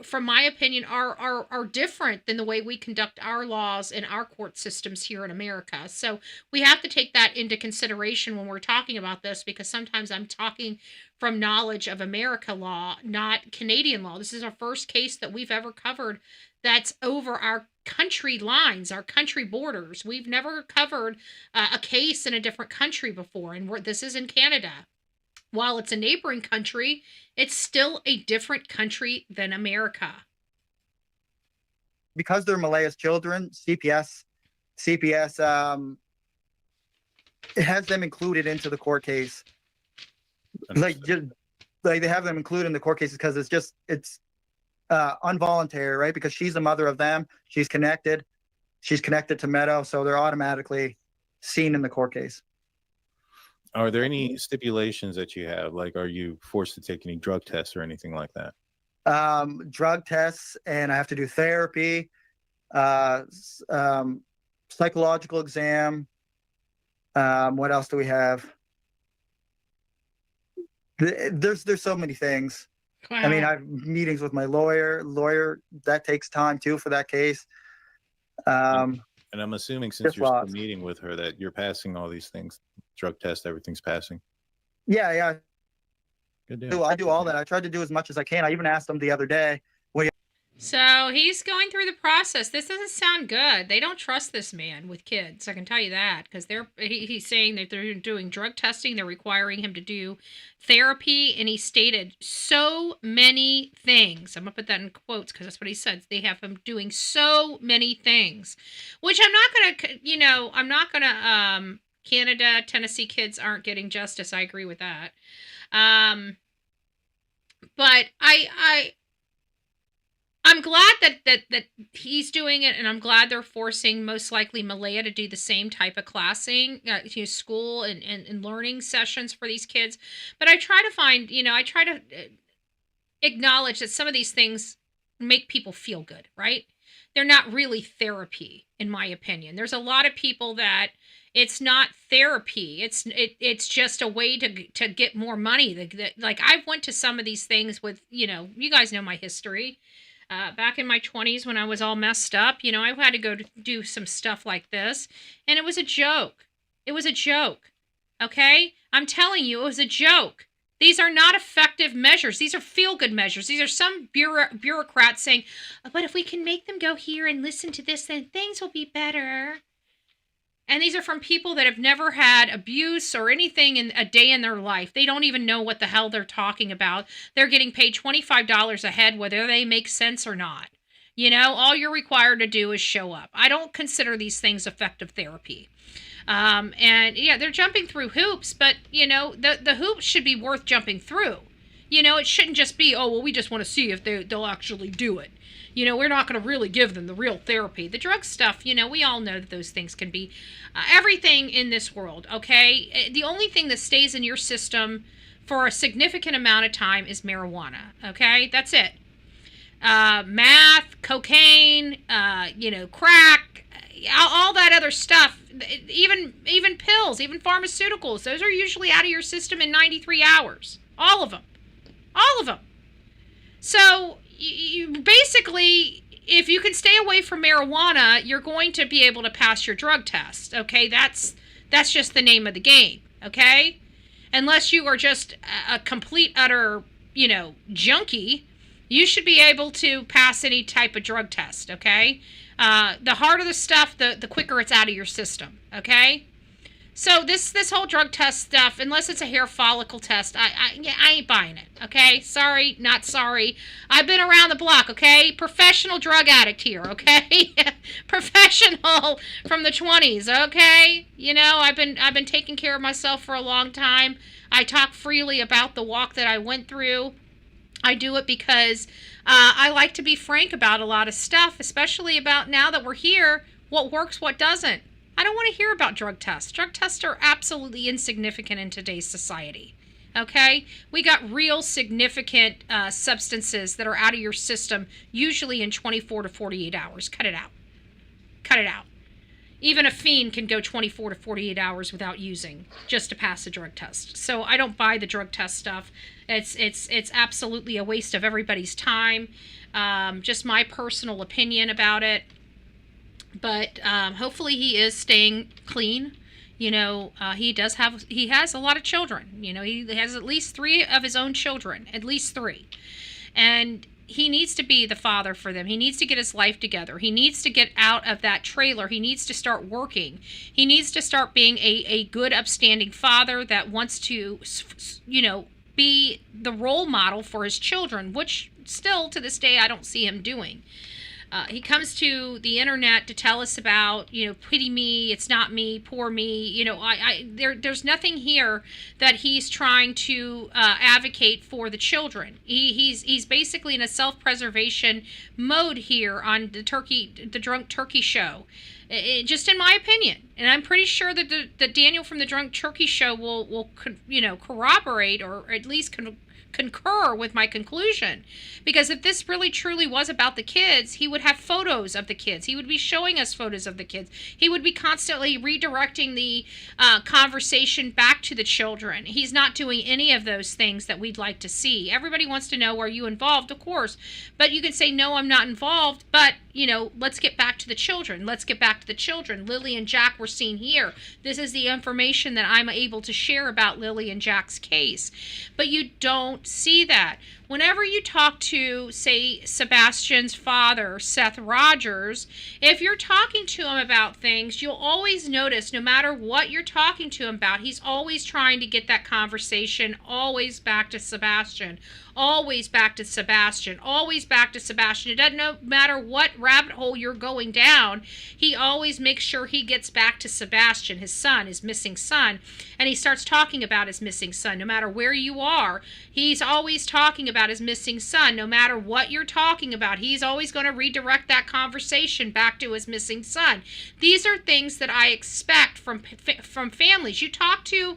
from my opinion, are different than the way we conduct our laws and our court systems here in America. So we have to take that into consideration when we're talking about this, because sometimes I'm talking from knowledge of America law, not Canadian law. This is our first case that we've ever covered that's over our country lines, our country borders. We've never covered a case in a different country before, and this is in Canada. While it's a neighboring country, it's still a different country than America. Because they're Malehya's children, CPS, it has them included into the court case. Like they have them included in the court cases because it's involuntary, right? Because she's the mother of them. She's connected to Meadow, so they're automatically seen in the court case. Are there any stipulations that you have? Like, are you forced to take any drug tests or anything like that? Drug tests, and I have to do therapy, psychological exam. What else do we have? There's so many things. Wow. I mean, I have meetings with my lawyer. That takes time too for that case. And I'm assuming since you're still meeting with her that you're passing all these things, drug test, everything's passing. Yeah. Good deal. I do all that. I tried to do as much as I can. I even asked them the other day. So he's going through the process. This doesn't sound good. They don't trust this man with kids. I can tell you that, because he's saying that they're doing drug testing. They're requiring him to do therapy. And he stated so many things. I'm going to put that in quotes because that's what he said. They have him doing so many things, which I'm not going to Canada, Tennessee kids aren't getting justice. I agree with that. But I'm glad that he's doing it, and I'm glad they're forcing most likely Malehya to do the same type of classing, school and learning sessions for these kids. But I try to find, I try to acknowledge that some of these things make people feel good, right? They're not really therapy, in my opinion. There's a lot of people that it's not therapy. It's just a way to get more money. Like I've went to some of these things with, you guys know my history. Back in my 20s when I was all messed up, I had to go to do some stuff like this, and it was a joke. It was a joke. Okay? I'm telling you, it was a joke. These are not effective measures. These are feel-good measures. These are some bureaucrats saying, but if we can make them go here and listen to this, then things will be better. And these are from people that have never had abuse or anything in a day in their life. They don't even know what the hell they're talking about. They're getting paid $25 a head, whether they make sense or not. All you're required to do is show up. I don't consider these things effective therapy. And yeah, they're jumping through hoops, but the hoops should be worth jumping through. It shouldn't just be, oh, well, we just want to see if they'll actually do it. We're not going to really give them the real therapy. The drug stuff, we all know that those things can be everything in this world, okay? The only thing that stays in your system for a significant amount of time is marijuana, okay? That's it. Meth, cocaine, crack, all that other stuff, even pills, even pharmaceuticals, those are usually out of your system in 93 hours. All of them. So you basically, if you can stay away from marijuana, you're going to be able to pass your drug test, okay? That's just the name of the game, okay? Unless you are just a complete, utter, junkie, you should be able to pass any type of drug test, okay? The harder the stuff, the quicker it's out of your system, okay? So this whole drug test stuff, unless it's a hair follicle test, I ain't buying it, okay? Sorry, not sorry. I've been around the block, okay? Professional drug addict here, okay? Professional from the 20s, okay? I've been taking care of myself for a long time. I talk freely about the walk that I went through. I do it because I like to be frank about a lot of stuff, especially about now that we're here, what works, what doesn't. I don't want to hear about drug tests. Drug tests are absolutely insignificant in today's society, okay? We got real significant substances that are out of your system, usually in 24 to 48 hours. Cut it out. Cut it out. Even a fiend can go 24 to 48 hours without using just to pass a drug test. So I don't buy the drug test stuff. It's absolutely a waste of everybody's time. Just my personal opinion about it. But hopefully he is staying clean. He has a lot of children. He has at least 3 of his own children, at least 3. And he needs to be the father for them. He needs to get his life together. He needs to get out of that trailer. He needs to start working. He needs to start being a good, upstanding father that wants to, be the role model for his children, which still to this day I don't see him doing. He comes to the internet to tell us about, pity me, it's not me, poor me. There's nothing here that he's trying to advocate for the children. He's basically in a self-preservation mode here on the Drunk Turkey Show. Just in my opinion, and I'm pretty sure that Daniel from the Drunk Turkey Show will corroborate or at least concur with my conclusion, because if this really truly was about the kids, he would have photos of the kids. He would be showing us photos of the kids. He would be constantly redirecting the conversation back to the children. He's not doing any of those things that we'd like to see. Everybody wants to know, are you involved? Of course, but you can say, no, I'm not involved, but let's get back to the children. Let's get back to the children. Lilly and Jack were seen here. This is the information that I'm able to share about Lilly and Jack's case. But you don't don't see that. Whenever you talk to, say, Sebastian's father, Seth Rogers, if you're talking to him about things, you'll always notice, no matter what you're talking to him about, he's always trying to get that conversation always back to Sebastian. Always back to Sebastian. Always back to Sebastian. It doesn't matter what rabbit hole you're going down, he always makes sure he gets back to Sebastian, his son, his missing son, and he starts talking about his missing son. No matter where you are, he's always talking about his missing son. No matter what you're talking about, he's always going to redirect that conversation back to his missing son. These are things that I expect from families. You talk to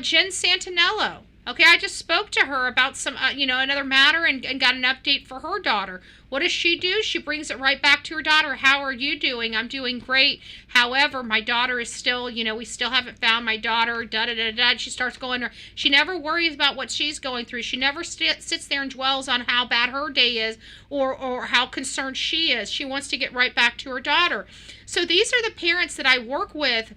Jen Santinello. Okay, I just spoke to her about some, another matter and got an update for her daughter. What does she do? She brings it right back to her daughter. How are you doing? I'm doing great. However, my daughter is still, we still haven't found my daughter, da-da-da-da. She starts going, she never worries about what she's going through. She never sits there and dwells on how bad her day is or how concerned she is. She wants to get right back to her daughter. So these are the parents that I work with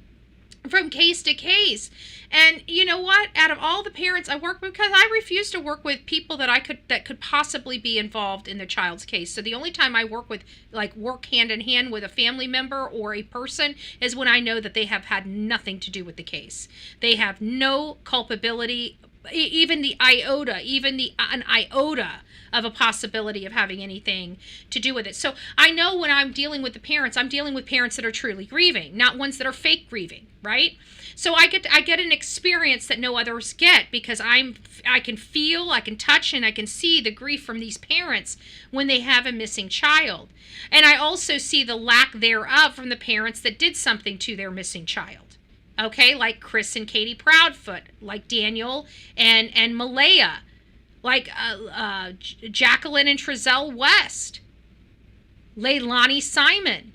from case to case. And you know what? Out of all the parents I work with, because I refuse to work with people that could possibly be involved in their child's case. So the only time I work hand in hand with a family member or a person is when I know that they have had nothing to do with the case. They have no culpability, even an iota of a possibility of having anything to do with it. So I know when I'm dealing with the parents, I'm dealing with parents that are truly grieving, not ones that are fake grieving, right? So I get an experience that no others get, because I can feel, I can touch, and I can see the grief from these parents when they have a missing child. And I also see the lack thereof from the parents that did something to their missing child. Okay, like Chris and Katie Proudfoot, like Daniel and Malehya, like Jacqueline and Trezell West, Leilani Simon.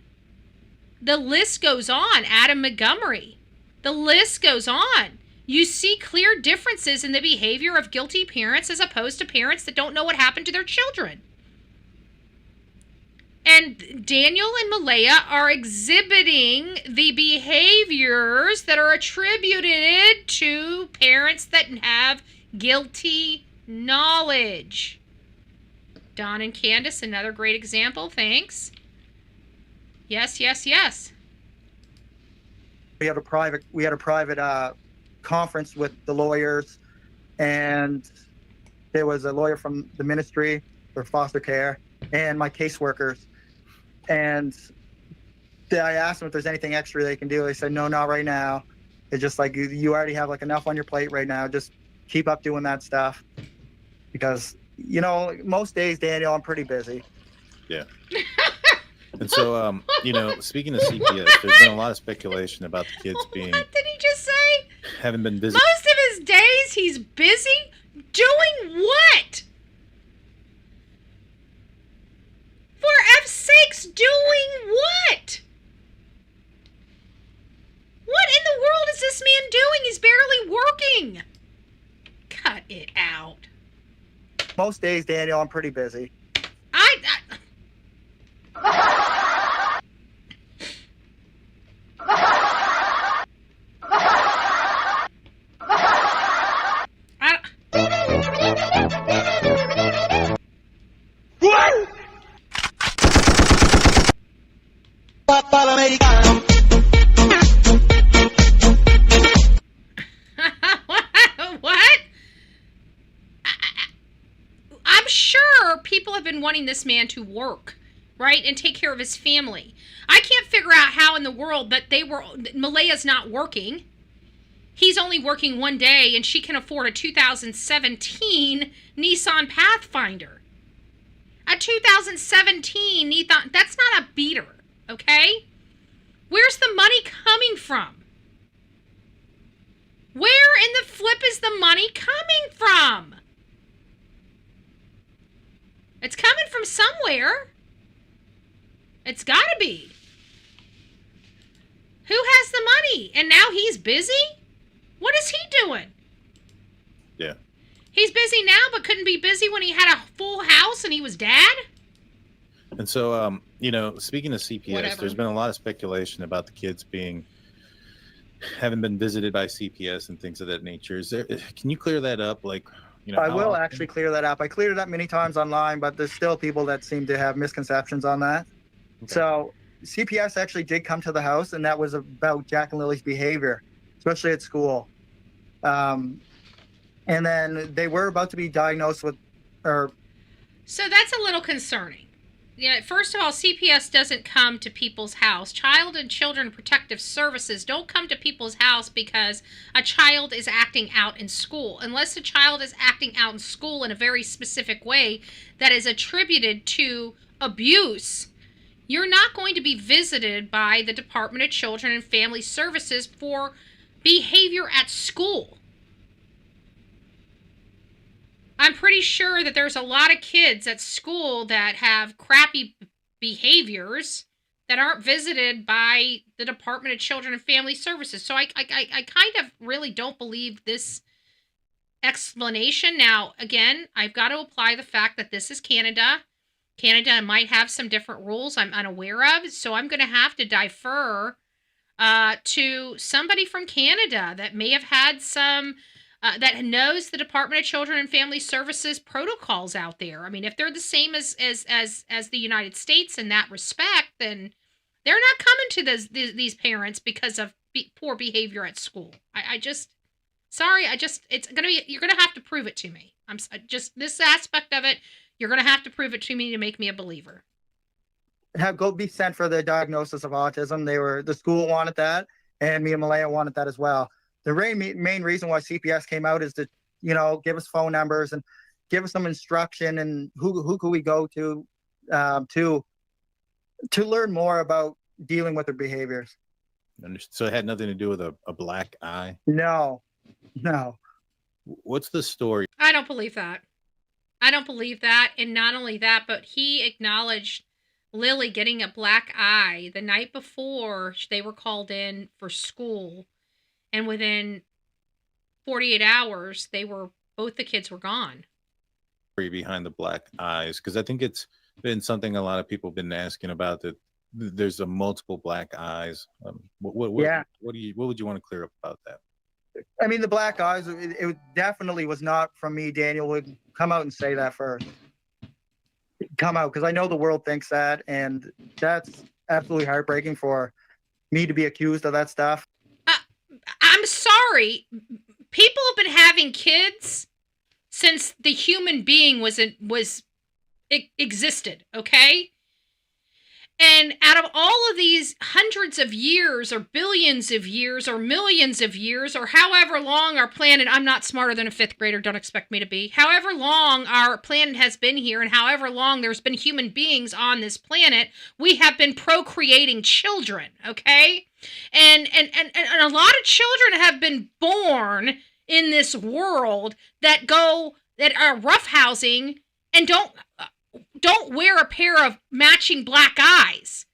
The list goes on. Adam Montgomery. The list goes on. You see clear differences in the behavior of guilty parents as opposed to parents that don't know what happened to their children. And Daniel and Malehya are exhibiting the behaviors that are attributed to parents that have guilty knowledge. Don and Candace, another great example. Thanks. Yes, yes, yes. We had a private conference with the lawyers, and there was a lawyer from the ministry for foster care and my caseworkers. And I asked them if there's anything extra they can do. They said, no, not right now. It's just like, you already have enough on your plate right now. Just keep up doing that stuff. Because, most days, Daniel, I'm pretty busy. Yeah. And so, speaking of CPS, there's been a lot of speculation about the kids being... What did he just say? Haven't been visited. Most of his days, he's busy doing what? For F's sakes, doing what? What in the world is this man doing? He's barely working. Cut it out. Most days, Daniel, I'm pretty busy. What? I'm sure people have been wanting this man to work, right, and take care of his family. I can't figure out how in the world that Malehya's not working. He's only working one day, and she can afford a 2017 Nissan Pathfinder. A 2017 Nissan, that's not a beater, okay? Where's the money coming from? Where in the flip is the money coming from? It's coming from somewhere. It's got to be. Who has the money? And now he's busy? What is he doing? Yeah. He's busy now, but couldn't be busy when he had a full house and he was dad? And so, speaking of CPS, Whatever. There's been a lot of speculation about the kids haven't been visited by CPS and things of that nature. Can you clear that up? Like, I will actually clear that up. I cleared it up many times online, but there's still people that seem to have misconceptions on that. Okay. So CPS actually did come to the house, and that was about Jack and Lily's behavior, especially at school. And then they were about to be diagnosed with, So that's a little concerning. Yeah, first of all, CPS doesn't come to people's house. Child and Children Protective Services don't come to people's house because a child is acting out in school. Unless a child is acting out in school in a very specific way that is attributed to abuse, you're not going to be visited by the Department of Children and Family Services for behavior at school. I'm pretty sure that there's a lot of kids at school that have crappy behaviors that aren't visited by the Department of Children and Family Services. So I kind of really don't believe this explanation. Now, again, I've got to apply the fact that this is Canada. Canada might have some different rules I'm unaware of, so I'm going to have to defer to somebody from Canada that may have had some... that knows the Department of Children and Family Services protocols out there. I mean, if they're the same as the United States in that respect, then they're not coming to these parents because of poor behavior at school. It's gonna be, you're gonna have to prove it to me. I'm just this aspect of it. You're gonna have to prove it to me to make me a believer. Go be sent for the diagnosis of autism. The school wanted that, and me and Malehya wanted that as well. The main reason why CPS came out is to, give us phone numbers and give us some instruction and who could we go to learn more about dealing with their behaviors. So it had nothing to do with a black eye? No. What's the story? I don't believe that. And not only that, but he acknowledged Lily getting a black eye the night before they were called in for school. And within 48 hours, both the kids were gone. Behind the black eyes, because I think it's been something a lot of people have been asking about, that there's a multiple black eyes. What would you want to clear up about that? I mean, the black eyes, it definitely was not from me. Daniel would come out and say that first. Come out, because I know the world thinks that, and that's absolutely heartbreaking for me to be accused of that stuff. I'm sorry. People have been having kids since the human being existed, okay? And out of all of these hundreds of years or billions of years or millions of years or however long our planet, I'm not smarter than a fifth grader, don't expect me to be, however long our planet has been here and however long there's been human beings on this planet, we have been procreating children, okay? And a lot of children have been born in this world that are roughhousing and don't wear a pair of matching black eyes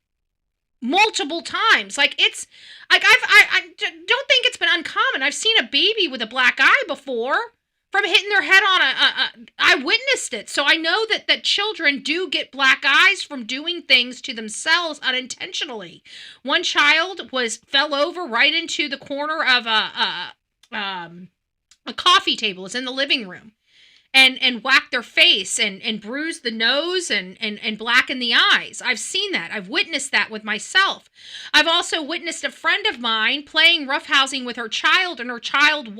multiple times. Like, it's like I don't think it's been uncommon. I've seen a baby with a black eye before from hitting their head on I witnessed it. So I know that children do get black eyes from doing things to themselves unintentionally. One child fell over right into the corner of a coffee table. It's in the living room. And whacked their face and bruised the nose and blackened the eyes. I've seen that. I've witnessed that with myself. I've also witnessed a friend of mine playing roughhousing with her child, and her child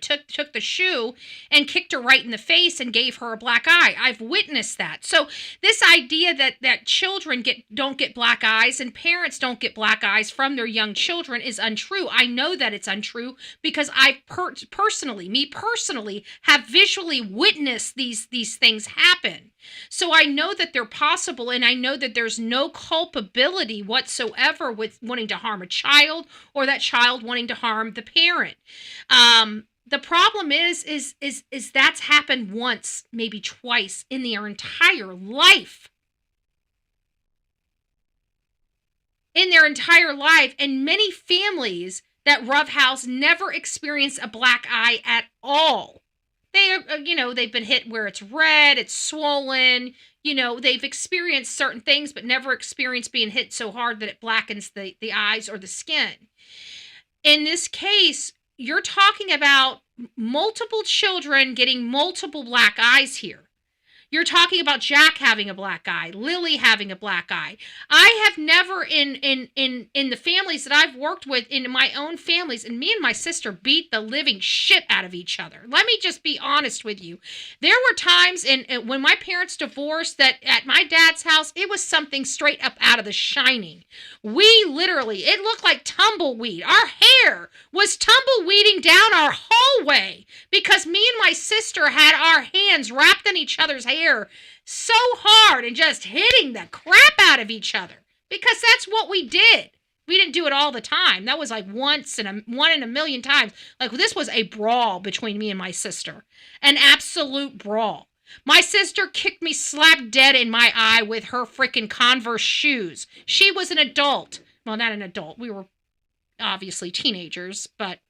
took the shoe and kicked her right in the face and gave her a black eye. I've witnessed that. So this idea that children don't get black eyes and parents don't get black eyes from their young children is untrue. I know that it's untrue because I personally have visually witnessed these things happen. So I know that they're possible, and I know that there's no culpability whatsoever with wanting to harm a child or that child wanting to harm the parent. The problem is that's happened once, maybe twice in their entire life. And many families that roughhouse never experience a black eye at all. They've been hit where it's red, it's swollen, they've experienced certain things, but never experienced being hit so hard that it blackens the eyes or the skin. In this case, you're talking about multiple children getting multiple black eyes here. You're talking about Jack having a black eye, Lilly having a black eye. I have never in the families that I've worked with, in my own families, and me and my sister beat the living shit out of each other. Let me just be honest with you. There were times when my parents divorced that at my dad's house, it was something straight up out of The Shining. We literally, it looked like tumbleweed. Our hair was tumbleweeding down our hallway because me and my sister had our hands wrapped in each other's hair so hard and just hitting the crap out of each other because that's what we did. We didn't do it all the time. That was like one in a million times. Like, this was a brawl between me and my sister, an absolute brawl. My sister kicked me slap dead in my eye with her freaking Converse shoes. She was an adult. Well, not an adult. We were obviously teenagers, but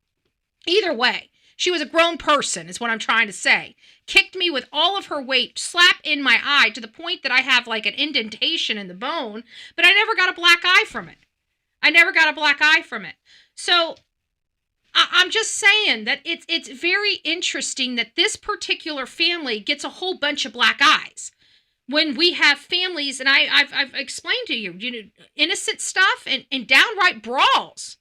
either way, she was a grown person, is what I'm trying to say. Kicked me with all of her weight, slap in my eye to the point that I have like an indentation in the bone, but I never got a black eye from it. So I'm just saying that it's very interesting that this particular family gets a whole bunch of black eyes. When we have families, and I've explained to you, innocent stuff and downright brawls.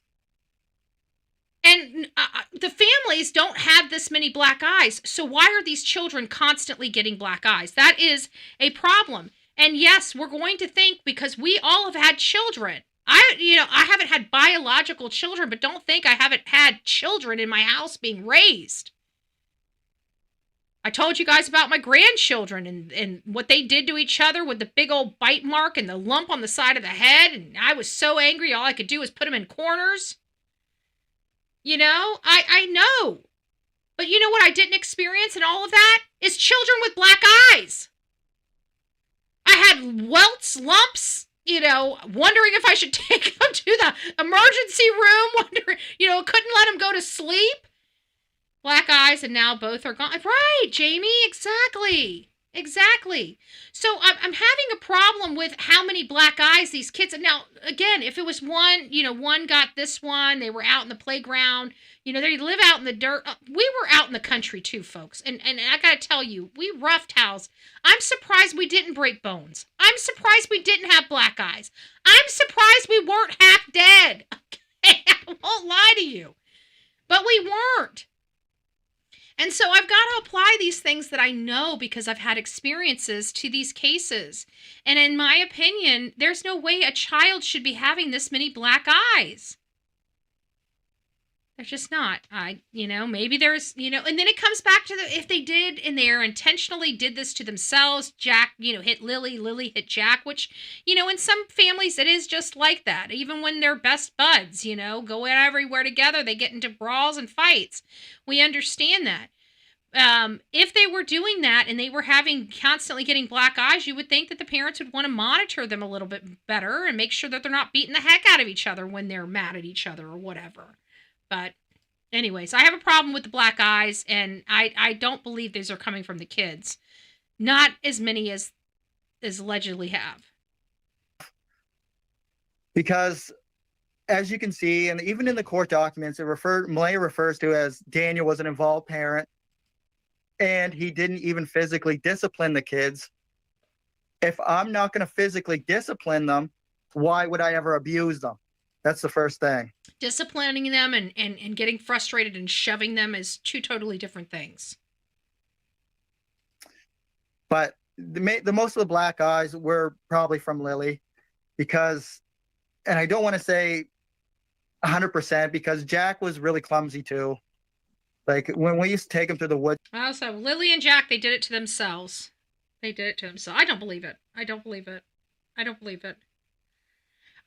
And the families don't have this many black eyes. So why are these children constantly getting black eyes? That is a problem. And yes, we're going to think, because we all have had children. I haven't had biological children, but don't think I haven't had children in my house being raised. I told you guys about my grandchildren and what they did to each other with the big old bite mark and the lump on the side of the head. And I was so angry, all I could do was put them in corners. I know. But you know what I didn't experience in all of that? Is children with black eyes. I had welts, lumps, wondering if I should take them to the emergency room, couldn't let them go to sleep. Black eyes, and now both are gone. Right, Jamie, exactly. So I'm having a problem with how many black eyes these kids. And now, again, if it was one, one got this one, they were out in the playground, they live out in the dirt. We were out in the country too, folks. And I got to tell you, we roughhoused. I'm surprised we didn't break bones. I'm surprised we didn't have black eyes. I'm surprised we weren't half dead. Okay, I won't lie to you. But we weren't. And so I've got to apply these things that I know because I've had experiences to these cases. And in my opinion, there's no way a child should be having this many black eyes. They're just not. Maybe there's, and then it comes back to if they did and they intentionally did this to themselves. Jack, hit Lilly, Lilly hit Jack, which, in some families it is just like that. Even when they're best buds, go everywhere together, they get into brawls and fights. We understand that. If they were doing that and they were constantly getting black eyes, you would think that the parents would want to monitor them a little bit better and make sure that they're not beating the heck out of each other when they're mad at each other or whatever. But anyways, I have a problem with the black eyes, and I don't believe these are coming from the kids. Not as many as allegedly have. Because as you can see, and even in the court documents, Malehya refers to as Daniel was an involved parent, and he didn't even physically discipline the kids. If I'm not going to physically discipline them, why would I ever abuse them? That's the first thing. Disciplining them and getting frustrated and shoving them is two totally different things. But the most of the black eyes were probably from Lilly because, and I don't want to say 100% because Jack was really clumsy too. Like when we used to take him to the woods. Oh, so Lilly and Jack, they did it to themselves. I don't believe it.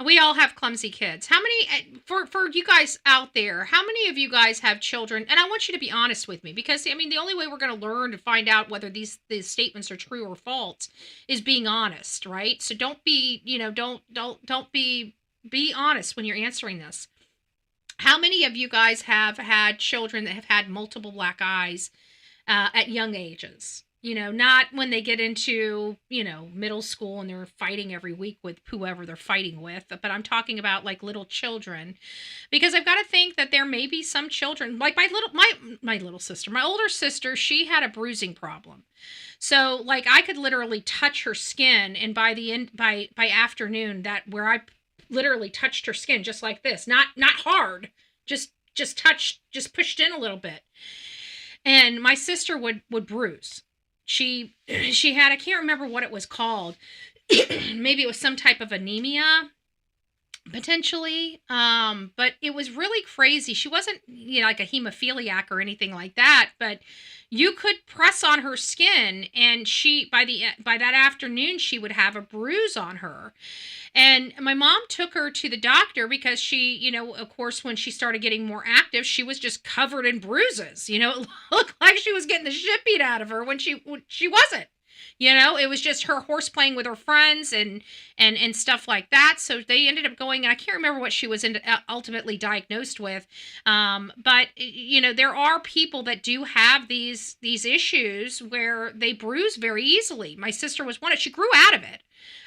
We all have clumsy kids. How many, for you guys out there, how many of you guys have children? And I want you to be honest with me because, the only way we're going to learn to find out whether these statements are true or false is being honest, right? So don't be, don't be honest when you're answering this. How many of you guys have had children that have had multiple black eyes at young ages? You know, not when they get into, you know, middle school and they're fighting every week with whoever they're fighting with, but I'm talking about like little children, because I've got to think that there may be some children, like my little sister, my older sister, she had a bruising problem. So like I could literally touch her skin, and by the end, by afternoon, that where I literally touched her skin just like this, not hard, just touched, just pushed in a little bit. And my sister would bruise. She had, I can't remember what it was called. Maybe it was some type of anemia, potentially. But it was really crazy. She wasn't, you know, like a hemophiliac or anything like that, but you could press on her skin, and she, by that afternoon, she would have a bruise on her. And my mom took her to the doctor because she, you know, of course, when she started getting more active, she was just covered in bruises. You know, it looked like she was getting the shit beat out of her when she wasn't. You know, it was just her horse playing with her friends and stuff like that. So they ended up going, and I can't remember what she was ultimately diagnosed with. But, you know, there are people that do have these issues where they bruise very easily. My sister was one. She grew out of it.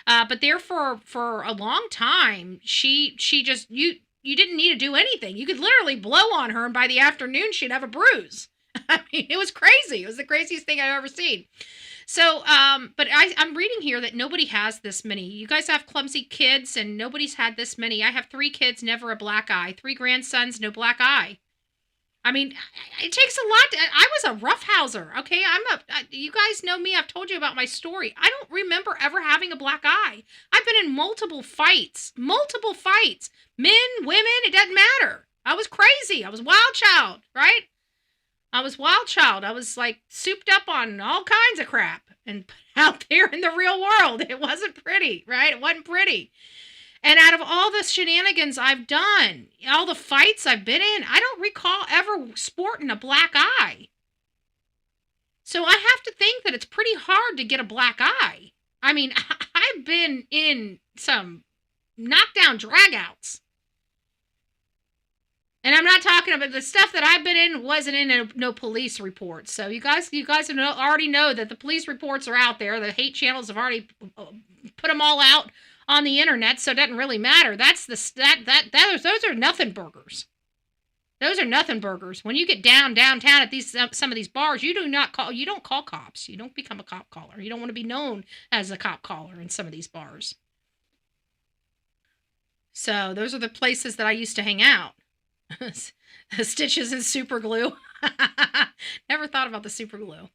But there for a long time, she just, you didn't need to do anything. You could literally blow on her, and by the afternoon, she'd have a bruise. I mean, it was crazy. It was the craziest thing I've ever seen. So, but I'm reading here that nobody has this many. You guys have clumsy kids, and nobody's had this many. I have 3 kids, never a black eye. 3 grandsons, no black eye. I mean, it takes a lot. I was a roughhouser, okay? You guys know me. I've told you about my story. I don't remember ever having a black eye. I've been in multiple fights. Men, women, it doesn't matter. I was crazy. I was a wild child, right? I was wild child. I was like souped up on all kinds of crap and put out there in the real world. It wasn't pretty, right? It wasn't pretty. And out of all the shenanigans I've done, all the fights I've been in, I don't recall ever sporting a black eye. So I have to think that it's pretty hard to get a black eye. I mean, I've been in some knockdown dragouts. And I'm not talking about the stuff that I've been in wasn't in no police reports. So you guys already know that the police reports are out there. The hate channels have already put them all out on the internet, so it doesn't really matter. Those are nothing burgers. Those are nothing burgers. When you get downtown at some of these bars, you don't call cops. You don't become a cop caller. You don't want to be known as a cop caller in some of these bars. So those are the places that I used to hang out. Stitches and super glue. Never thought about the super glue.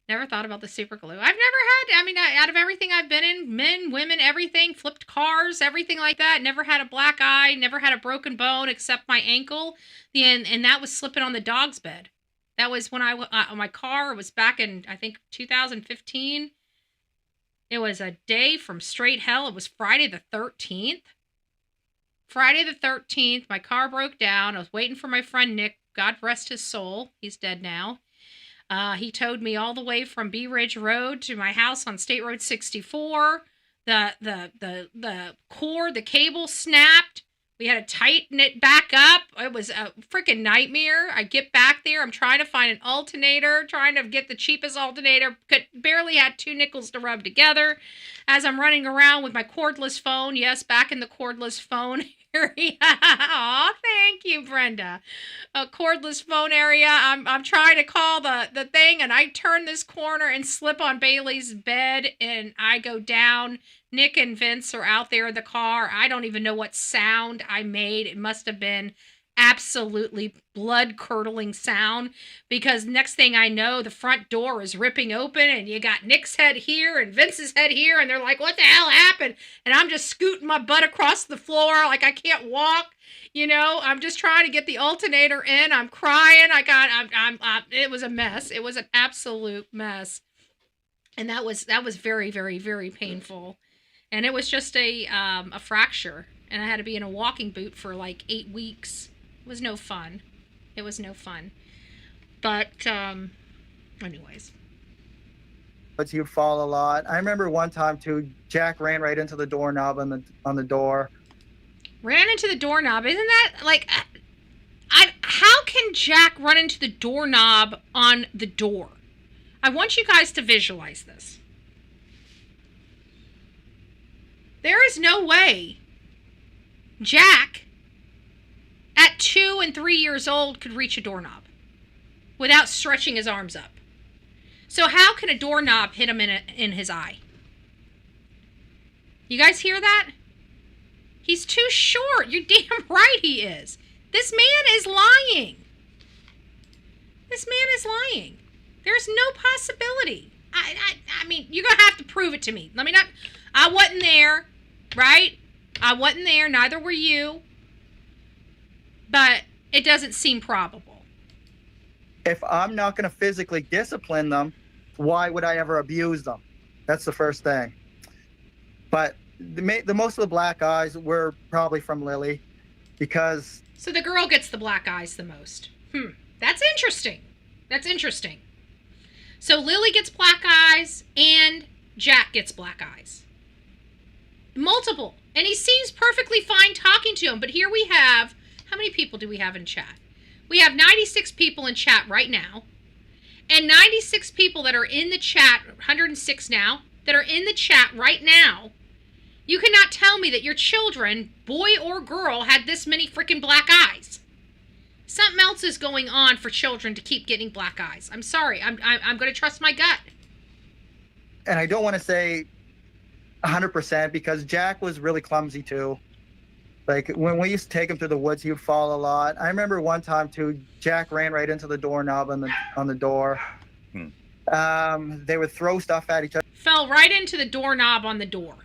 I've never had, I mean, out of everything I've been in, men, women, everything, flipped cars, everything like that, never had a black eye, never had a broken bone except my ankle. And that was slipping on the dog's bed. That was when my car was back in, I think, 2015. It was a day from straight hell. It was Friday the 13th. My car broke down. I was waiting for my friend Nick. God rest his soul. He's dead now. He towed me all the way from Bee Ridge Road to my house on State Road 64. The cord, the cable snapped. We had to tighten it back up. It was a freaking nightmare. I get back there. I'm trying to find an alternator, trying to get the cheapest alternator. Barely had 2 nickels to rub together. As I'm running around with my cordless phone. Yes, back in the cordless phone area. Aw, thank you, Brenda. A cordless phone area. I'm trying to call the thing, and I turn this corner and slip on Bailey's bed, and I go down. Nick and Vince are out there in the car. I don't even know what sound I made. It must have been absolutely blood-curdling sound, because next thing I know, the front door is ripping open, and you got Nick's head here and Vince's head here, and they're like, what the hell happened? And I'm just scooting my butt across the floor like I can't walk. You know, I'm just trying to get the alternator in. I'm crying. It was a mess. It was an absolute mess. And that was very, very, very painful. And it was just a fracture. And I had to be in a walking boot for like 8 weeks. It was no fun. But, anyways. But you fall a lot. I remember one time too, Jack ran right into the doorknob on the door. Ran into the doorknob. Isn't that like, how can Jack run into the doorknob on the door? I want you guys to visualize this. There is no way Jack, at 2 and 3 years old, could reach a doorknob without stretching his arms up. So how can a doorknob hit him in his eye? You guys hear that? He's too short. You're damn right he is. This man is lying. This man is lying. There's no possibility. I mean, you're going to have to prove it to me. I wasn't there, right? I wasn't there. Neither were you. But it doesn't seem probable. If I'm not going to physically discipline them, why would I ever abuse them? That's the first thing. But the most of the black eyes were probably from Lily, because... So the girl gets the black eyes the most. That's interesting. That's interesting. So Lily gets black eyes and Jack gets black eyes. Multiple. And he seems perfectly fine talking to him. But here we have... How many people do we have in chat? We have 96 people in chat right now. And 96 people that are in the chat, 106 now, that are in the chat right now. You cannot tell me that your children, boy or girl, had this many freaking black eyes. Something else is going on for children to keep getting black eyes. I'm sorry. I'm going to trust my gut. And I don't want to say 100% because Jack was really clumsy too. Like when we used to take him through the woods, he would fall a lot. I remember one time too, Jack ran right into the doorknob on the door. They would throw stuff at each other. Fell right into the doorknob on the door.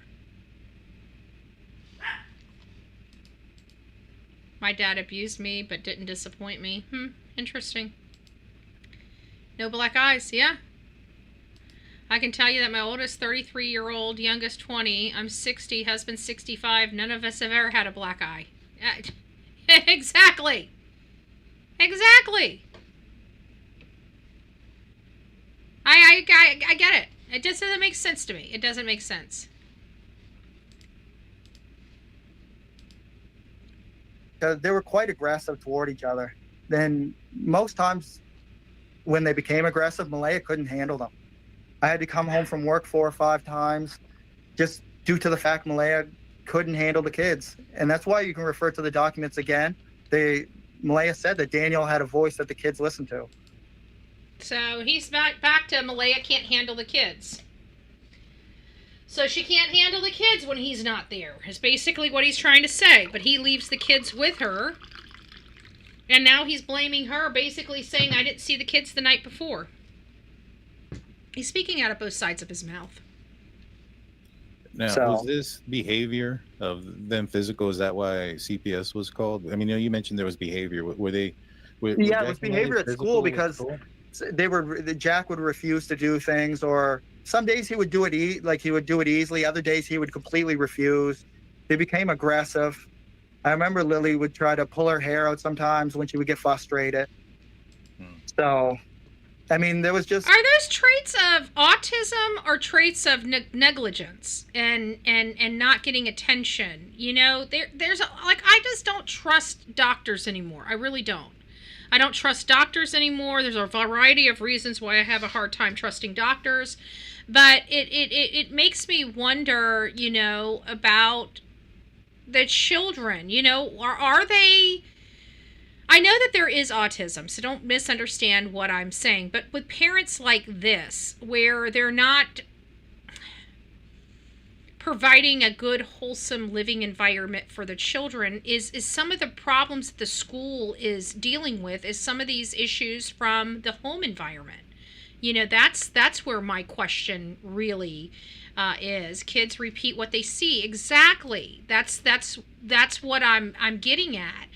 My dad abused me, but didn't disappoint me. Interesting. No black eyes, yeah. I can tell you that my oldest 33-year-old, youngest 20, I'm 60, husband 65, none of us have ever had a black eye. Exactly. Exactly. I get it. It just doesn't make sense to me. It doesn't make sense. They were quite aggressive toward each other. Then most times when they became aggressive, Malehya couldn't handle them. I had to come home from work 4 or 5 times just due to the fact Malehya couldn't handle the kids. And that's why you can refer to the documents again. Malehya said that Daniel had a voice that the kids listened to. So he's back to Malehya can't handle the kids. So she can't handle the kids when he's not there, is basically what he's trying to say. But he leaves the kids with her. And now he's blaming her, basically saying, I didn't see the kids the night before. He's speaking out of both sides of his mouth. Now, was this behavior of them physical? Is that why CPS was called? I mean, you mentioned there was behavior. Were they... Yeah, it was behavior at school because Jack would refuse to do things, or some days he would do it he would do it easily. Other days he would completely refuse. They became aggressive. I remember Lily would try to pull her hair out sometimes when she would get frustrated. So, I mean, there was just... Are those traits of autism or traits of negligence and not getting attention? You know, there's I just don't trust doctors anymore. I really don't. I don't trust doctors anymore. There's a variety of reasons why I have a hard time trusting doctors. But it makes me wonder, you know, about the children. You know, are they... I know that there is autism, so don't misunderstand what I'm saying. But with parents like this, where they're not providing a good, wholesome living environment for the children, is some of the problems that the school is dealing with is some of these issues from the home environment. You know, that's where my question really is. Kids repeat what they see. Exactly. That's what I'm getting at.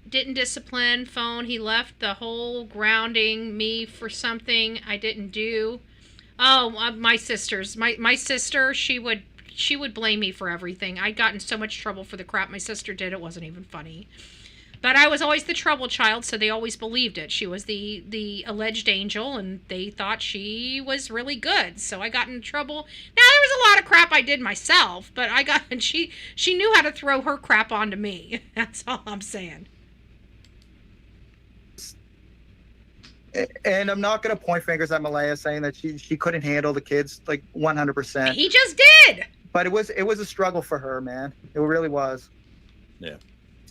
Didn't discipline, phone. He left the whole grounding me for something I didn't do. Oh, my sisters. My sister, she would blame me for everything. I'd gotten so much trouble for the crap my sister did. It wasn't even funny. But I was always the trouble child, so they always believed it. She was the alleged angel, and they thought she was really good. So I got in trouble. Now, there was a lot of crap I did myself, but she knew how to throw her crap onto me. That's all I'm saying. And I'm not going to point fingers at Malehya saying that she couldn't handle the kids like 100%. He just did. But it was a struggle for her, man. It really was. Yeah.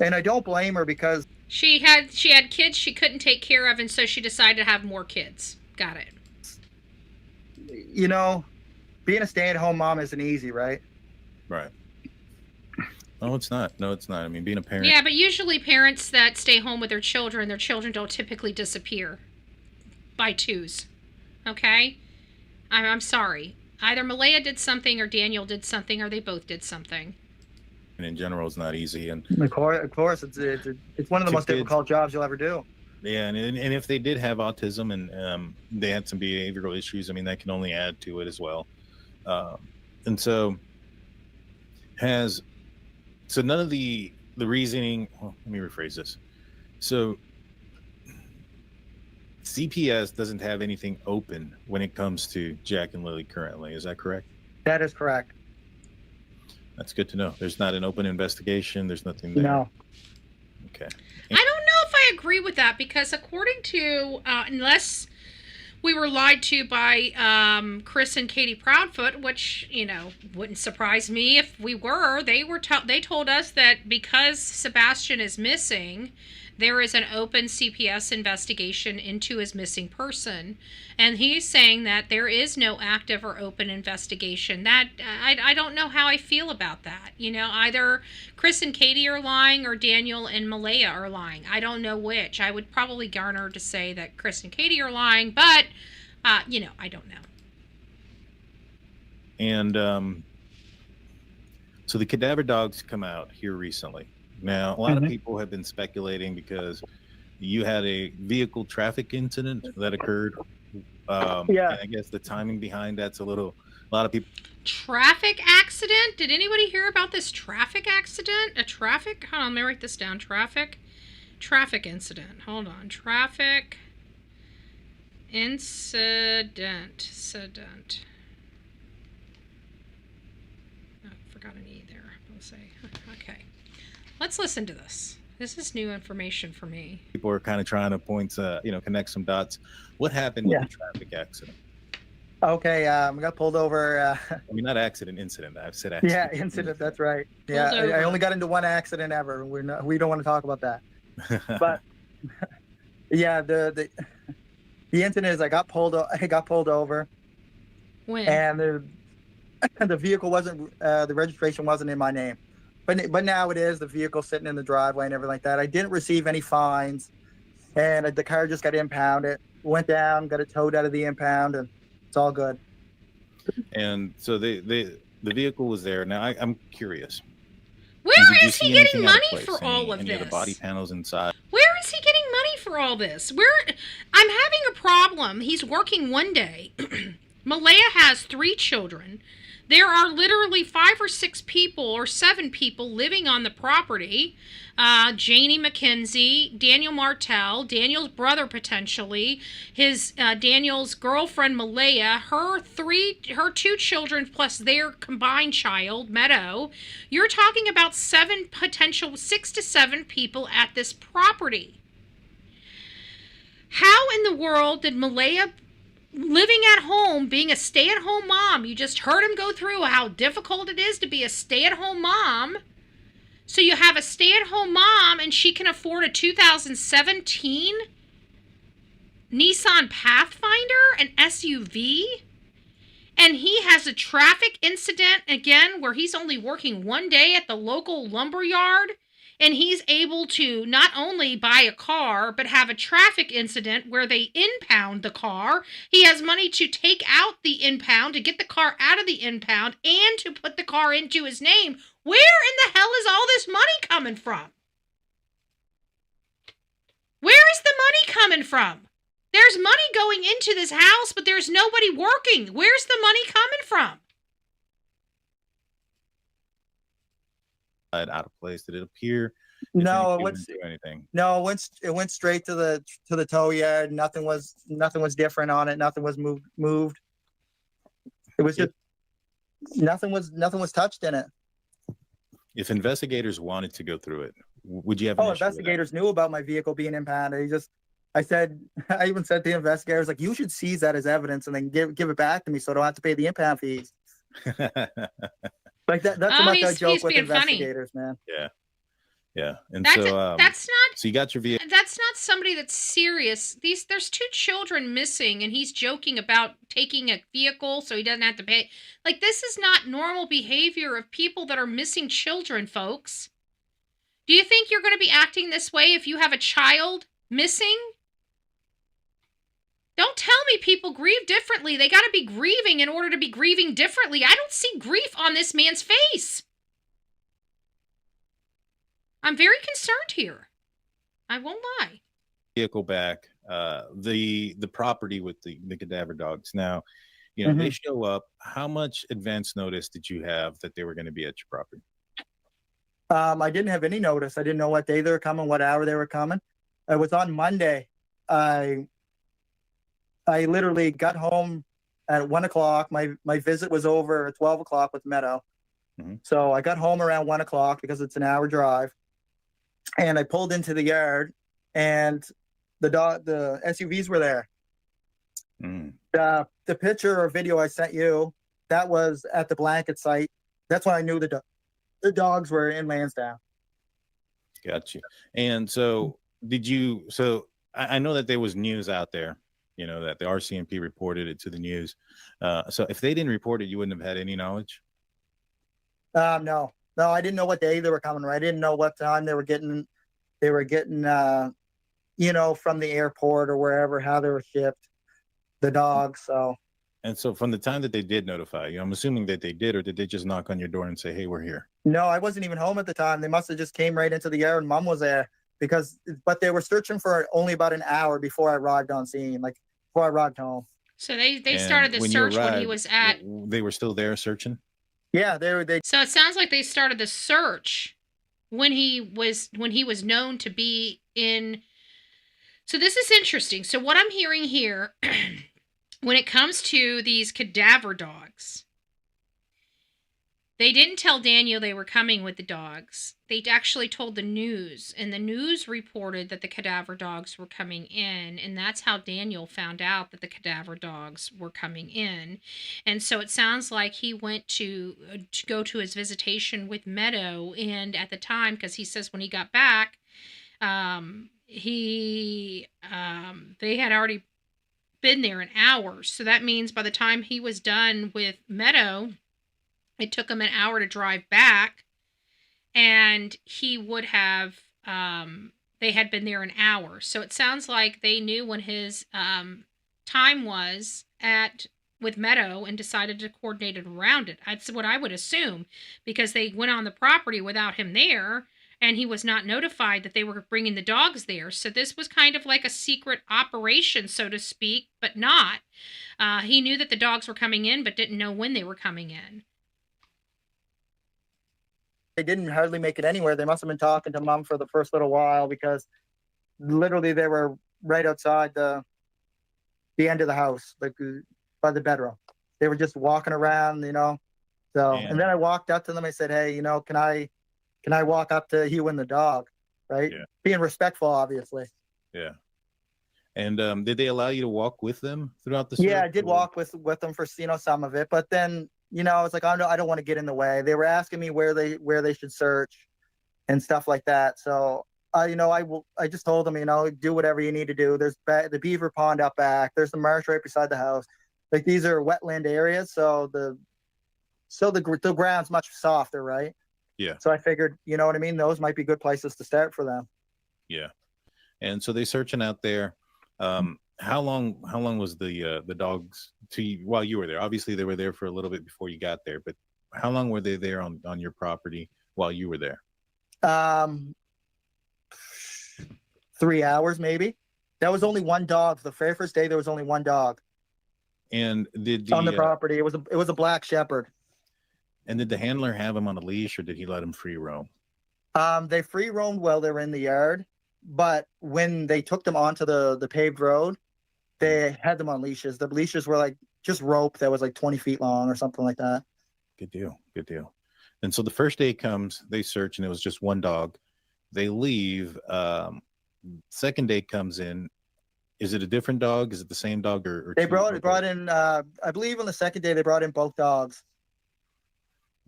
And I don't blame her because she had kids she couldn't take care of, and so she decided to have more kids. Got it. You know, being a stay-at-home mom isn't easy, right? Right. No, it's not. No, it's not. I mean, being a parent. Yeah, but usually parents that stay home with their children don't typically disappear by twos. Okay? I'm sorry. Either Malehya did something or Daniel did something or they both did something. And in general, it's not easy. And of course, it's one of the most difficult jobs you'll ever do. Yeah, and if they did have autism and they had some behavioral issues, I mean, that can only add to it as well. And so none of the reasoning. Well, let me rephrase this. So CPS doesn't have anything open when it comes to Jack and Lilly currently. Is that correct? That is correct. That's good to know. There's not an open investigation. There's nothing there. No. Okay. I don't know if I agree with that because according to, unless we were lied to by Chris and Katie Proudfoot, which, you know, wouldn't surprise me if we were, they told us that because Sebastian is missing, there is an open CPS investigation into his missing person. And he's saying that there is no active or open investigation. That I don't know how I feel about that. You know, either Chris and Katie are lying or Daniel and Malehya are lying. I don't know which. I would probably garner to say that Chris and Katie are lying, but, you know, I don't know. And so the cadaver dogs come out here recently. Now, a lot of people have been speculating because you had a vehicle traffic incident that occurred. Yeah. And I guess the timing behind that's a lot of people. Traffic accident? Did anybody hear about this traffic accident? Hold on, let me write this down. Traffic incident. Hold on. Traffic incident. Oh, forgot an E there. I'll say. Okay. Let's listen to this. This is new information for me. People are kind of trying to connect some dots. What happened with the traffic accident? Okay, I got pulled over. I mean, not accident, incident. I've said accident. Yeah, incident. That's right. Yeah, I only got into one accident ever. We don't want to talk about that. But yeah, the incident is I got pulled over. When? And the vehicle wasn't the registration wasn't in my name. But now it is. The vehicle sitting in the driveway and everything like that. I didn't receive any fines, and the car just got impounded. Went down, got it towed out of the impound, and it's all good. And so the vehicle was there. Now I'm curious. Where is he getting money for all of this? Any of the body panels inside? Where is he getting money for all this? I'm having a problem. He's working one day. Malehya has 3 children. There are literally 5 or 6 people or 7 people living on the property. Janie McKenzie, Daniel Martell, Daniel's brother potentially, Daniel's girlfriend Malehya, her 2 children plus their combined child, Meadow. You're talking about 6 to 7 people at this property. How in the world did Malehya, living at home, being a stay-at-home mom, you just heard him go through how difficult it is to be a stay-at-home mom. So you have a stay-at-home mom and she can afford a 2017 Nissan Pathfinder, an SUV. And he has a traffic incident, again, where he's only working one day at the local lumber yard. And he's able to not only buy a car, but have a traffic incident where they impound the car. He has money to take out the impound, to get the car out of the impound, and to put the car into his name. Where in the hell is all this money coming from? Where is the money coming from? There's money going into this house, but there's nobody working. Where's the money coming from? Out of place? Did it appear? No, it went straight to the tow yard. Nothing was different on it. Nothing was moved. It was just nothing was touched in it. If investigators wanted to go through it, would you have? Investigators knew about my vehicle being impounded. I even said to the investigators, like, you should seize that as evidence and then give it back to me so I don't have to pay the impound fees. Like that's how much I joke with investigators, man. Yeah. Yeah. And That's that's not. So you got your vehicle. That's not somebody that's serious. There's 2 children missing, and he's joking about taking a vehicle so he doesn't have to pay. Like, this is not normal behavior of people that are missing children, folks. Do you think you're going to be acting this way if you have a child missing? Don't tell me people grieve differently. They got to be grieving in order to be grieving differently. I don't see grief on this man's face. I'm very concerned here. I won't lie. Vehicle back, the property with the cadaver dogs. Now, you know, they show up. How much advance notice did you have that they were going to be at your property? I didn't have any notice. I didn't know what day they were coming, what hour they were coming. It was on Monday. I literally got home at 1 o'clock. My visit was over at 12 o'clock with Meadow. So I got home around 1 o'clock because it's an hour drive. And I pulled into the yard, and the SUVs were there. The picture or video I sent you, that was at the blanket site. That's when I knew the dogs were in Lansdowne. Gotcha. And so so I know that there was news out there, you know, that the RCMP reported it to the news. So if they didn't report it, you wouldn't have had any knowledge? No, I didn't know what day they were coming. Right? I didn't know what time they were getting, you know, from the airport or wherever, how they were shipped, the dogs. So. And so from the time that they did notify you, I'm assuming that they did, or did they just knock on your door and say, hey, we're here? No, I wasn't even home at the time. They must have just came right into the yard and Mom was there but they were searching for only about an hour before I arrived on scene, like before I arrived home. So they started the search when he was at. They were still there searching? Yeah, they. So it sounds like they started the search when he was known to be in. So this is interesting. So what I'm hearing here, when it comes to these cadaver dogs, they didn't tell Daniel they were coming with the dogs. They actually told the news, and the news reported that the cadaver dogs were coming in, and that's how Daniel found out that the cadaver dogs were coming in. And so it sounds like he went to go to his visitation with Meadow, and at the time, because he says when he got back, they had already been there an hour. So that means by the time he was done with Meadow, it took him an hour to drive back, and he would have, they had been there an hour. So it sounds like they knew when his time was with Meadow and decided to coordinate it around it. That's what I would assume, because they went on the property without him there, and he was not notified that they were bringing the dogs there. So this was kind of like a secret operation, so to speak, but not. He knew that the dogs were coming in, but didn't know when they were coming in. They didn't hardly make it anywhere. They must have been talking to Mom for the first little while, because literally they were right outside the end of the house, like by the bedroom. They were just walking around, you know. So, and then I walked up to them. I said, hey, you know, can I walk up to you and the dog, right? Yeah. Being respectful, obviously. Yeah. And did they allow you to walk with them throughout the search? Yeah, I did walk with them for, you know, some of it, but then, you know, I was like, I don't want to get in the way. They were asking me where they should search and stuff like that. So, you know, I just told them, you know, do whatever you need to do. There's the beaver pond out back. There's the marsh right beside the house. Like, these are wetland areas, so the ground's much softer, right? Yeah. So I figured, you know what I mean? Those might be good places to start for them. Yeah. And so they're searching out there. How long was the dogs while you were there? Obviously they were there for a little bit before you got there, but how long were they there on your property while you were there? 3 hours maybe. That was only one dog. The very first day there was only one dog. And on the property, it was a black shepherd. And did the handler have him on a leash, or did he let him free roam? They free roamed while they were in the yard, but when they took them onto the paved road, they had them on leashes. The leashes were like just rope that was like 20 feet long or something like that. Good deal. Good deal. And so the first day comes, they search, and it was just one dog. They leave. Second day comes in. is it a different dog? Is it the same dog or They two? brought in. I believe on the second day they brought in both dogs.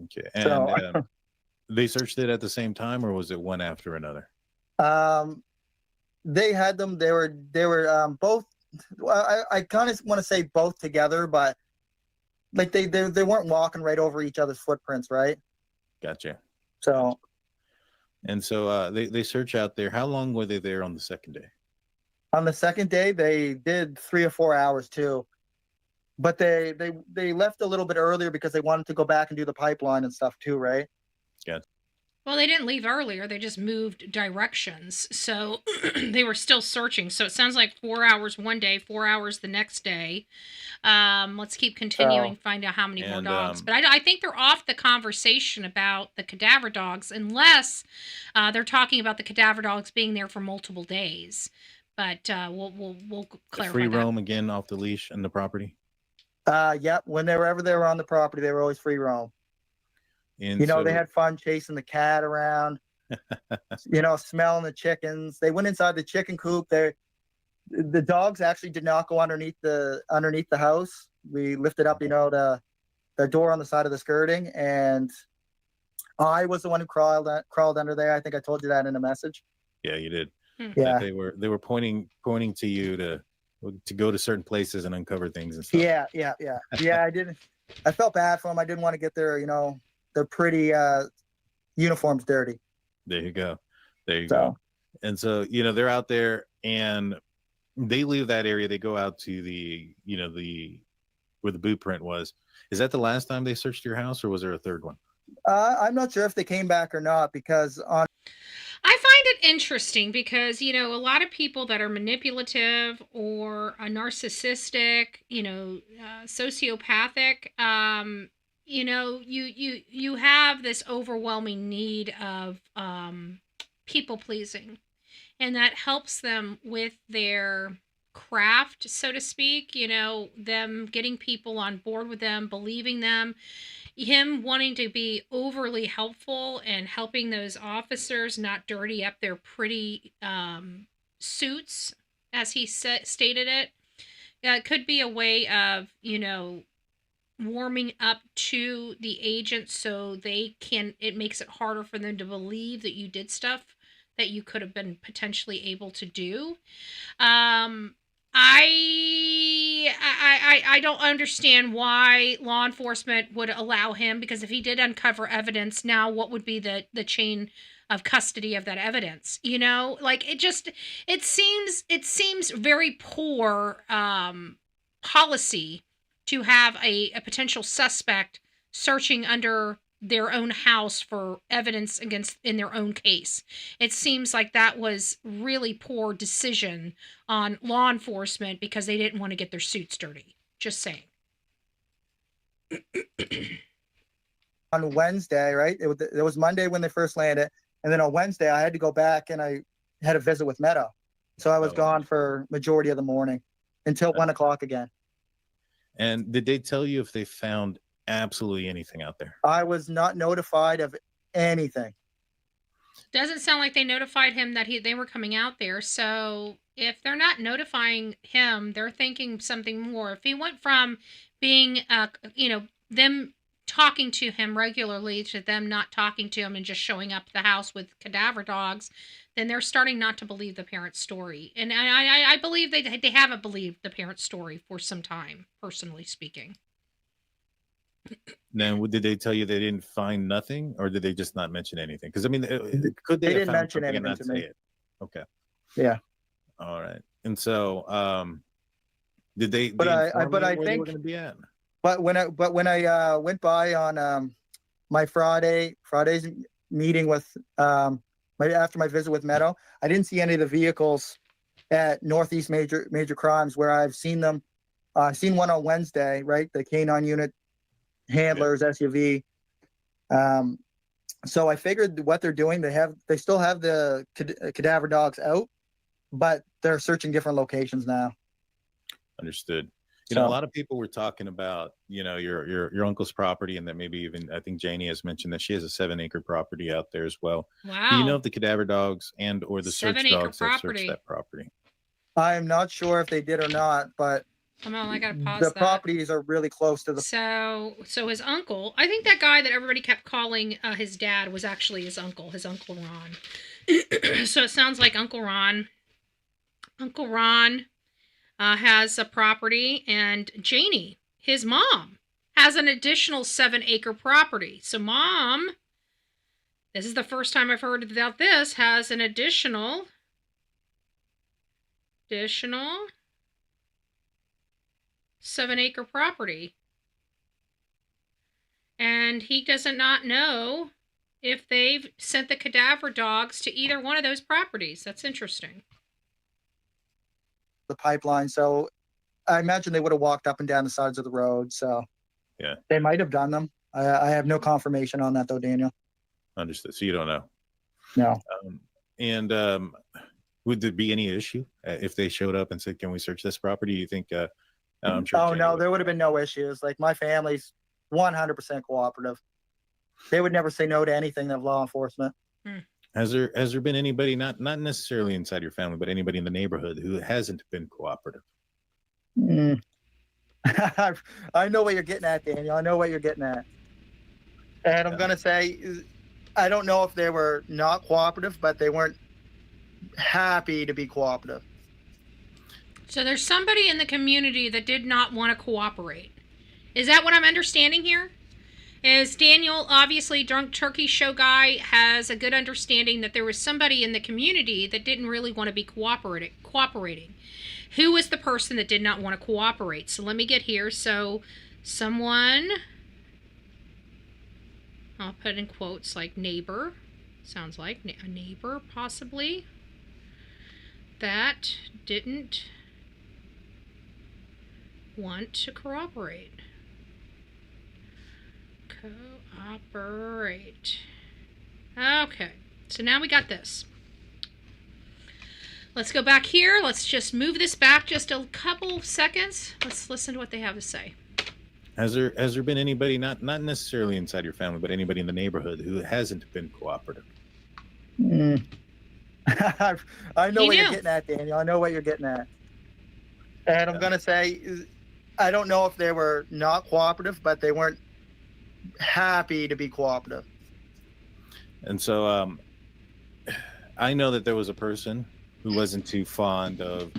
Okay, and So, they searched it at the same time, or was it one after another? they had them. They were both. Well, I kind of want to say both together, but like they weren't walking right over each other's footprints, right? Gotcha. So, and so they search out there. How long were they there on the second day? on the second day, they did 3 or 4 hours too, but they left a little bit earlier because they wanted to go back and do the pipeline and stuff too, right? Gotcha. Well, they didn't leave earlier. They just moved directions. So they were still searching. So it sounds like 4 hours one day, 4 hours the next day. Let's keep continuing, find out how many more dogs. But I think they're off the conversation about the cadaver dogs unless they're talking about the cadaver dogs being there for multiple days. But we'll clarify free that. roam again off the leash and the property? Yep. Whenever they were on the property, they were always free roam. And you know, they had fun chasing the cat around, you know, smelling the chickens. They went inside the chicken coop. The dogs actually did not go underneath the house. We lifted up, you know, the door on the side of the skirting, and I was the one who crawled under there. I think I told you that in a message. Yeah, you did. Yeah. They were pointing to you to go to certain places and uncover things and stuff. Yeah. I didn't. I felt bad for them. I didn't want to get their, you know, their pretty uniforms dirty. There you go. Go. And so, you know, they're out there and they leave that area. They go out to the, you know, where the boot print was. Is that the last time they searched your house, or was there a third one? I'm not sure if they came back or not, because I find it interesting because, you know, a lot of people that are manipulative or narcissistic, you know, sociopathic, you know, you have this overwhelming need of people pleasing, and that helps them with their craft, so to speak, you know, them getting people on board with them, believing them, him wanting to be overly helpful and helping those officers not dirty up their pretty suits, as he stated it. It could be a way of, you know, warming up to the agents so it makes it harder for them to believe that you did stuff that you could have been potentially able to do. I don't understand why law enforcement would allow him, because if he did uncover evidence, now what would be the chain of custody of that evidence? You know, like it seems very poor policy to have a potential suspect searching under their own house for evidence in their own case. It seems like that was really poor decision on law enforcement because they didn't want to get their suits dirty. Just saying. On Wednesday, right? It was Monday when they first landed, and then on Wednesday I had to go back and I had a visit with Meadow, so I was gone for majority of the morning until 1 o'clock again. And did they tell you if they found absolutely anything out there? I was not notified of anything. Doesn't sound like they notified him that they were coming out there. So if they're not notifying him, they're thinking something more. If he went from being, you know, them talking to him regularly to them not talking to him and just showing up at the house with cadaver dogs, then they're starting not to believe the parent's story. And I believe they haven't believed the parent's story for some time, personally speaking. Then did they tell you they didn't find nothing, or did they just not mention anything? Because I mean, could they have didn't found mention something and anything not to say me. it? Okay. Yeah. All right. And so, did they? But I where they think were going to be at? But when I went by on my Friday's meeting with after my visit with Meadow, I didn't see any of the vehicles at Northeast Major Crimes where I've seen them. I've seen one on Wednesday, right? The K9 unit handlers SUV. So I figured what they're doing, they still have the cadaver dogs out, but they're searching different locations now. Understood. You know, a lot of people were talking about, you know, your uncle's property, and that maybe even, I think Janie has mentioned that she has a 7-acre property out there as well. Wow. Do you know if the cadaver dogs and or the search 7-acre dogs have searched property. that property? I am not sure if they did or not, but Come on, I gotta pause the that. properties are really close to the. So his uncle, I think that guy that everybody kept calling his dad was actually his Uncle Ron. So it sounds like Uncle Ron has a property, and Janie, his mom, has an additional 7-acre property. So Mom, this is the first time I've heard about this, has an additional 7-acre property. And he doesn't not know if they've sent the cadaver dogs to either one of those properties. That's interesting. The pipeline. So I imagine they would have walked up and down the sides of the road. So Yeah. they might have done them. I have no confirmation on that though, Daniel. Understood. So you don't know. No. And would there be any issue if they showed up and said, "Can we search this property?" You think? I'm sure. Oh no, there would have been no issues. Like my family's 100% cooperative. They would never say no to anything of law enforcement. Has there been anybody, not necessarily inside your family, but anybody in the neighborhood who hasn't been cooperative? I know what you're getting at, Daniel. I know what you're getting at. And I'm gonna say, I don't know if they were not cooperative, but they weren't happy to be cooperative. So there's somebody in the community that did not want to cooperate. Is that what I'm understanding here? Is Daniel, obviously Drunk Turkey Show guy, has a good understanding that there was somebody in the community that didn't really want to be cooperating. Who was the person that did not want to cooperate? So let me get here. So someone, I'll put in quotes like neighbor, sounds like a neighbor possibly, that didn't want to cooperate. Cooperate. Okay, so now we got this. Let's go back here. Let's just move this back just a couple seconds. Let's listen to what they have to say. Has there been anybody, not necessarily inside your family, but anybody in the neighborhood who hasn't been cooperative? I know what you're getting at, Daniel. I know what you're getting at. And I'm gonna say, I don't know if they were not cooperative, but they weren't happy to be cooperative. And so I know that there was a person who wasn't too fond of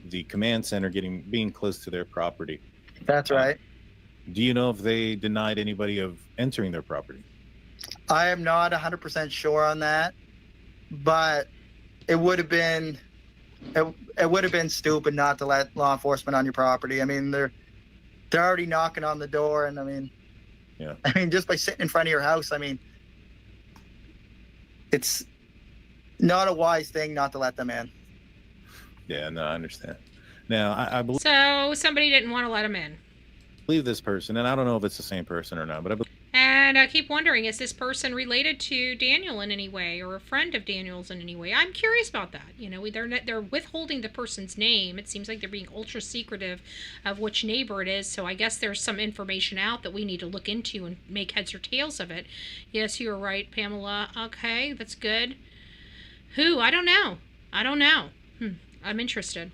the command center being close to their property. That's right. Do you know if they denied anybody of entering their property? I am not 100% sure on that, but it would have been stupid not to let law enforcement on your property. I mean, they're already knocking on the door, and I mean, just by sitting in front of your house, I mean, it's not a wise thing not to let them in. Yeah, no, I understand. Now, I believe. So somebody didn't want to let him in. Believe this person, and I don't know if it's the same person or not, but I believe. And I keep wondering, is this person related to Daniel in any way, or a friend of Daniel's in any way? I'm curious about that. You know, they're withholding the person's name. It seems like they're being ultra secretive of which neighbor it is. So I guess there's some information out that we need to look into and make heads or tails of it. Yes, you're right, Pamela. Okay, that's good. Who? I don't know. I'm interested.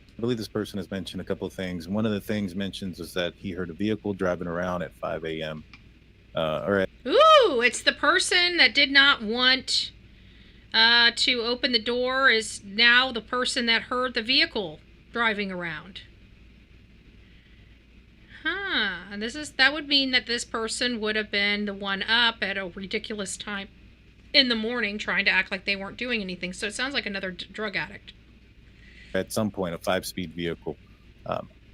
I believe this person has mentioned a couple of things. One of the things mentions is that he heard a vehicle driving around at 5 a.m. Ooh, it's the person that did not want to open the door is now the person that heard the vehicle driving around. And that would mean that this person would have been the one up at a ridiculous time in the morning trying to act like they weren't doing anything. So it sounds like another drug addict. At some point, a 5-speed vehicle.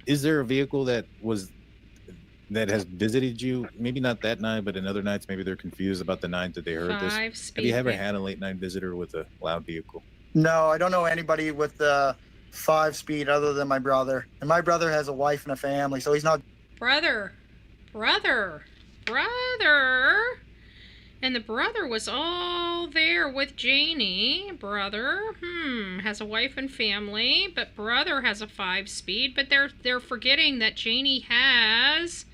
Is there a vehicle that has visited you? Maybe not that night, but in other nights, maybe they're confused about the night that they heard this. Have you ever had a late night visitor with a loud vehicle? No, I don't know anybody with the 5-speed other than my brother. And my brother has a wife and a family, so he's not. Brother. And the brother was all there with Janie. Brother, has a wife and family, but brother has a 5-speed. But they're forgetting that Janie has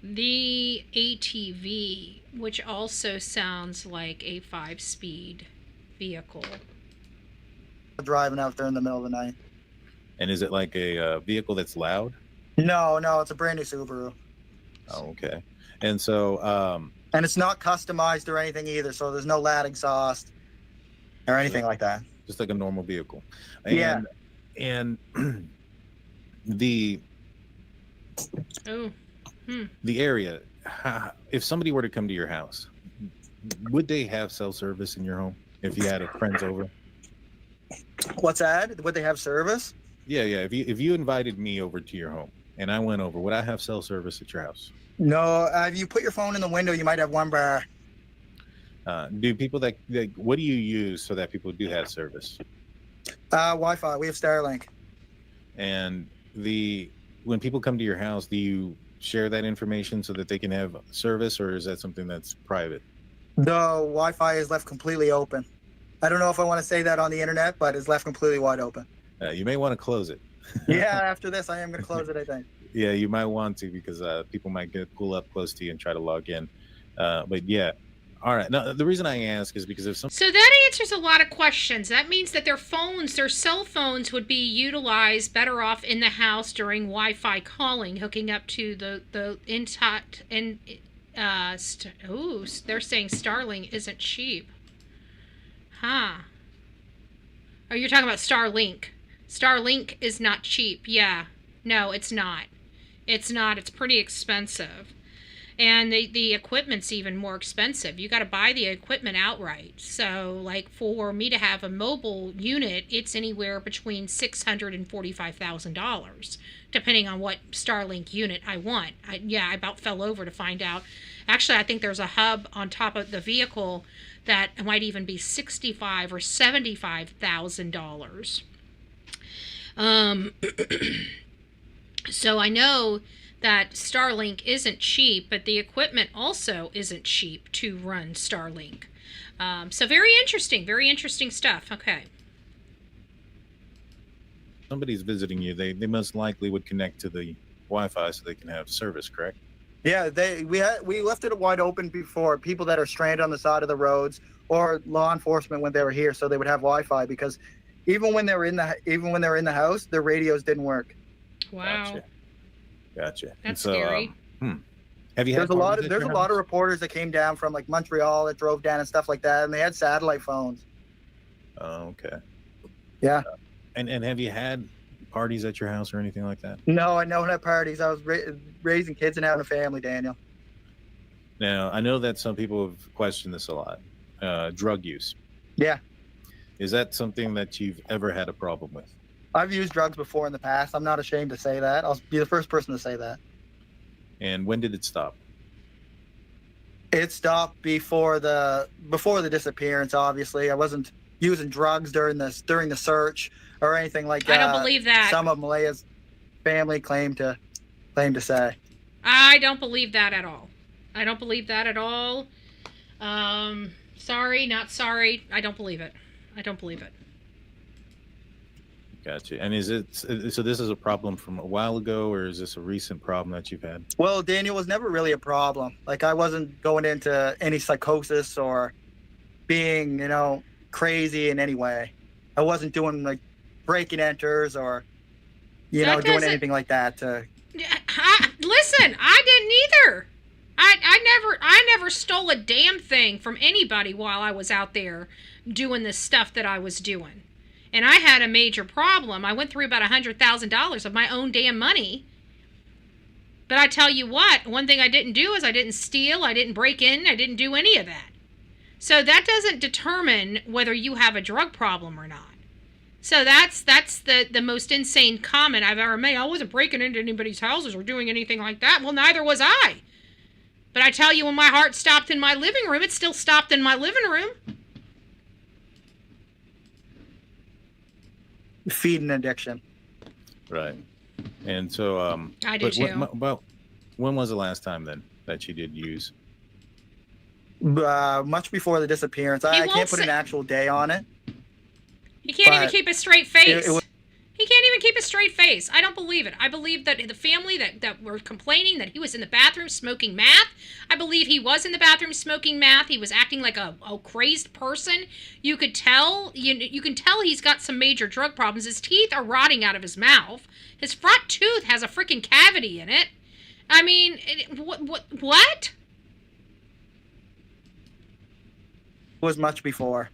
the ATV, which also sounds like a 5-speed vehicle. driving out there in the middle of the night. And is it like a vehicle that's loud? No, it's a brand new Subaru. Oh, okay. And so, and it's not customized or anything either, so there's no loud exhaust or anything like that. Just like a normal vehicle. Yeah. And the area, if somebody were to come to your house, would they have cell service in your home if you had friends over? What's that? Would they have service? Yeah. If you invited me over to your home and I went over, would I have cell service at your house? No. If you put your phone in the window, you might have one bar. Do people what do you use so that people do have service? Wi-Fi. We have Starlink. And when people come to your house, do you share that information so that they can have service, or is that something that's private? The Wi-Fi is left completely open. I don't know if I want to say that on the internet, but it's left completely wide open. You may want to close it. Yeah, after this, I am going to close it, I think. Yeah, you might want to, because people might pull up close to you and try to log in. But yeah. All right. Now, the reason I ask is because So that answers a lot of questions. That means that their cell phones would be utilized better off in the house during Wi-Fi calling, hooking up to the they're saying Starlink isn't cheap. Huh. Oh, you're talking about Starlink. Starlink is not cheap. Yeah. No, it's not. It's not. It's pretty expensive. And the equipment's even more expensive. You got to buy the equipment outright. So, like, for me to have a mobile unit, it's anywhere between $600,000 and $45,000, depending on what Starlink unit I want. I about fell over to find out. Actually, I think there's a hub on top of the vehicle that might even be $65,000 or $75,000. So I know that Starlink isn't cheap, but the equipment also isn't cheap to run Starlink. So very interesting stuff. Okay. Somebody's visiting you, they most likely would connect to the Wi-Fi so they can have service, correct? Yeah, we left it wide open before people that are stranded on the side of the roads or law enforcement when they were here, so they would have Wi-Fi, because even when they were in the house, their radios didn't work. Wow. Gotcha. That's scary. Have you had There's a lot of reporters that came down from like Montreal that drove down and stuff like that, and they had satellite phones. Oh, okay. Yeah. And have you had parties at your house or anything like that? No, I don't have parties. I was raising kids and having a family, Daniel. Now, I know that some people have questioned this a lot. Drug use. Yeah. Is that something that you've ever had a problem with? I've used drugs before in the past. I'm not ashamed to say that. I'll be the first person to say that. And when did it stop? It stopped before the disappearance, obviously. I wasn't using drugs during the search or anything like that. I don't believe that. Some of Malehya's family claim to say. I don't believe that at all. I don't believe that at all. Sorry, not sorry. I don't believe it. I don't believe it. Gotcha. And is it so? This is a problem from a while ago, or is this a recent problem that you've had? Well, Daniel, was never really a problem. Like, I wasn't going into any psychosis or being, crazy in any way. I wasn't doing like break and enters or, doing anything like that. Listen, I didn't either. I never stole a damn thing from anybody while I was out there doing the stuff that I was doing. And I had a major problem. I went through about $100,000 of my own damn money. But I tell you what, one thing I didn't do is I didn't steal, I didn't break in, I didn't do any of that. So that doesn't determine whether you have a drug problem or not. So that's the most insane comment I've ever made. I wasn't breaking into anybody's houses or doing anything like that. Well, neither was I. But I tell you, when my heart stopped in my living room, it still stopped in my living room. Feeding addiction. Right. And so I do too. Well, when was the last time then that you did use? Much before the disappearance. I can't put an actual day on it. He can't even keep a straight face. He can't even keep a straight face. I don't believe it. I believe that the family that were complaining that he was in the bathroom smoking meth. I believe he was in the bathroom smoking meth. He was acting like a crazed person. You could tell. You can tell he's got some major drug problems. His teeth are rotting out of his mouth. His front tooth has a freaking cavity in it. I mean, what? Was much before.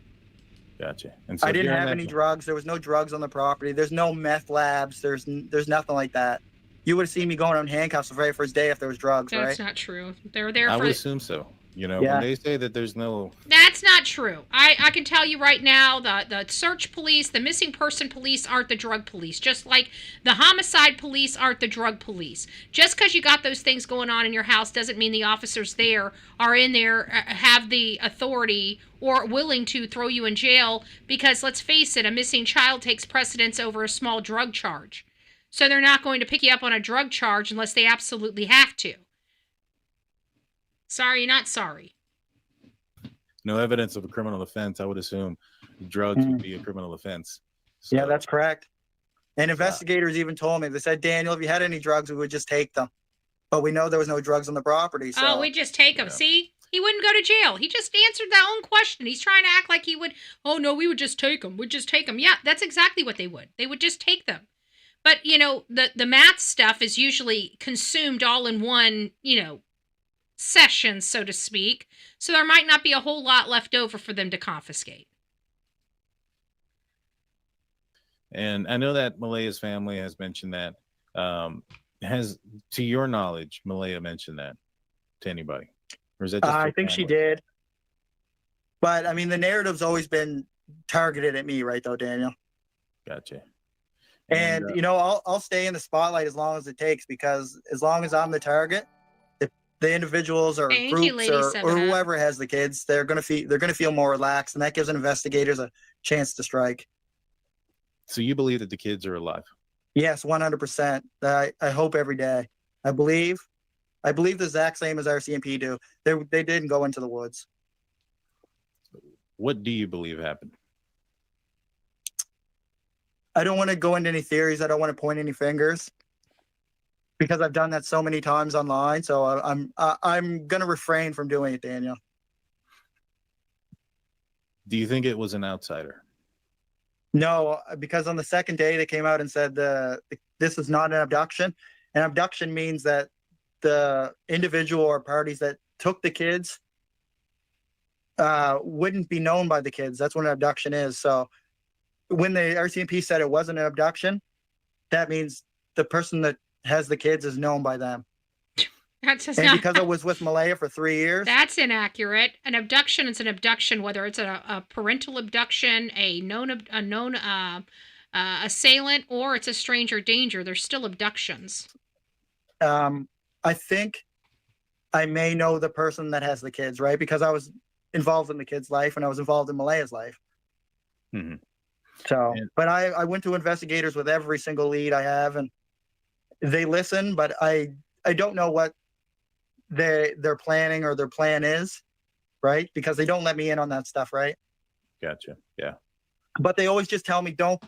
Gotcha. And so I didn't have any drugs. There was no drugs on the property. There's no meth labs. There's nothing like that. You would have seen me going on handcuffs the very first day if there was drugs, right? That's not true. They're there I for... would assume so. When they say that there's no... That's not true. I can tell you right now, the search police, the missing person police aren't the drug police. Just like the homicide police aren't the drug police. Just because you got those things going on in your house doesn't mean the officers there are in there, have the authority or willing to throw you in jail, because let's face it, a missing child takes precedence over a small drug charge. So they're not going to pick you up on a drug charge unless they absolutely have to. Sorry, not sorry. No evidence of a criminal offense. I would assume drugs would be a criminal offense. So, yeah, that's correct. And investigators even told me, they said, Daniel, if you had any drugs, we would just take them. But we know there was no drugs on the property. So. Oh, we just take them. See? He wouldn't go to jail. He just answered that own question. He's trying to act like he would, oh, no, we would just take them. We'd just take them. Yeah, that's exactly what they would. They would just take them. But, the math stuff is usually consumed all in one, session, so to speak. So there might not be a whole lot left over for them to confiscate. And I know that Malehya's family has mentioned that. To your knowledge, Malehya mentioned that to anybody? Or is that just I think she did. But, I mean, the narrative's always been targeted at me, right, though, Daniel? Gotcha. And I'll stay in the spotlight as long as it takes, because as long as I'm the target, the individuals or groups or whoever has the kids, they're gonna feel more relaxed, and that gives investigators a chance to strike. So you believe that the kids are alive? Yes, 100%. I hope every day. I believe the exact same as RCMP do. They didn't go into the woods. What do you believe happened? I don't want to go into any theories. I don't want to point any fingers, because I've done that so many times online. So I'm going to refrain from doing it, Daniel. Do you think it was an outsider? No, because on the second day they came out and said this is not an abduction. An abduction means that the individual or parties that took the kids wouldn't be known by the kids. That's what an abduction is. So when the RCMP said it wasn't an abduction, that means the person that has the kids is known by them. That's just and because I was with Malehya for 3 years. That's inaccurate. An abduction is an abduction, whether it's a parental abduction, a known assailant, or it's a stranger danger. They're still abductions. I think I may know the person that has the kids, right? Because I was involved in the kid's life and I was involved in Malehya's life. Mm-hmm. So, but I went to investigators with every single lead I have, and they listen, but I don't know what they're planning or their plan is, right? Because they don't let me in on that stuff, right? Gotcha. Yeah. But they always just tell me, don't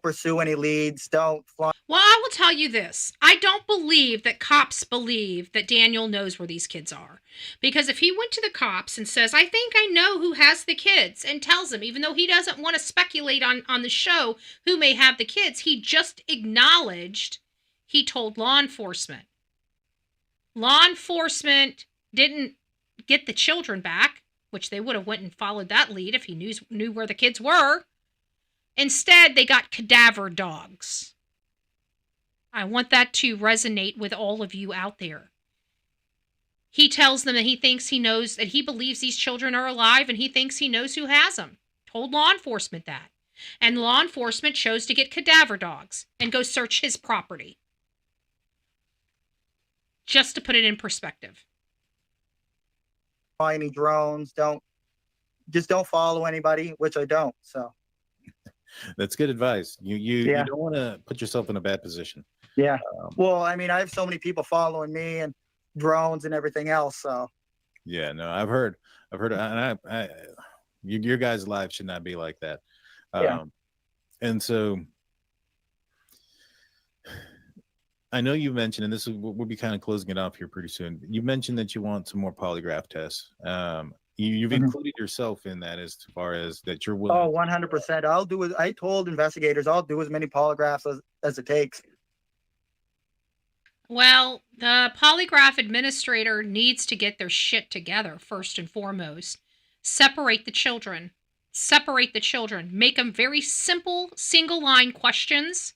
pursue any leads, don't fly. Well, I will tell you this. I don't believe that cops believe that Daniel knows where these kids are. Because if he went to the cops and says, I think I know who has the kids, and tells them, even though he doesn't want to speculate on the show who may have the kids, he just acknowledged he told law enforcement. Law enforcement didn't get the children back, which they would have went and followed that lead if he knew where the kids were. Instead, they got cadaver dogs. I want that to resonate with all of you out there. He tells them that he thinks he knows, that he believes these children are alive, and he thinks he knows who has them. Told law enforcement that. And law enforcement chose to get cadaver dogs and go search his property. Just to put it in perspective. Any drones, don't follow anybody, which I don't, so. That's good advice. You don't want to put yourself in a bad position. Yeah. Well, I mean, I have so many people following me and drones and everything else. So. Yeah. No, I've heard, and your guys' lives should not be like that. Yeah. And so, I know you mentioned, and we'll be kind of closing it off here pretty soon. You mentioned that you want some more polygraph tests. You've included yourself in that as far as that you're willing. Oh, 100%. I told investigators I'll do as many polygraphs as it takes. Well, the polygraph administrator needs to get their shit together first and foremost. Separate the children. Separate the children. Make them very simple, single-line questions.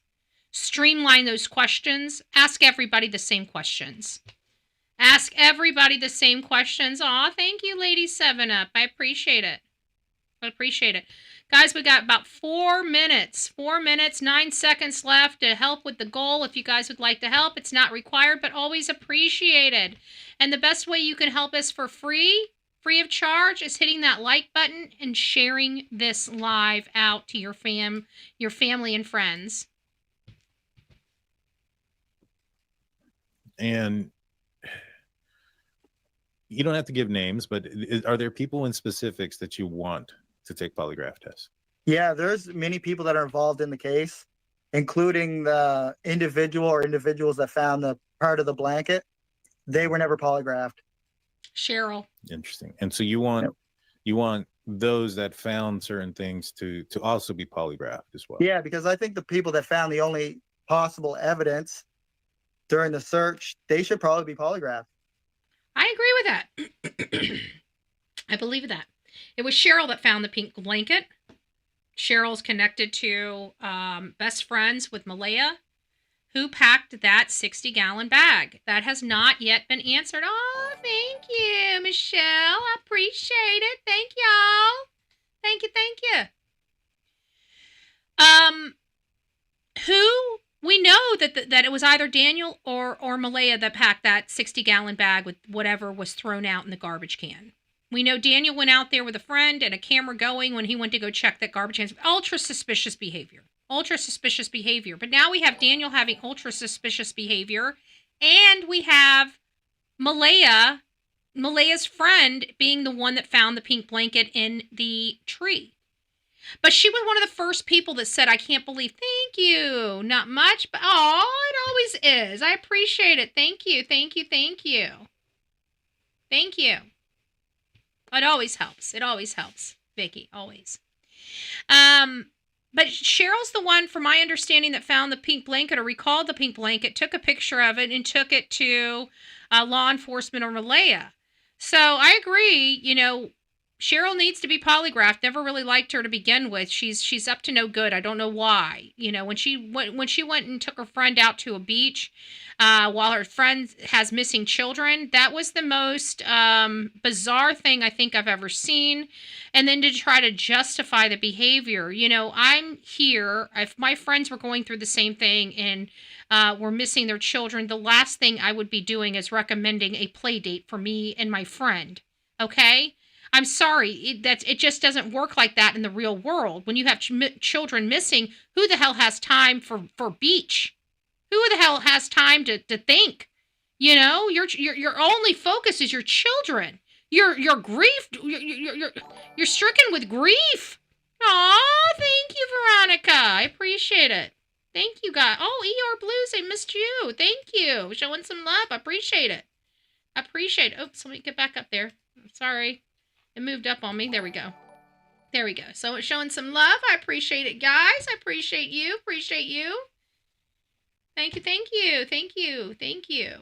Streamline those questions. Ask everybody the same questions. Ask everybody the same questions. Aw, thank you, Lady 7-Up. I appreciate it. I appreciate it. Guys, we got about 4 minutes. 4 minutes, 9 seconds left to help with the goal. If you guys would like to help, it's not required, but always appreciated. And the best way you can help us for free of charge, is hitting that like button and sharing this live out to your family and friends. And you don't have to give names, but are there people in specifics that you want to take polygraph tests? Yeah, there's many people that are involved in the case, including the individual or individuals that found the part of the blanket. They were never polygraphed. Cheryl. Interesting. And so you want those that found certain things to also be polygraphed as well. Yeah, because I think the people that found the only possible evidence during the search, they should probably be polygraphed. I agree with that. I believe that. It was Cheryl that found the pink blanket. Cheryl's connected to best friends with Malehya, who packed that 60-gallon bag. That has not yet been answered. Oh, thank you, Michelle. I appreciate it. Thank y'all. Thank you, thank you. Who... We know that it was either Daniel or Malehya that packed that 60-gallon bag with whatever was thrown out in the garbage can. We know Daniel went out there with a friend and a camera going when he went to go check that garbage can. Ultra suspicious behavior. Ultra suspicious behavior. But now we have Daniel having ultra suspicious behavior, and we have Malehya's friend being the one that found the pink blanket in the tree. But she was one of the first people that said, I can't believe, thank you. Not much, but it always is. I appreciate it. Thank you, thank you, thank you. Thank you. It always helps. It always helps, Vicky, always. But Cheryl's the one, from my understanding, that found the pink blanket or recalled the pink blanket, took a picture of it, and took it to law enforcement or Malehya. So I agree, Cheryl needs to be polygraphed. Never really liked her to begin with. She's up to no good. I don't know why. When she went and took her friend out to a beach, while her friend has missing children, that was the most bizarre thing I think I've ever seen. And then to try to justify the behavior. I'm here. If my friends were going through the same thing and were missing their children, the last thing I would be doing is recommending a play date for me and my friend. Okay? I'm sorry, it just doesn't work like that in the real world. When you have children missing, who the hell has time for beach? Who the hell has time to think? Your only focus is your children. You're grieved. You're stricken with grief. Aw, thank you, Veronica. I appreciate it. Thank you, guys. Oh, ER Blues, I missed you. Thank you. Showing some love. I appreciate it. Oops, let me get back up there. I'm sorry. It moved up on me. There we go. There we go. So it's showing some love. I appreciate it, guys. I appreciate you. Appreciate you. Thank you. Thank you. Thank you. Thank you.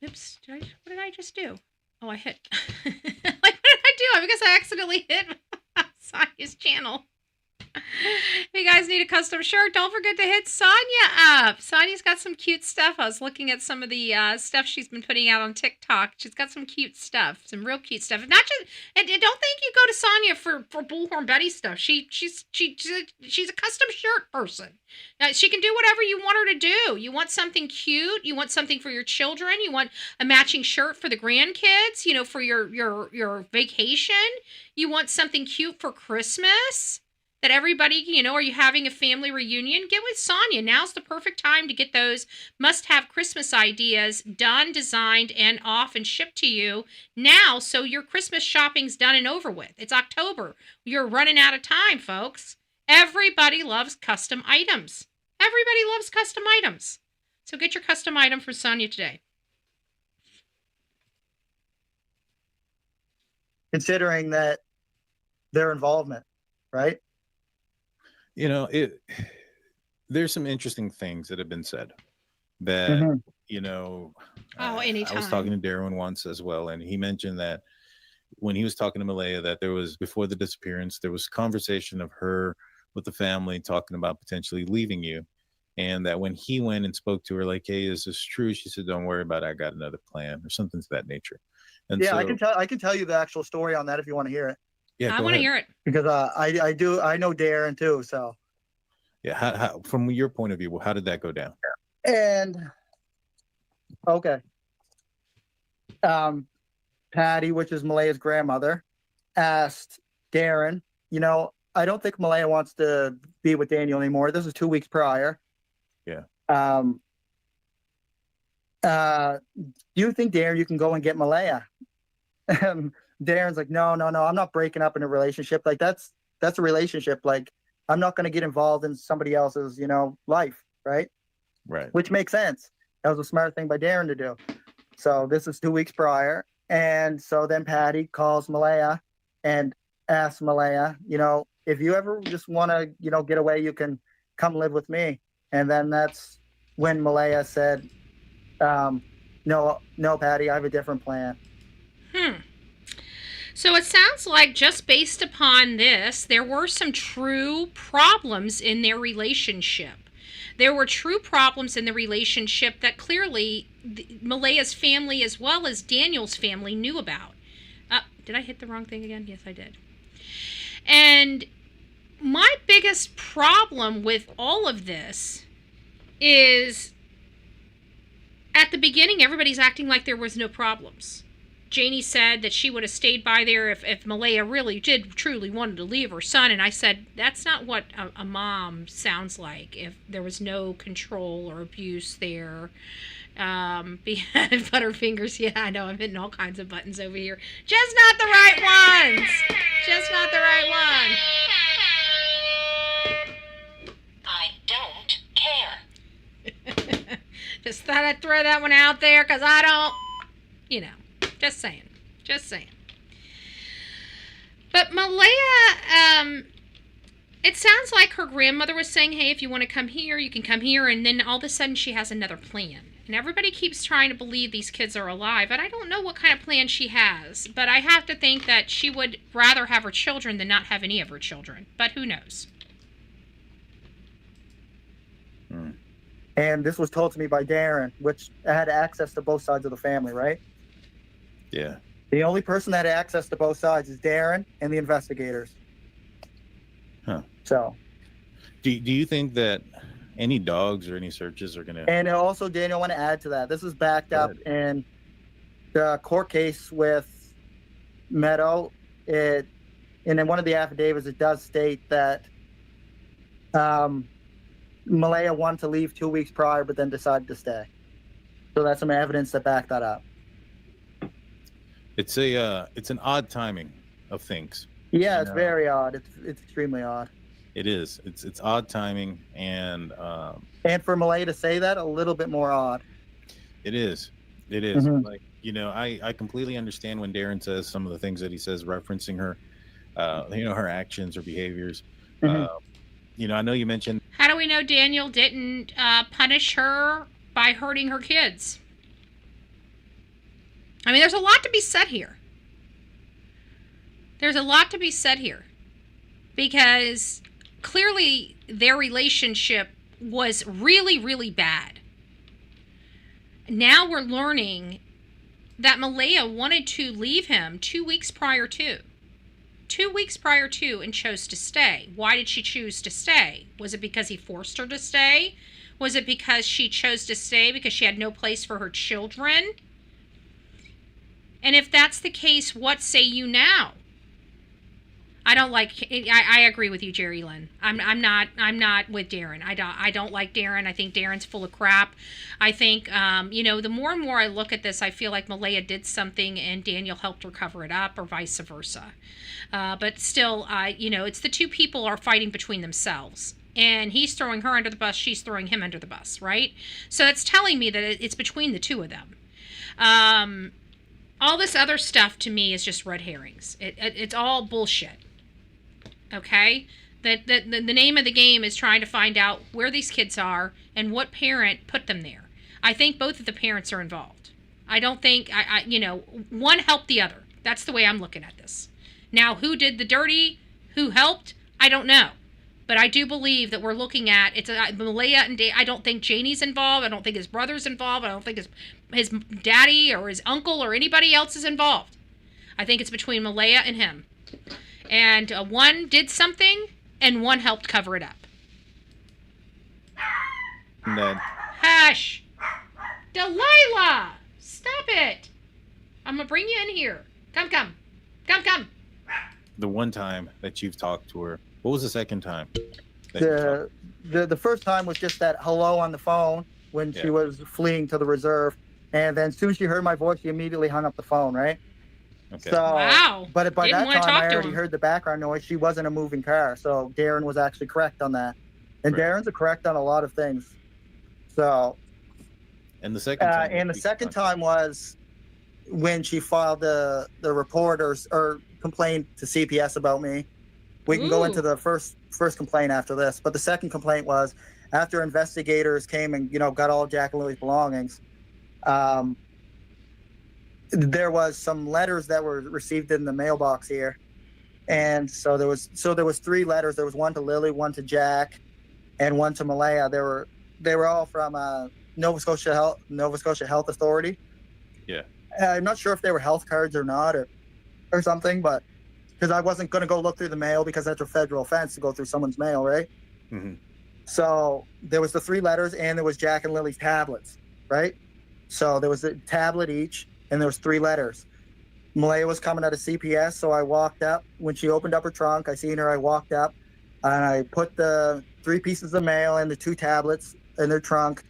Oops. What did I just do? Oh, I hit. What did I do? I guess I accidentally hit Sonia's channel. If you guys need a custom shirt, don't forget to hit Sonia up. Sonia's got some cute stuff. I was looking at some of the stuff she's been putting out on TikTok. She's got some cute stuff, some real cute stuff. Not just, and don't think you go to Sonia for Bullhorn Betty stuff. She's a custom shirt person. She can do whatever you want her to do. You want something cute. You want something for your children. You want a matching shirt for the grandkids. For your vacation. You want something cute for Christmas. That everybody, are you having a family reunion? Get with Sonia. Now's the perfect time to get those must-have Christmas ideas done, designed, and off and shipped to you now, so your Christmas shopping's done and over with. It's October. You're running out of time, folks. Everybody loves custom items. Everybody loves custom items. So get your custom item for Sonia today. Considering that their involvement, right? You know, there's some interesting things that have been said that, you know, anytime. I was talking to Darren once as well, and he mentioned that when he was talking to Malehya, that there was, before the disappearance, there was conversation of her with the family talking about potentially leaving you. And that when he went and spoke to her, like, hey, is this true? She said, don't worry about it. I got another plan, or something to that nature. And yeah, so, I can tell you the actual story on that if you want to hear it. Yeah, I want to hear it. Because I know Darren too, so. Yeah, how, from your point of view, how did that go down? And okay. Patty, which is Malehya's grandmother, asked Darren, you know, I don't think Malehya wants to be with Daniel anymore. This was 2 weeks prior. Yeah. Do you think, Darren, you can go and get Malehya? Darren's like, no, I'm not breaking up in a relationship. Like, that's a relationship. Like, I'm not going to get involved in somebody else's, you know, life. Right. Right. Which makes sense. That was a smart thing by Darren to do. So this is 2 weeks prior. And so then Patty calls Malehya and asks Malehya, you know, if you ever just want to, you know, get away, you can come live with me. And then that's when Malehya said, no, Patty, I have a different plan. So it sounds like, just based upon this, there were some true problems in their relationship. There were true problems in the relationship that clearly Malehya's family as well as Daniel's family knew about. Did I hit the wrong thing again? Yes, I did. And my biggest problem with all of this is, at the beginning, everybody's acting like there was no problems. Janie said that she would have stayed by there if Malehya really did truly wanted to leave her son. And I said, that's not what a mom sounds like if there was no control or abuse there. Butterfingers, yeah, I know, I'm hitting all kinds of buttons over here. Just not the right ones. Just not the right one. I don't care. Just thought I'd throw that one out there because I don't, you know. Just saying. But Malehya, it sounds like her grandmother was saying, hey, if you want to come here, you can come here. And then all of a sudden she has another plan. And everybody keeps trying to believe these kids are alive. And I don't know what kind of plan she has. But I have to think that she would rather have her children than not have any of her children. But who knows? And this was told to me by Darren, which had access to both sides of the family, right? Yeah. The only person that had access to both sides is Darren and the investigators. Huh. So. Do you think that any dogs or any searches are going to... And also, Daniel, I want to add to that. This is backed up in the court case with Meadow. And in one of the affidavits, it does state that Malehya wanted to leave 2 weeks prior, but then decided to stay. So that's some evidence that backed that up. It's an odd timing of things. Yeah, it's very odd. It's extremely odd. It is. It's odd timing, and for Malehya to say that, a little bit more odd. It is. Like, you know, I completely understand when Darren says some of the things that he says referencing her, you know, her actions or behaviors. You know, I know you mentioned. How do we know Daniel didn't punish her by hurting her kids? I mean, there's a lot to be said here. Because clearly their relationship was really, really bad. Now we're learning that Malehya wanted to leave him 2 weeks prior to. 2 weeks prior to, and chose to stay. Why did she choose to stay? Was it because he forced her to stay? Was it because she chose to stay because she had no place for her children? And if that's the case, what say you now? I agree with you, Jerry Lynn. I'm not with Darren. I don't like Darren. I think Darren's full of crap. I think, you know, the more and more I look at this, I feel like Malehya did something and Daniel helped her cover it up, or vice versa. But still, you know, it's the two people are fighting between themselves. and he's throwing her under the bus, she's throwing him under the bus, right? So it's telling me that it's between the two of them. All this other stuff to me is just red herrings. It's all bullshit. Okay? The name of the game is trying to find out where these kids are and what parent put them there. I think both of the parents are involved. I don't think, one helped the other. That's the way I'm looking at this. Now, who did the dirty, who helped, I don't know. But I do believe that we're looking at, it's Malehya and I don't think Janie's involved. I don't think his brother's involved. I don't think his daddy or his uncle or anybody else is involved. I think it's between Malehya and him. And one did something and one helped cover it up. And then, Hush! Delilah! Stop it! I'm gonna bring you in here. Come. the one time that you've talked to her, what was the second time? The first time was just that hello on the phone when she was fleeing to the reserve. And then as soon as she heard my voice, she immediately hung up the phone, right? Okay. So, wow. But by Didn't that wanna time, talk I to already him. heard the background noise. She wasn't a moving car. So Darren was actually correct on that. And Darren's correct on a lot of things. So. And the second time? And the second time was when she filed the report or complained to CPS about me. We can go into the first complaint after this. But the second complaint was after investigators came and, got all Jack and Lily's belongings. There was some letters that were received in the mailbox here. And so there was 3 letters. There was one to Lily, one to Jack, and one to Malehya. They were all from Nova Scotia Health Authority. Yeah. I'm not sure if they were health cards or not or something, but because I wasn't going to go look through the mail because that's a federal offense to go through someone's mail, right? Mm-hmm. So there was the 3 letters and there was Jack and Lily's tablets, right? So there was a tablet each and there was 3 letters. Malehya was coming out of CPS, so I walked up. When she opened up her trunk, I seen her, I walked up and I put the 3 pieces of mail and the 2 tablets in their trunk.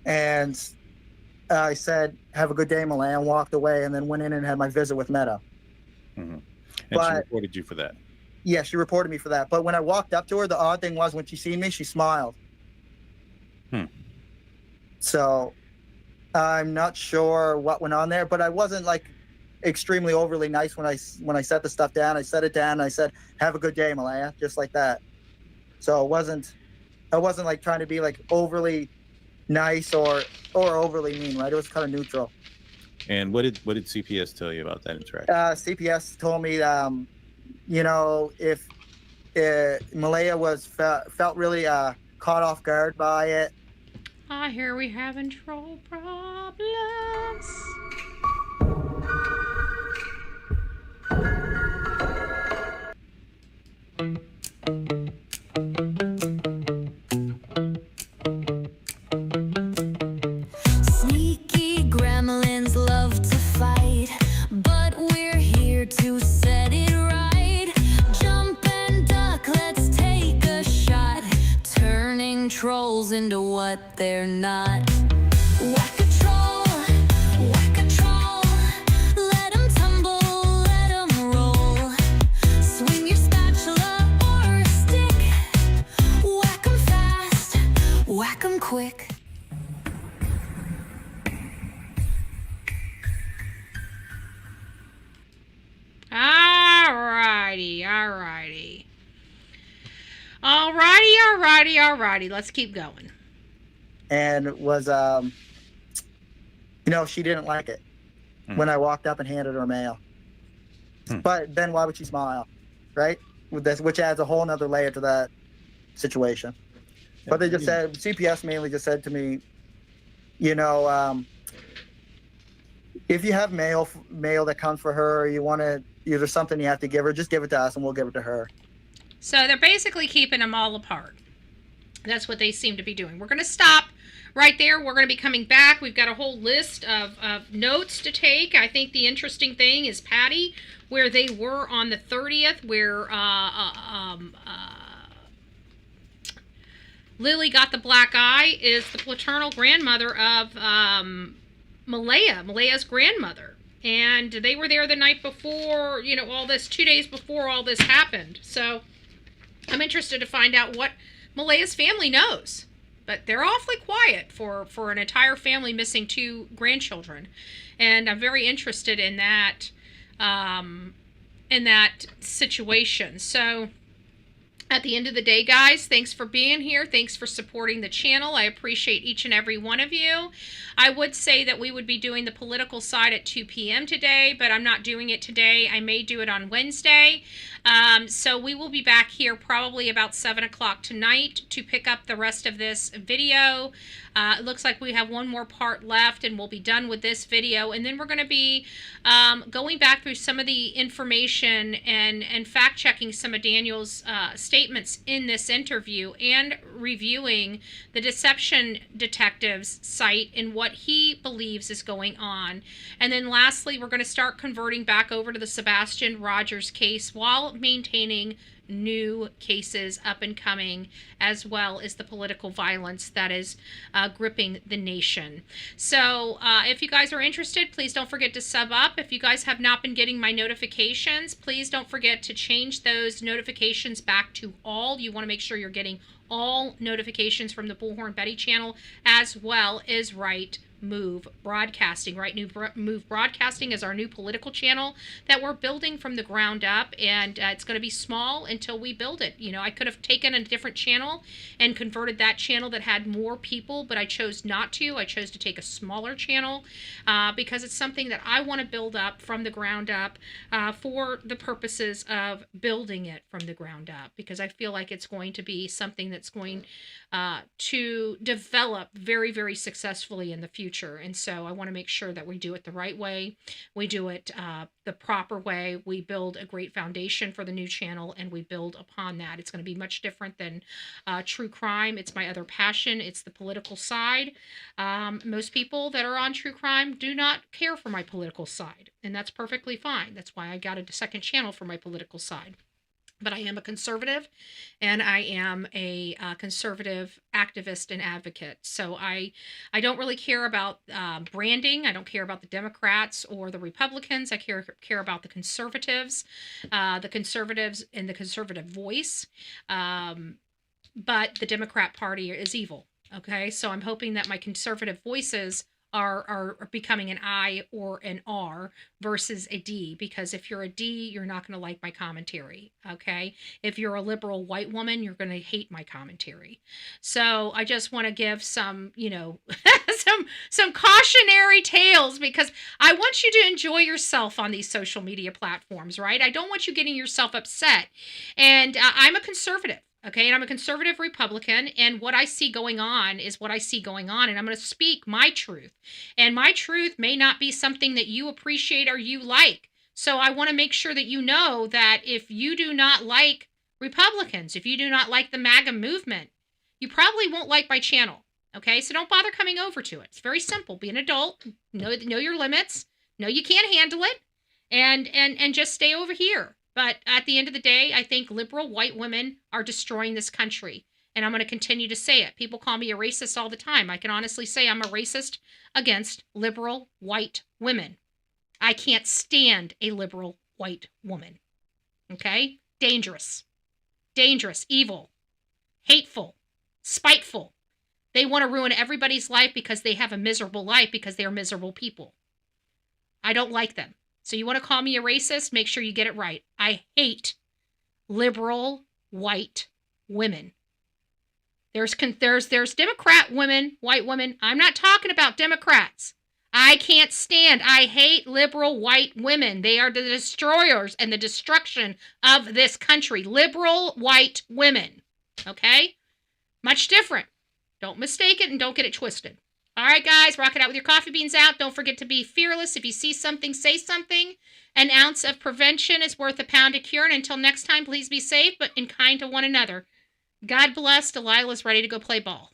And I said, "Have a good day, Malehya," and walked away, and then went in and had my visit with Meadow. Mm-hmm. And she reported you for that? Yeah, she reported me for that. But when I walked up to her, the odd thing was when she seen me, she smiled. So I'm not sure what went on there, but I wasn't extremely overly nice when I set the stuff down. I set it down and I said, "Have a good day, Malehya," just like that. So I wasn't trying to be overly nice or overly mean, right? It was kind of neutral. And what did CPS tell you about that interaction? CPS told me, if Malehya felt really caught off guard by it. I hear we having troll problems. Sneaky gremlins love to fight, but we're here to set it right. Jump and duck, let's take a shot. Turning trolls into what they're not. Whack a troll, whack a troll. Let 'em tumble, let 'em roll. Swing your spatula or a stick. Whack 'em fast, whack 'em quick. Alrighty. Let's keep going. And it was, she didn't like it when I walked up and handed her mail. But then why would she smile, right? With this, which adds a whole nother layer to that situation. But they just said, CPS mainly just said to me, if you have mail that comes for her, or you want to, there's something you have to give her, just give it to us and we'll give it to her. So they're basically keeping them all apart. That's what they seem to be doing. We're going to stop right there. We're going to be coming back. We've got a whole list of notes to take. I think the interesting thing is Patty, where they were on the 30th, where Lily got the black eye, is the paternal grandmother of Malehya's grandmother. And they were there the night before, all this, 2 days before all this happened. So I'm interested to find out what Malehya's family knows, but they're awfully quiet for an entire family missing 2 grandchildren. And I'm very interested in that situation. So at the end of the day, guys, thanks for being here. Thanks for supporting the channel. I appreciate each and every one of you. I would say that we would be doing the political side at 2 p.m. today, but I'm not doing it today. I may do it on Wednesday. So we will be back here probably about 7 o'clock tonight to pick up the rest of this video. It looks like we have one more part left and we'll be done with this video. And then we're going to be going back through some of the information and fact-checking some of Daniel's statements in this interview and reviewing the Deception Detective's site and what he believes is going on. And then lastly, we're going to start converting back over to the Sebastian Rogers case while maintaining new cases up and coming, as well as the political violence that is gripping the nation. So if you guys are interested, please don't forget to sub up. If you guys have not been getting my notifications, please don't forget to change those notifications back to all. You want to make sure you're getting all notifications from the Bullhorn Betty channel, as well as Right Move Broadcasting. Right Move Broadcasting is our new political channel that we're building from the ground up, and it's going to be small until we build it. You know, I could have taken a different channel and converted that channel that had more people, but I chose not to. I chose to take a smaller channel because it's something that I want to build up from the ground up for the purposes of building it from the ground up, because I feel like it's going to be something that's going to develop very, very successfully in the future. And so I want to make sure that we do it the right way. We do it the proper way. We build a great foundation for the new channel, and we build upon that. It's going to be much different than true crime. It's my other passion. It's the political side. Most people that are on true crime do not care for my political side, and that's perfectly fine. That's why I got a second channel for my political side. But I am a conservative, and I am a conservative activist and advocate. So I don't really care about branding. I don't care about the Democrats or the Republicans. I care about the conservatives and the conservative voice. But the Democrat Party is evil. Okay, so I'm hoping that my conservative voices are becoming an I or an R versus a D, because if you're a D, you're not going to like my commentary, okay? If you're a liberal white woman, you're going to hate my commentary. So I just want to give some, you know, some cautionary tales, because I want you to enjoy yourself on these social media platforms, right? I don't want you getting yourself upset. And I'm a conservative. Okay, and I'm a conservative Republican, and what I see going on is what I see going on, and I'm going to speak my truth. And my truth may not be something that you appreciate or you like. So I want to make sure that you know that if you do not like Republicans, if you do not like the MAGA movement, you probably won't like my channel. Okay, so don't bother coming over to it. It's very simple. Be an adult, know your limits, know you can't handle it, and just stay over here. But at the end of the day, I think liberal white women are destroying this country. And I'm going to continue to say it. People call me a racist all the time. I can honestly say I'm a racist against liberal white women. I can't stand a liberal white woman. Okay? Dangerous. Dangerous. Evil. Hateful. Spiteful. They want to ruin everybody's life because they have a miserable life, because they are miserable people. I don't like them. So you want to call me a racist? Make sure you get it right. I hate liberal white women. There's Democrat women, white women. I'm not talking about Democrats. I can't stand. I hate liberal white women. They are the destroyers and the destruction of this country. Liberal white women. Okay? Much different. Don't mistake it and don't get it twisted. All right, guys, rock it out with your coffee beans out. Don't forget to be fearless. If you see something, say something. An ounce of prevention is worth a pound of cure. And until next time, please be safe, but and kind to one another. God bless. Delilah's ready to go play ball.